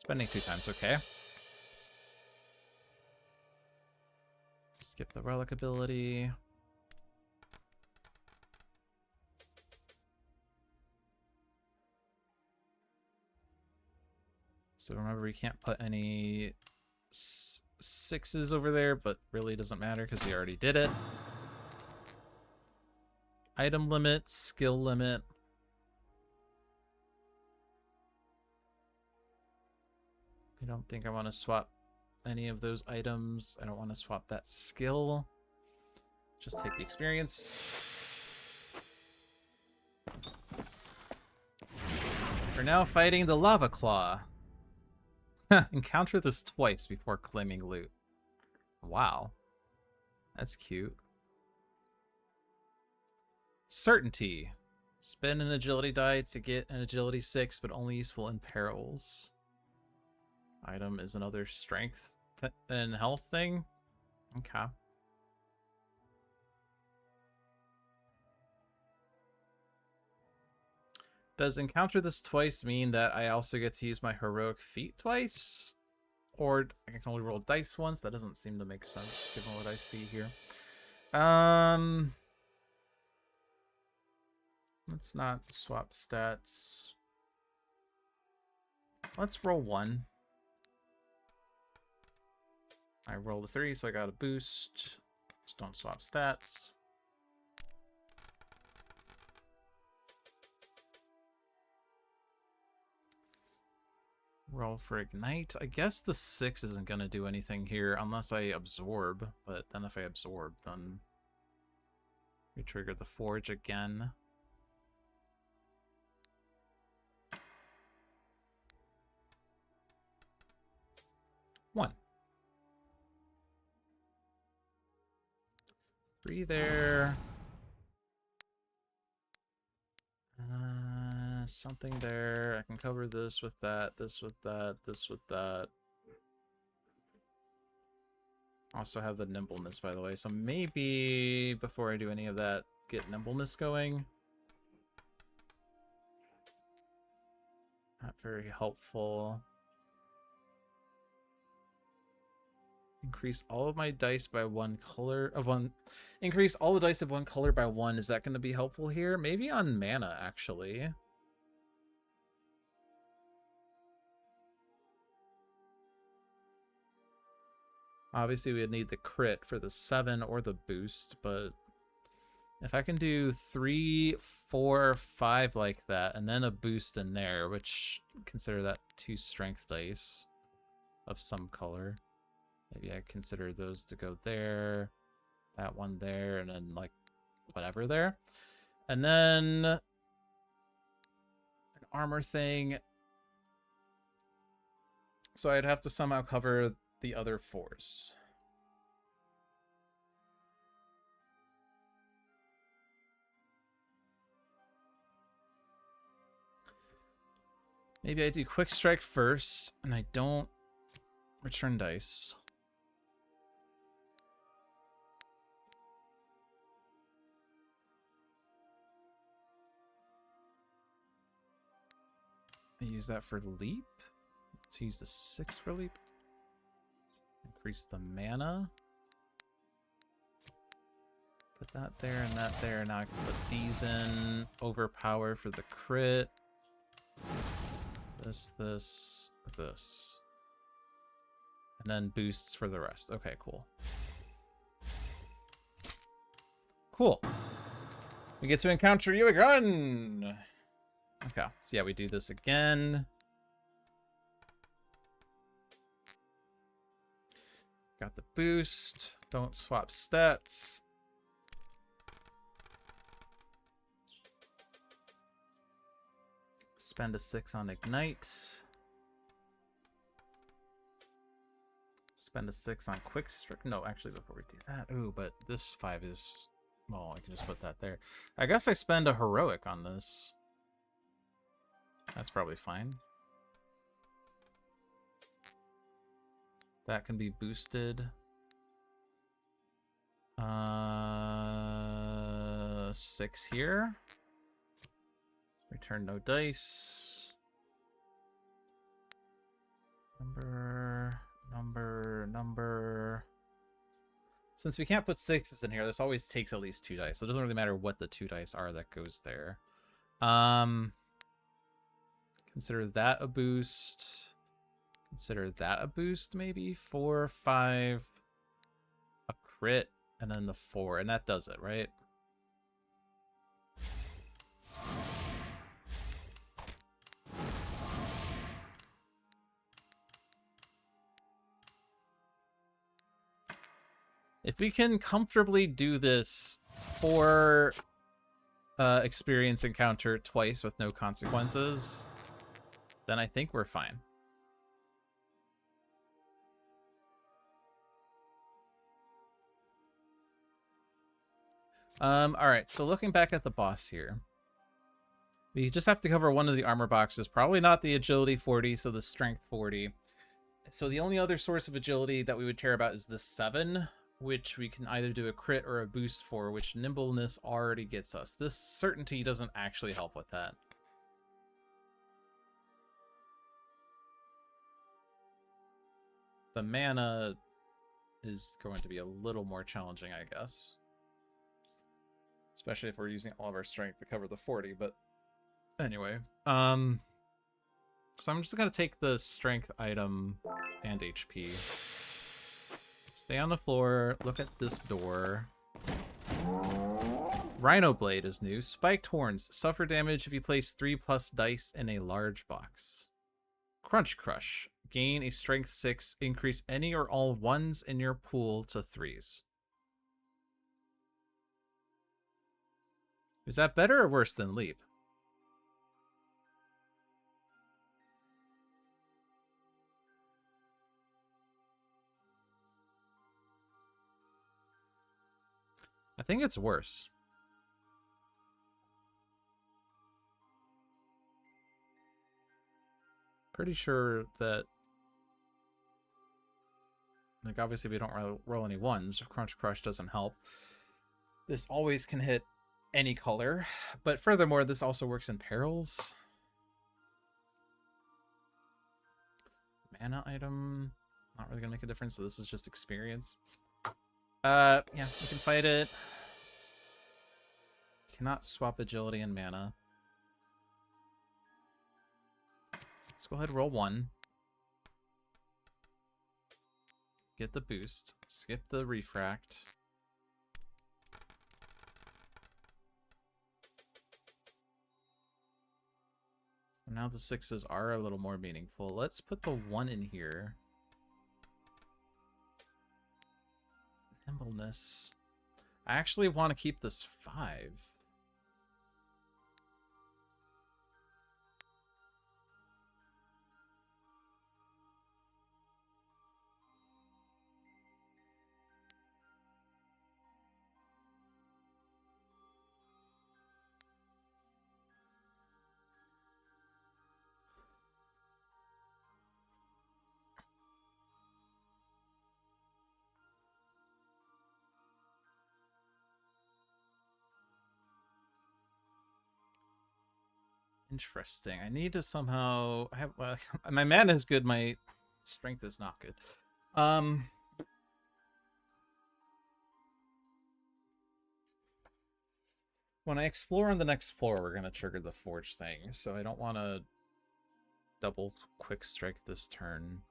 Spending 2 times, okay. Skip the relic ability. So remember, we can't put any 6s over there, but really doesn't matter because we already did it. Item limit, skill limit. I don't think I want to swap any of those items. I don't want to swap that skill. Just take the experience. We're now fighting the Lava Claw. Encounter this twice before claiming loot. Wow. That's cute. Certainty. Spend an agility die to get an agility 6, but only useful in perils. Item is another strength and health thing. Okay. Does encounter this twice mean that I also get to use my heroic feat twice? Or I can only roll dice once? That doesn't seem to make sense, given what I see here. Let's not swap stats. Let's roll 1. I rolled a 3, so I got a boost. Just don't swap stats. Roll for Ignite. I guess the 6 isn't going to do anything here unless I absorb. But then if I absorb, then we trigger the Forge again. One. 3 there. Something there. I can cover this with that, this with that, this with that. Also have the nimbleness, by the way. So maybe before I do any of that, get nimbleness going. Not very helpful. Increase all of my dice by one color of one. Increase all the dice of one color by 1. Is that going to be helpful here? Maybe on mana, actually. Obviously, we would need the crit for the 7 or the boost, but if I can do 3, 4, 5 like that, and then a boost in there, which consider that 2 strength dice of some color. Maybe I consider those to go there, that one there, and then like whatever there. And then an armor thing. So I'd have to somehow cover the other 4s. Maybe I do Quick Strike first, and I don't return dice. I use that for leap. Let's use the 6 for leap. Increase the mana. Put that there and that there. Now I can put these in. Overpower for the crit. This, this. And then boosts for the rest. Okay, cool. Cool. We get to encounter you again! Okay, so yeah, we do this again. Got the boost. Don't swap stats. Spend a 6 on Ignite. Spend a 6 on Quick Strike. No, actually, before we do that. Ooh, but this 5 is... Well, I can just put that there. I guess I spend a Heroic on this. That's probably fine. That can be boosted. 6 here. Return no dice. Number. Since we can't put 6s in here, this always takes at least 2 dice. So it doesn't really matter what the 2 dice are that goes there. Consider that a boost. Consider that a boost, maybe. 4, 5, a crit, and then the 4. And that does it, right? If we can comfortably do this 4 experience encounter twice with no consequences, then I think we're fine. Alright, so looking back at the boss here, we just have to cover one of the armor boxes. Probably not the agility 40, so the strength 40. So the only other source of agility that we would care about is the 7, which we can either do a crit or a boost for, which nimbleness already gets us. This certainty doesn't actually help with that. The mana is going to be a little more challenging, I guess. Especially if we're using all of our strength to cover the 40, but anyway. So I'm just going to take the strength item and HP. Stay on the floor. Look at this door. Rhino Blade is new. Spiked Horns. Suffer damage if you place 3+ dice in a large box. Crunch Crush. Gain a Strength 6. Increase any or all 1s in your pool to 3s. Is that better or worse than Leap? I think it's worse. Pretty sure that, like, obviously we don't roll any 1s. Crunch Crush doesn't help. This always can hit any color, but furthermore, this also works in perils. Mana item, not really gonna make a difference, so this is just experience. Yeah, we can fight it. Cannot swap agility and mana. Let's go ahead and roll 1. Get the boost. Skip the refract. So now the 6s are a little more meaningful. Let's put the 1 in here. Nimbleness. I actually want to keep this 5. Interesting. I need to somehow have my mana is good, my strength is not good. When I explore on the next floor, we're gonna trigger the forge thing, so I don't want to double quick strike this turn.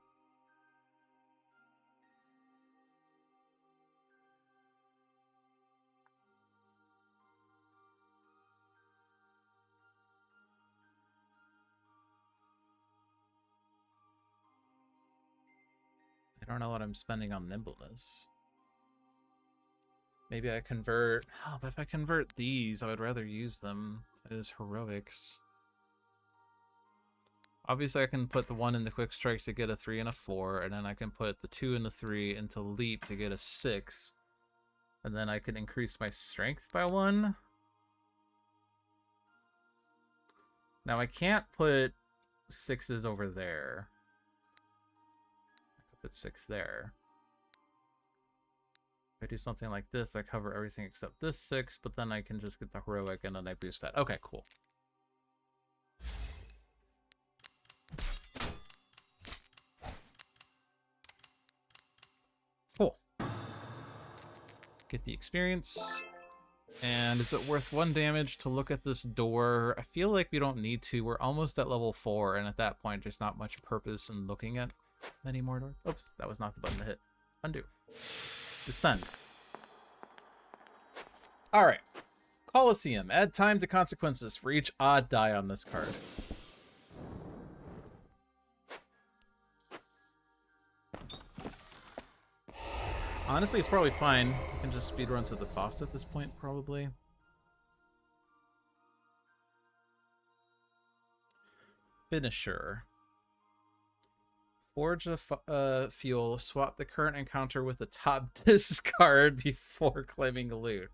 I don't know what I'm spending on nimbleness. Maybe I convert... Oh, but if I convert these, I would rather use them as heroics. Obviously, I can put the 1 in the quick strike to get a 3 and a 4, and then I can put the 2 and the 3 into leap to get a 6. And then I can increase my strength by 1. Now, I can't put 6s over there. I could put 6 there. If I do something like this, I cover everything except this 6, but then I can just get the heroic and then I boost that. Okay, cool. Cool. Get the experience. And is it worth 1 damage to look at this door? I feel like we don't need to. We're almost at level 4, and at that point, there's not much purpose in looking at many more doors. Oops, that was not the button to hit. Undo. Descend. Alright. Colosseum. Add time to consequences for each odd die on this card. Honestly, it's probably fine. We can just speedrun to the boss at this point, probably. Finisher. Forge a fuel. Swap the current encounter with the top discard before claiming loot.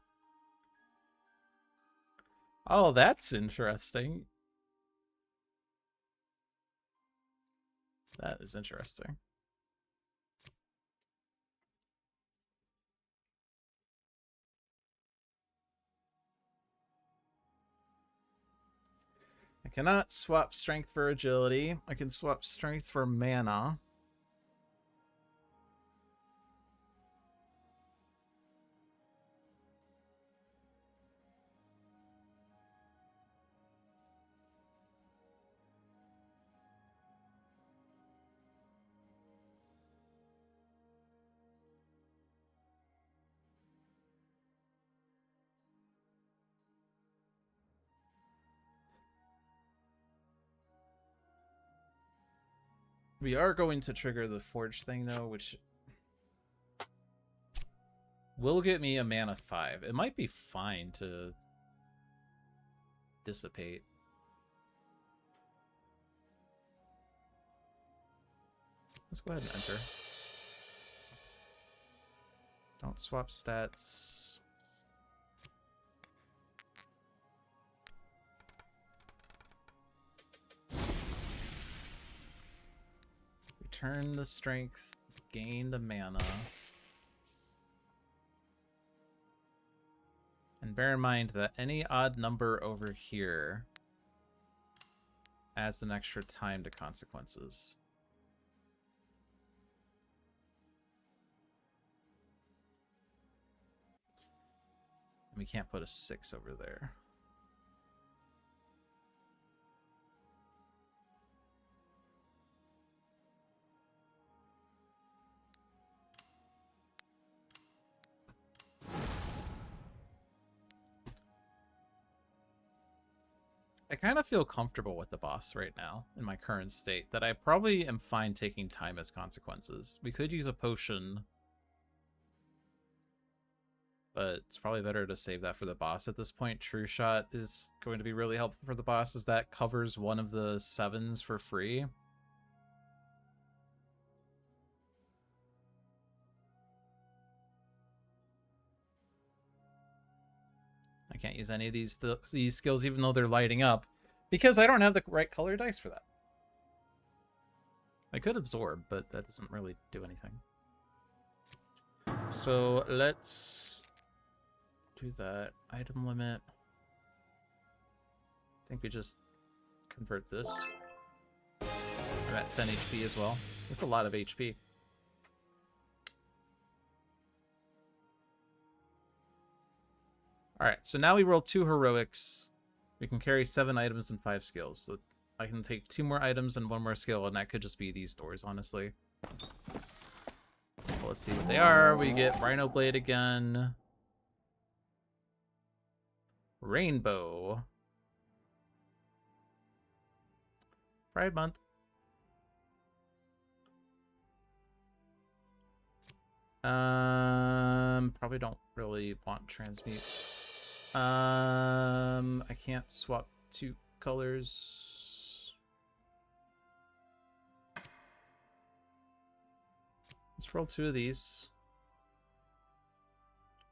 Oh, that's interesting. That is interesting. I cannot swap strength for agility. I can swap strength for mana. We are going to trigger the forge thing, though, which will get me a mana 5. It might be fine to dissipate. Let's go ahead and enter. Don't swap stats. Return the strength, gain the mana. And bear in mind that any odd number over here adds an extra time to consequences. And we can't put a 6 over there. I kind of feel comfortable with the boss right now in my current state, that I probably am fine taking time as consequences. We could use a potion, but it's probably better to save that for the boss at this point. True Shot is going to be really helpful for the boss, as that covers one of the 7s for free. I can't use any of these skills even though they're lighting up, because I don't have the right color dice for that. I could absorb, but that doesn't really do anything. So let's do that. Item limit. I think we just convert this. I'm at 10 HP as well. That's a lot of HP. Alright, so now we roll 2 heroics. We can carry 7 items and 5 skills. So I can take 2 more items and 1 more skill, and that could just be these doors, honestly. Well, let's see what they are. We get Rhino Blade again. Rainbow. Pride Month. Probably don't really want transmute. I can't swap 2 colors. Let's roll 2 of these,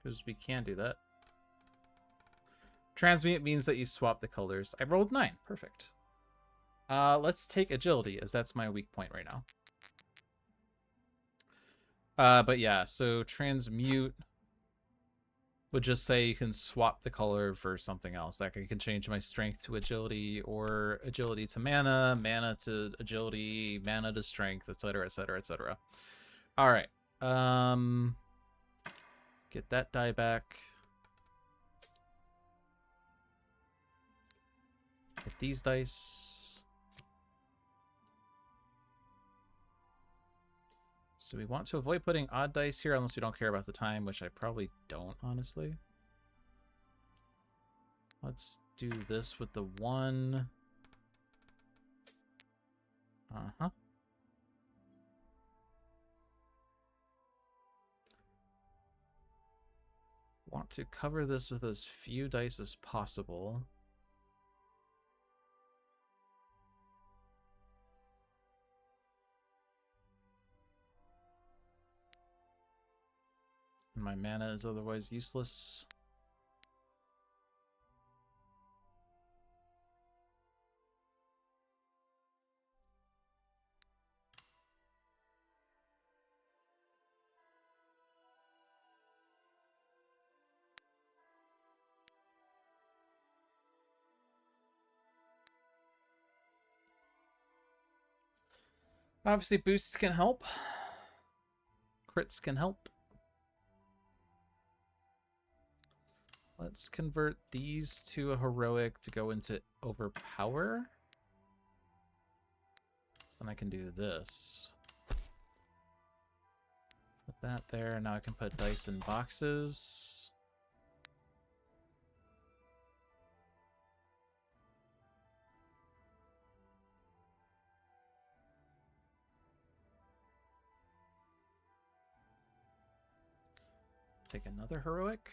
because we can do that. Transmute means that you swap the colors. I rolled 9. Perfect. Let's take agility, as that's my weak point right now. But yeah, so transmute would just say you can swap the color for something else. Like I can change my strength to agility, or agility to mana, mana to agility, mana to strength, etc., etc., etc. All right. Get that die back. Get these dice. So we want to avoid putting odd dice here unless we don't care about the time, which I probably don't, honestly. Let's do this with the 1. Uh-huh. Want to cover this with as few dice as possible. My mana is otherwise useless. Obviously, boosts can help. Crits can help. Let's convert these to a heroic to go into overpower. So then I can do this. Put that there. Now I can put dice in boxes. Take another heroic.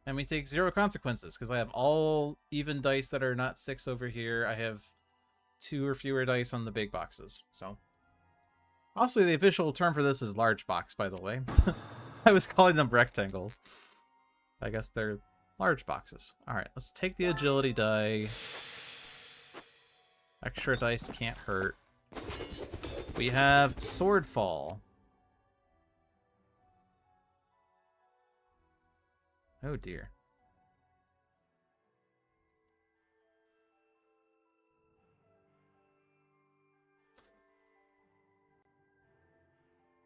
And we take 0 consequences, because I have all even dice that are not 6 over here. I have 2 or fewer dice on the big boxes. So, also the official term for this is large box, by the way. I was calling them rectangles. I guess they're large boxes. Alright, let's take the agility die. Extra dice can't hurt. We have Swordfall. Oh dear.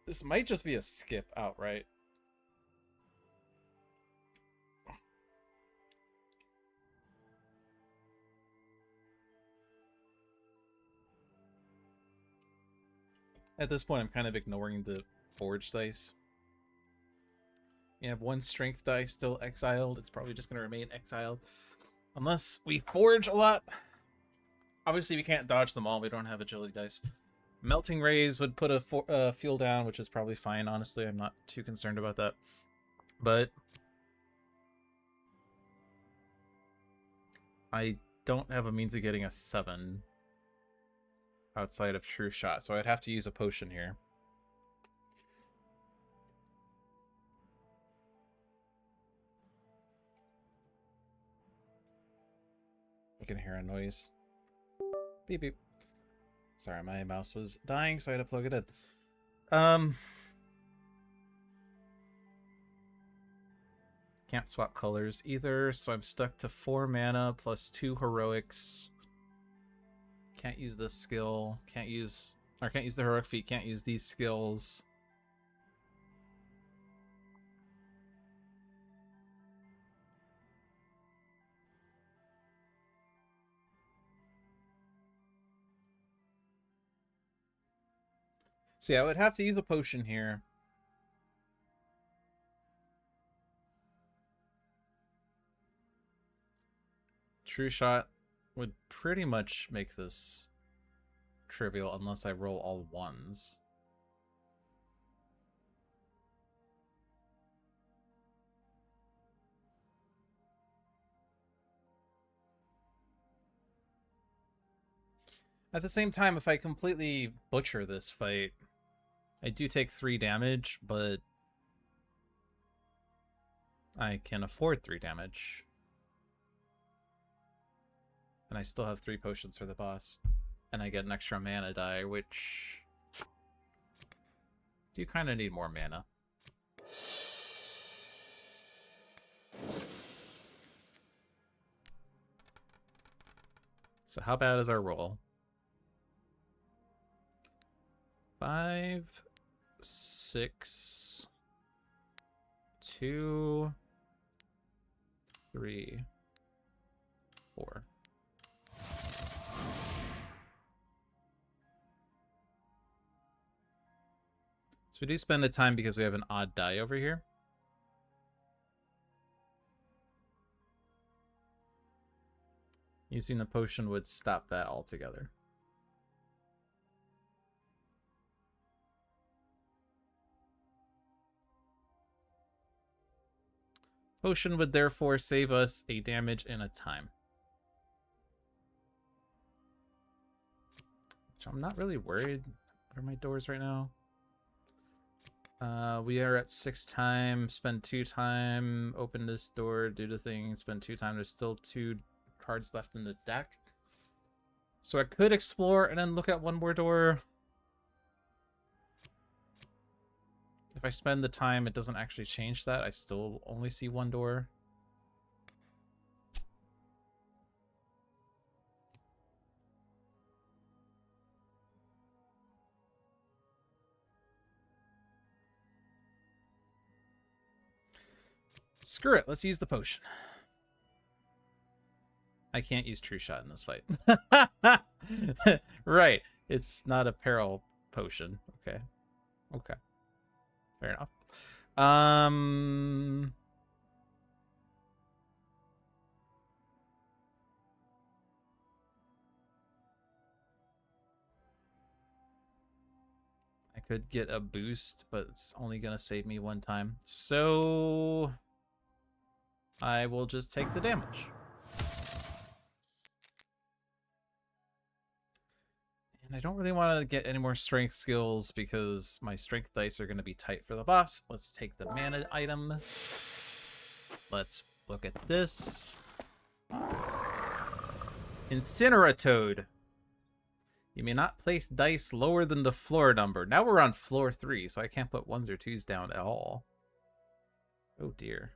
This might just be a skip outright. At this point, I'm kind of ignoring the forge dice. You have 1 strength die still exiled. It's probably just going to remain exiled. Unless we forge a lot. Obviously, we can't dodge them all. We don't have agility dice. Melting Rays would put a fuel down, which is probably fine, honestly. I'm not too concerned about that. But I don't have a means of getting a 7 outside of True Shot, so I'd have to use a potion here. I can hear a noise. Beep beep. Sorry, my mouse was dying, so I had to plug it in. Can't swap colors either, so I'm stuck to 4 mana plus 2 heroics. Can't use this skill. Can't use the heroic feat. Can't use these skills. So yeah, I would have to use a potion here. True Shot would pretty much make this trivial unless I roll all 1s. At the same time, if I completely butcher this fight, I do take 3 damage, but I can afford 3 damage. And I still have 3 potions for the boss. And I get an extra mana die, which... do kind of need more mana. So how bad is our roll? 5, 6, 2, 3, 4. So we do spend a time because we have an odd die over here. Using the potion would stop that altogether. Potion would therefore save us a damage and a time. Which I'm not really worried. What are my doors right now? We are at 6 time, spend 2 time, open this door, do the thing, spend 2 time. There's still 2 cards left in the deck. So I could explore and then look at 1 more door. If I spend the time, it doesn't actually change that. I still only see 1 door. Screw it, let's use the potion. I can't use True Shot in this fight. Right, it's not a peril potion. Okay. Okay. Fair enough. Could get a boost, but it's only going to save me one time. So I will just take the damage. And I don't really want to get any more strength skills because my strength dice are going to be tight for the boss. Let's take the mana item. Let's look at this. Incineratoad. You may not place dice lower than the floor number. Now we're on floor 3, so I can't put 1s or 2s down at all. Oh dear.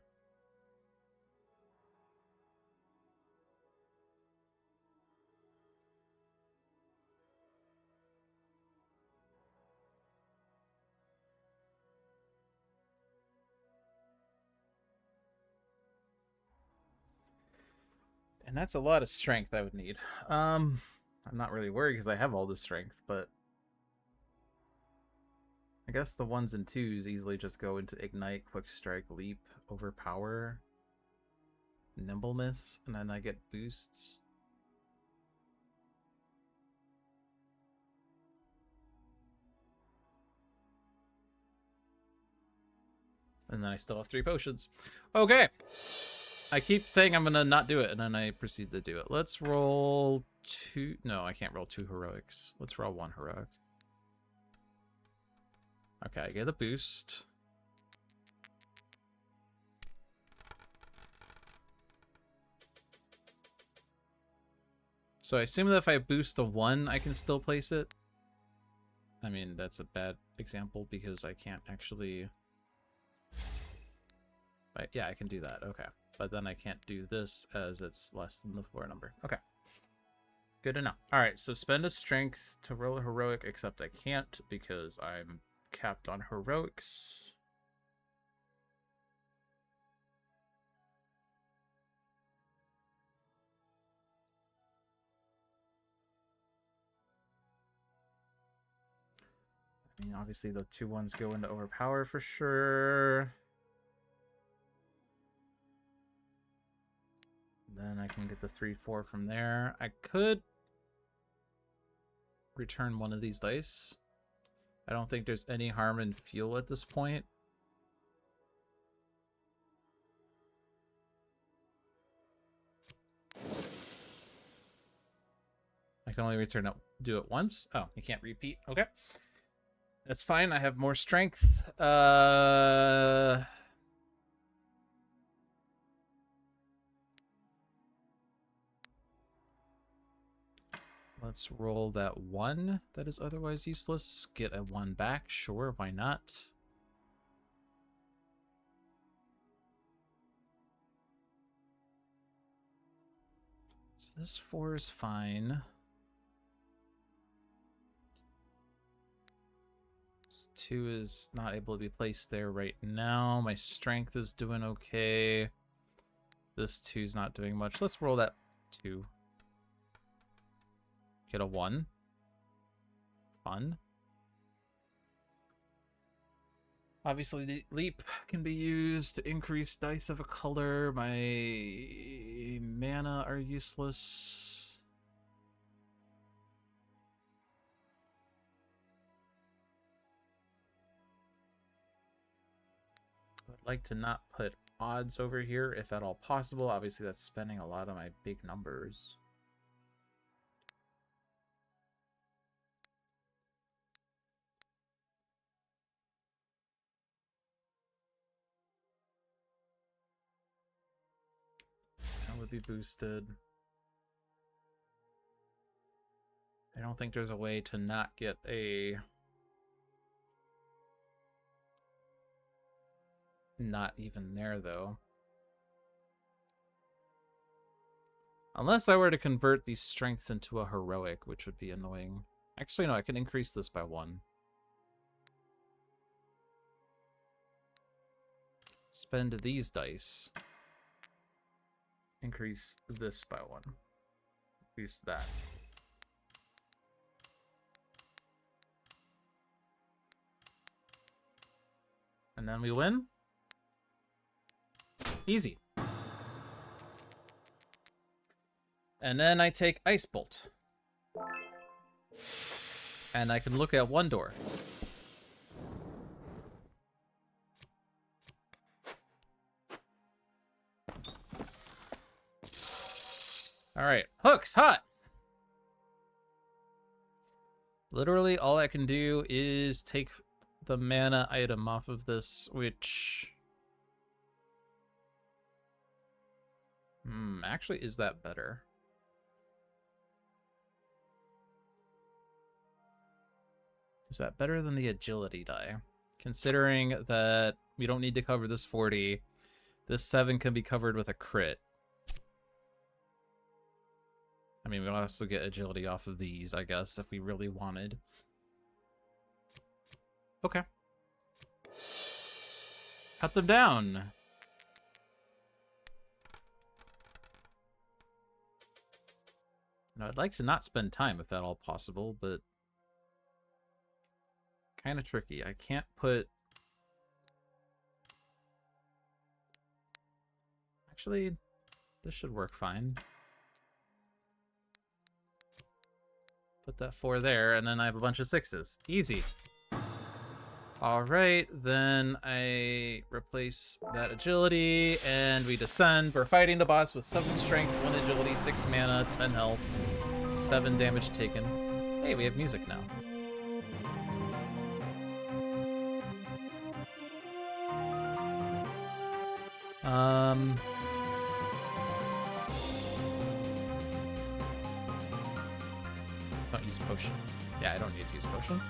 And that's a lot of strength I would need. I'm not really worried because I have all the strength, but I guess the 1s and 2s easily just go into Ignite, Quick Strike, Leap, Overpower, Nimbleness, and then I get boosts. And then I still have 3 potions. Okay. I keep saying I'm gonna not do it, and then I proceed to do it. Let's roll 2... No, I can't roll 2 heroics. Let's roll 1 heroic. Okay, I get a boost. So I assume that if I boost a 1, I can still place it. I mean, that's a bad example because I can't actually... Yeah, I can do that. Okay. But then I can't do this as it's less than the floor number. Okay. Good enough. Alright, so spend a strength to roll a heroic, except I can't because I'm capped on heroics. I mean, obviously the 2 1s go into overpower for sure. Then I can get the 3-4 from there. I could return one of these dice. I don't think there's any harm in fuel at this point. I can only do it once. Oh, you can't repeat. Okay. That's fine. I have more strength. Let's roll that 1 that is otherwise useless. Get a 1 back. Sure, why not? So this 4 is fine. This 2 is not able to be placed there right now. My strength is doing okay. This 2 is not doing much. Let's roll that 2. Get a 1. Fun. Obviously, the leap can be used to increase dice of a color. My mana are useless. I'd like to not put odds over here if at all possible. Obviously, that's spending a lot of my big numbers. Would be boosted. I don't think there's a way to not get a... Not even there, though. Unless I were to convert these strengths into a heroic, which would be annoying. Actually, no, I can increase this by 1. Spend these dice. Increase this by 1. Increase that. And then we win. Easy. And then I take Ice Bolt. And I can look at 1 door. All right, hooks, hot. Literally, all I can do is take the mana item off of this, which... actually, is that better? Is that better than the agility die? Considering that we don't need to cover this 40, this 7 can be covered with a crit. I mean, we'll also get agility off of these, I guess, if we really wanted. Okay. Cut them down. Now, I'd like to not spend time, if at all possible, but... kind of tricky. I can't put... Actually, this should work fine. Put that 4 there, and then I have a bunch of 6s. Easy. Alright, then I replace that agility, and we descend. We're fighting the boss with 7 strength, 1 agility, 6 mana, 10 health, 7 damage taken. Hey, we have music now. Don't use potion. Yeah, I don't need to use potion.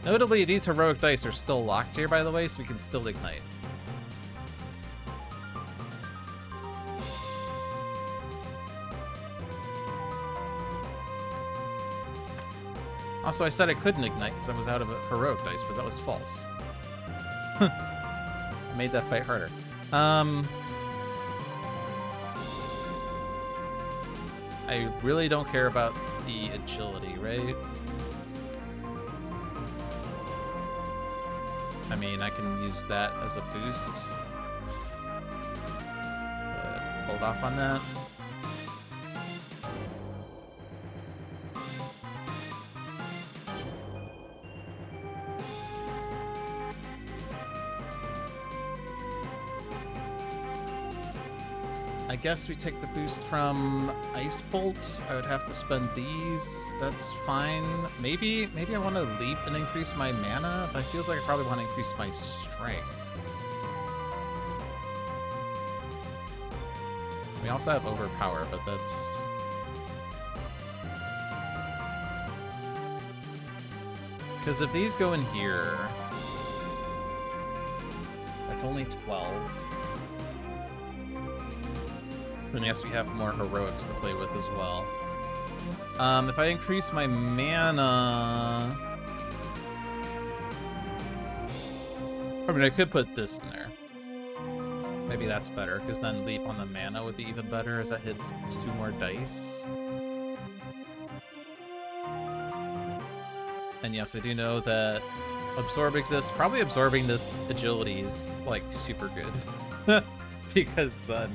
Notably, these heroic dice are still locked here, by the way, so we can still ignite. Also, I said I couldn't ignite because I was out of a heroic dice, but that was false. I made that fight harder. I really don't care about the agility, right? I mean, I can use that as a boost. But hold off on that. I guess we take the boost from Ice Bolt. I would have to spend these. That's fine. Maybe I want to leap and increase my mana, but it feels like I probably want to increase my strength. We also have Overpower, but that's... because if these go in here, that's only 12. Then yes, we have more heroics to play with as well. If I increase my mana... I mean, I could put this in there. Maybe that's better, because then leap on the mana would be even better as that hits 2 more dice. And yes, I do know that Absorb exists. Probably absorbing this agility is, like, super good. Because then...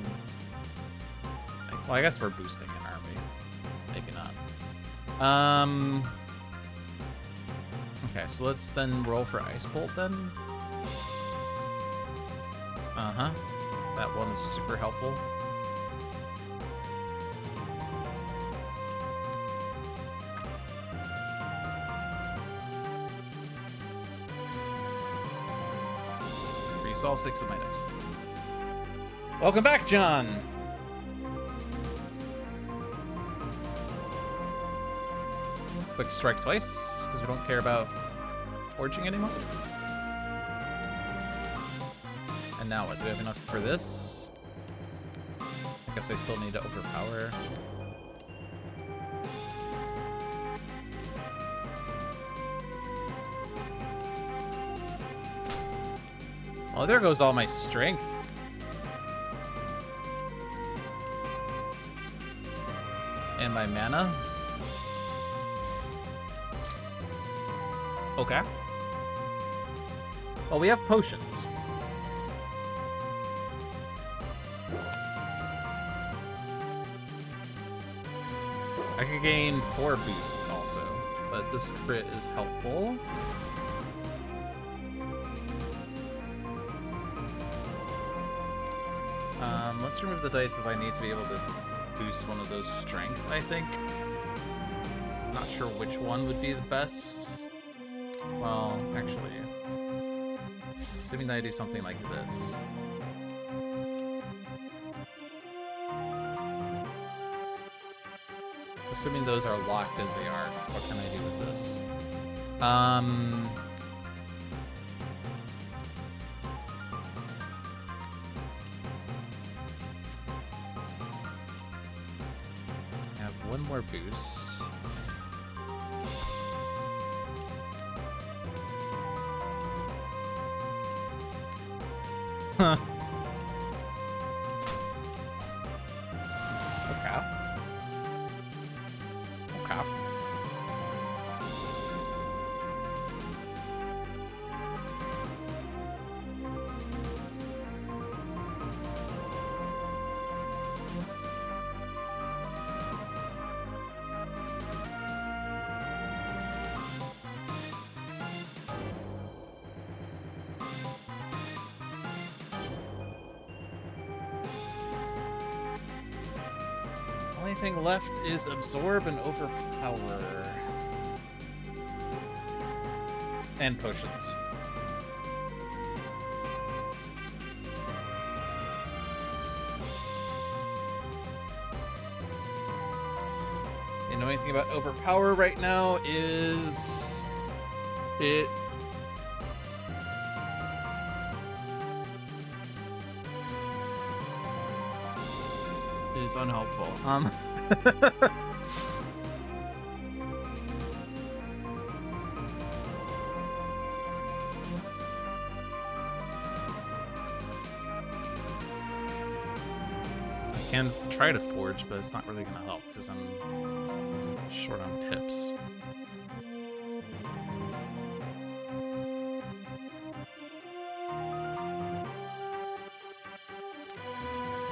well, I guess we're boosting it, aren't we? Maybe not. Okay, so let's then roll for Ice Bolt then. Uh-huh. That one is super helpful. Increase all 6 of my dice. Welcome back, John! Quick strike twice, because we don't care about forging anymore. And now what? Do we have enough for this? I guess I still need to overpower. Well, there goes all my strength. And my mana. Okay. Well, we have potions. I could gain 4 boosts also, but this crit is helpful. Let's remove the dice as I need to be able to boost one of those strength, I think. Not sure which one would be the best. Well, actually, assuming that I do something like this. Assuming those are locked as they are, what can I do with this? I have one more boost. Huh. Okay. Okay. Only thing left is absorb and overpower. And potions. The annoying thing about overpower right now is it is unhelpful. I can try to forge, but it's not really going to help because I'm short on pips.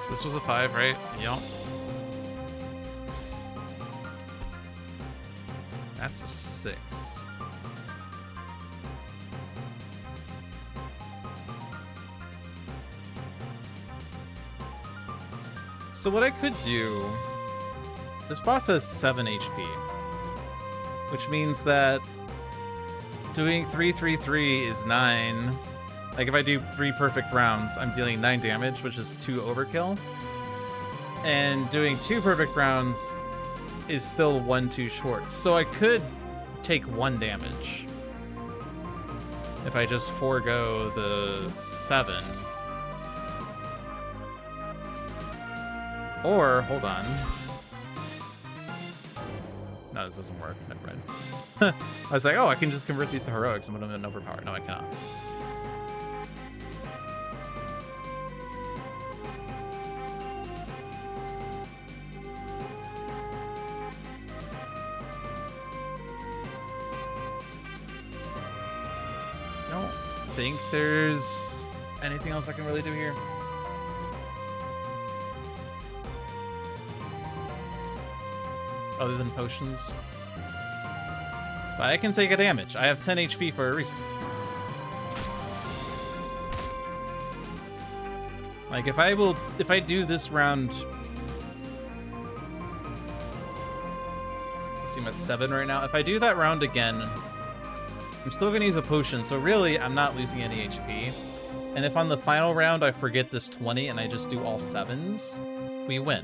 So this was a 5, right? Yep. That's a 6. So what I could do... This boss has 7 HP. Which means that doing 3-3-3 is 9. Like, if I do 3 perfect rounds, I'm dealing 9 damage, which is 2 overkill. And doing 2 perfect rounds is still 1 too short. So I could take 1 damage if I just forego the 7. Or, hold on. No, this doesn't work. Never mind. I was like, oh, I can just convert these to heroics and put them in overpower. No, I cannot. I don't think there's anything else I can really do here. Other than potions. But I can take a damage. I have 10 HP for a reason. Like, if I do this round... Let's see, I'm at 7 right now. If I do that round again, I'm still gonna use a potion, so really, I'm not losing any HP. And if on the final round I forget this 20 and I just do all 7s, we win.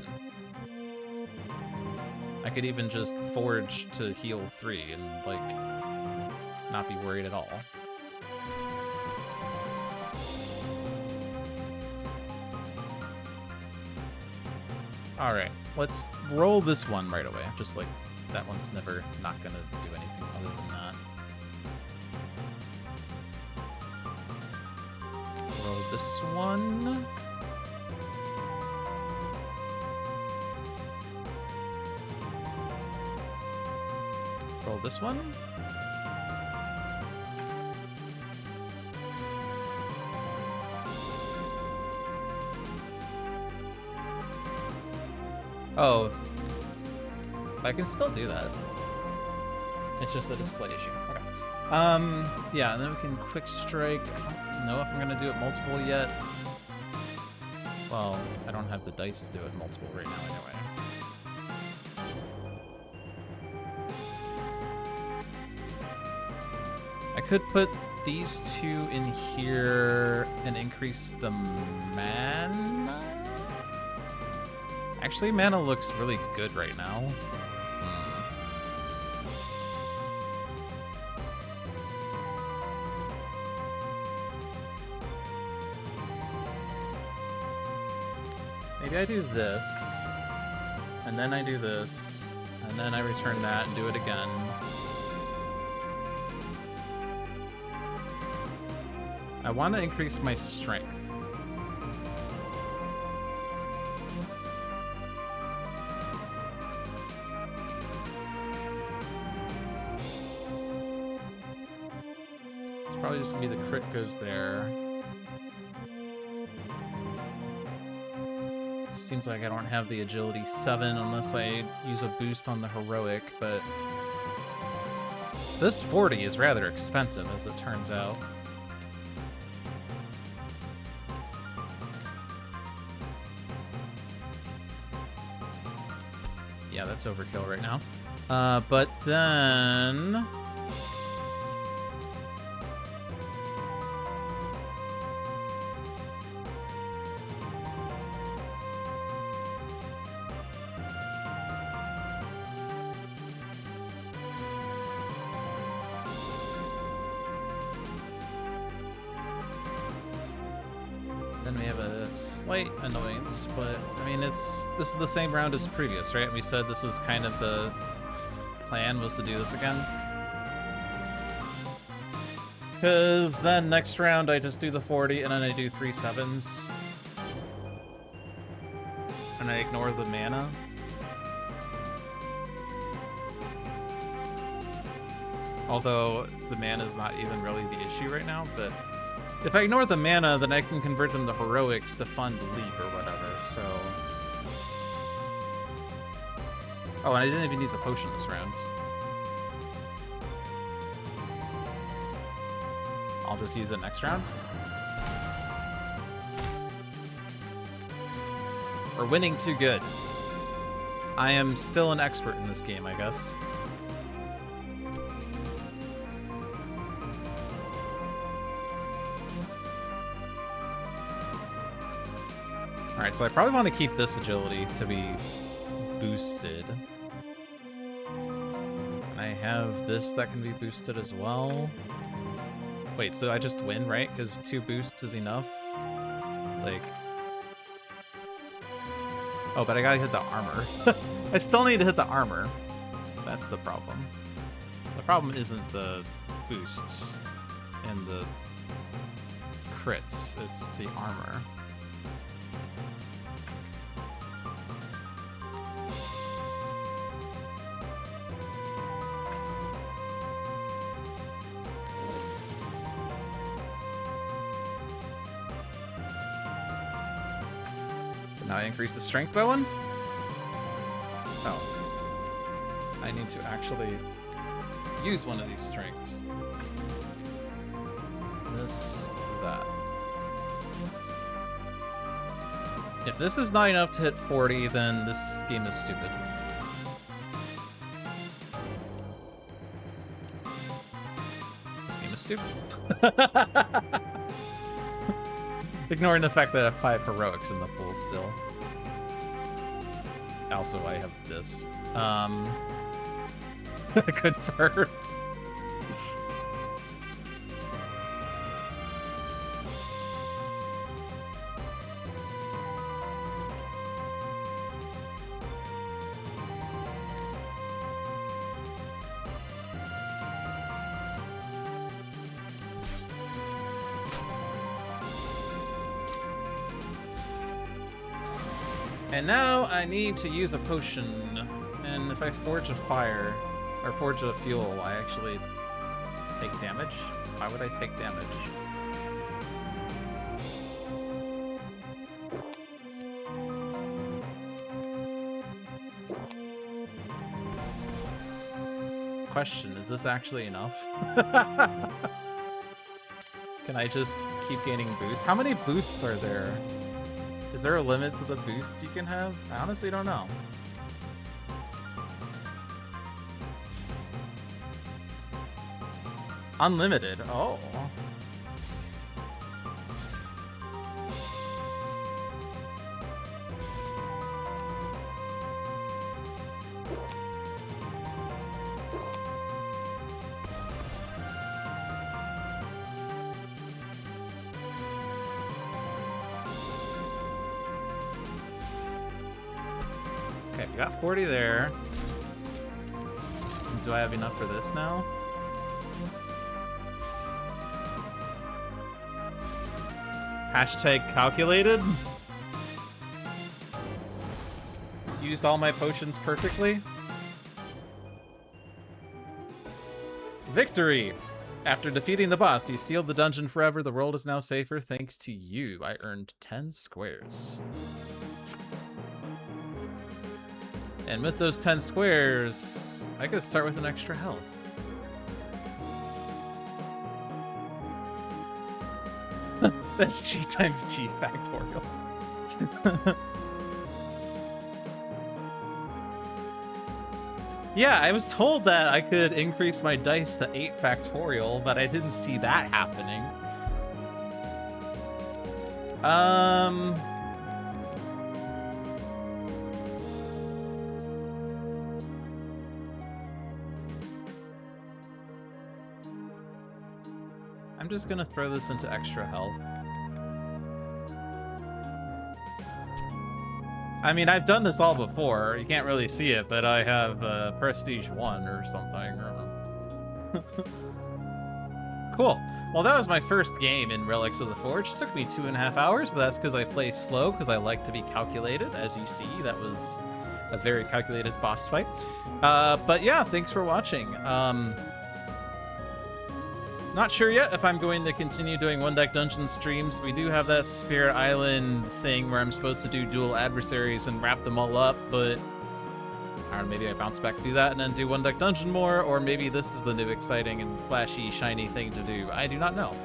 I could even just forge to heal 3 and, like, not be worried at all. Alright, let's roll this one right away. Just like, that one's never not gonna do anything other than that. Roll this one. Roll this one. Oh, I can still do that. It's just a display issue. Okay. Yeah, and then we can quick strike. I don't know if I'm gonna do it multiple yet. Well, I don't have the dice to do it multiple right now anyway. I could put these two in here and increase the mana? Actually, mana looks really good right now. Maybe I do this, and then I do this, and then I return that and do it again. I want to increase my strength. It's probably just gonna be the crit goes there. Seems like I don't have the agility 7 unless I use a boost on the heroic, but this 40 is rather expensive as it turns out. Yeah, that's overkill right now. But then... Then we have a slight annoyance, but I mean, this is the same round as previous, right? We said this was kind of the plan, was to do this again. Because then next round I just do the 40 and then I do 3 7s. And I ignore the mana. Although the mana is not even really the issue right now, but if I ignore the mana, then I can convert them to heroics to fund leap or whatever, so... Oh, and I didn't even use a potion this round. I'll just use it next round. We're winning too good. I am still an expert in this game, I guess. Alright, so I probably want to keep this agility to be boosted. And I have this that can be boosted as well. Wait, so I just win, right? Because 2 boosts is enough? Like... Oh, but I gotta hit the armor. I still need to hit the armor. That's the problem. The problem isn't the boosts and the crits, it's the armor. Now I increase the strength by 1? Oh. I need to actually use one of these strengths. This, that. If this is not enough to hit 40, then this game is stupid. This game is stupid. Ignoring the fact that I have 5 heroics in the pool still. Also, I have this. Confirmed. And now I need to use a potion, and if I forge a fire, or forge a fuel, I actually take damage? Why would I take damage? Question, is this actually enough? Can I just keep gaining boosts? How many boosts are there? Is there a limit to the boosts you can have? I honestly don't know. Unlimited. Oh. Okay, we got 40 there. Do I have enough for this now? Hashtag calculated. Used all my potions perfectly. Victory! After defeating the boss, you sealed the dungeon forever. The world is now safer thanks to you. I earned 10 squares. And with those 10 squares, I could start with an extra health. That's G times G factorial. Yeah, I was told that I could increase my dice to 8 factorial, but I didn't see that happening. I'm just gonna throw this into extra health. I mean, I've done this all before. You can't really see it, but I have Prestige 1 or something. Cool. Well, that was my first game in Relics of the Forge. It took me 2.5 hours, but that's because I play slow, because I like to be calculated. As you see, that was a very calculated boss fight. But yeah, thanks for watching. Not sure yet if I'm going to continue doing One Deck Dungeon streams. We do have that Spirit Island thing where I'm supposed to do dual adversaries and wrap them all up, but I don't know, maybe I bounce back to do that and then do One Deck Dungeon more, or maybe this is the new exciting and flashy, shiny thing to do. I do not know.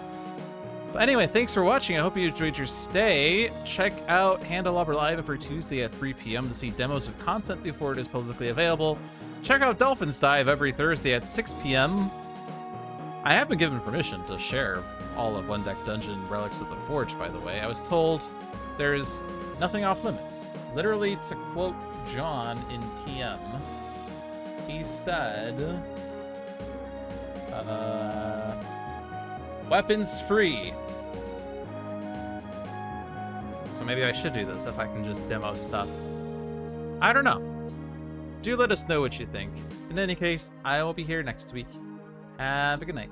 But anyway, thanks for watching. I hope you enjoyed your stay. Check out Handelabra Live every Tuesday at 3 p.m. to see demos of content before it is publicly available. Check out Dolphin's Dive every Thursday at 6 p.m. I have been given permission to share all of One Deck Dungeon Relics of the Forge, by the way. I was told there's nothing off limits. Literally, to quote John in PM, he said, weapons free. So maybe I should do this if I can just demo stuff. I don't know. Do let us know what you think. In any case, I will be here next week. Have a good night.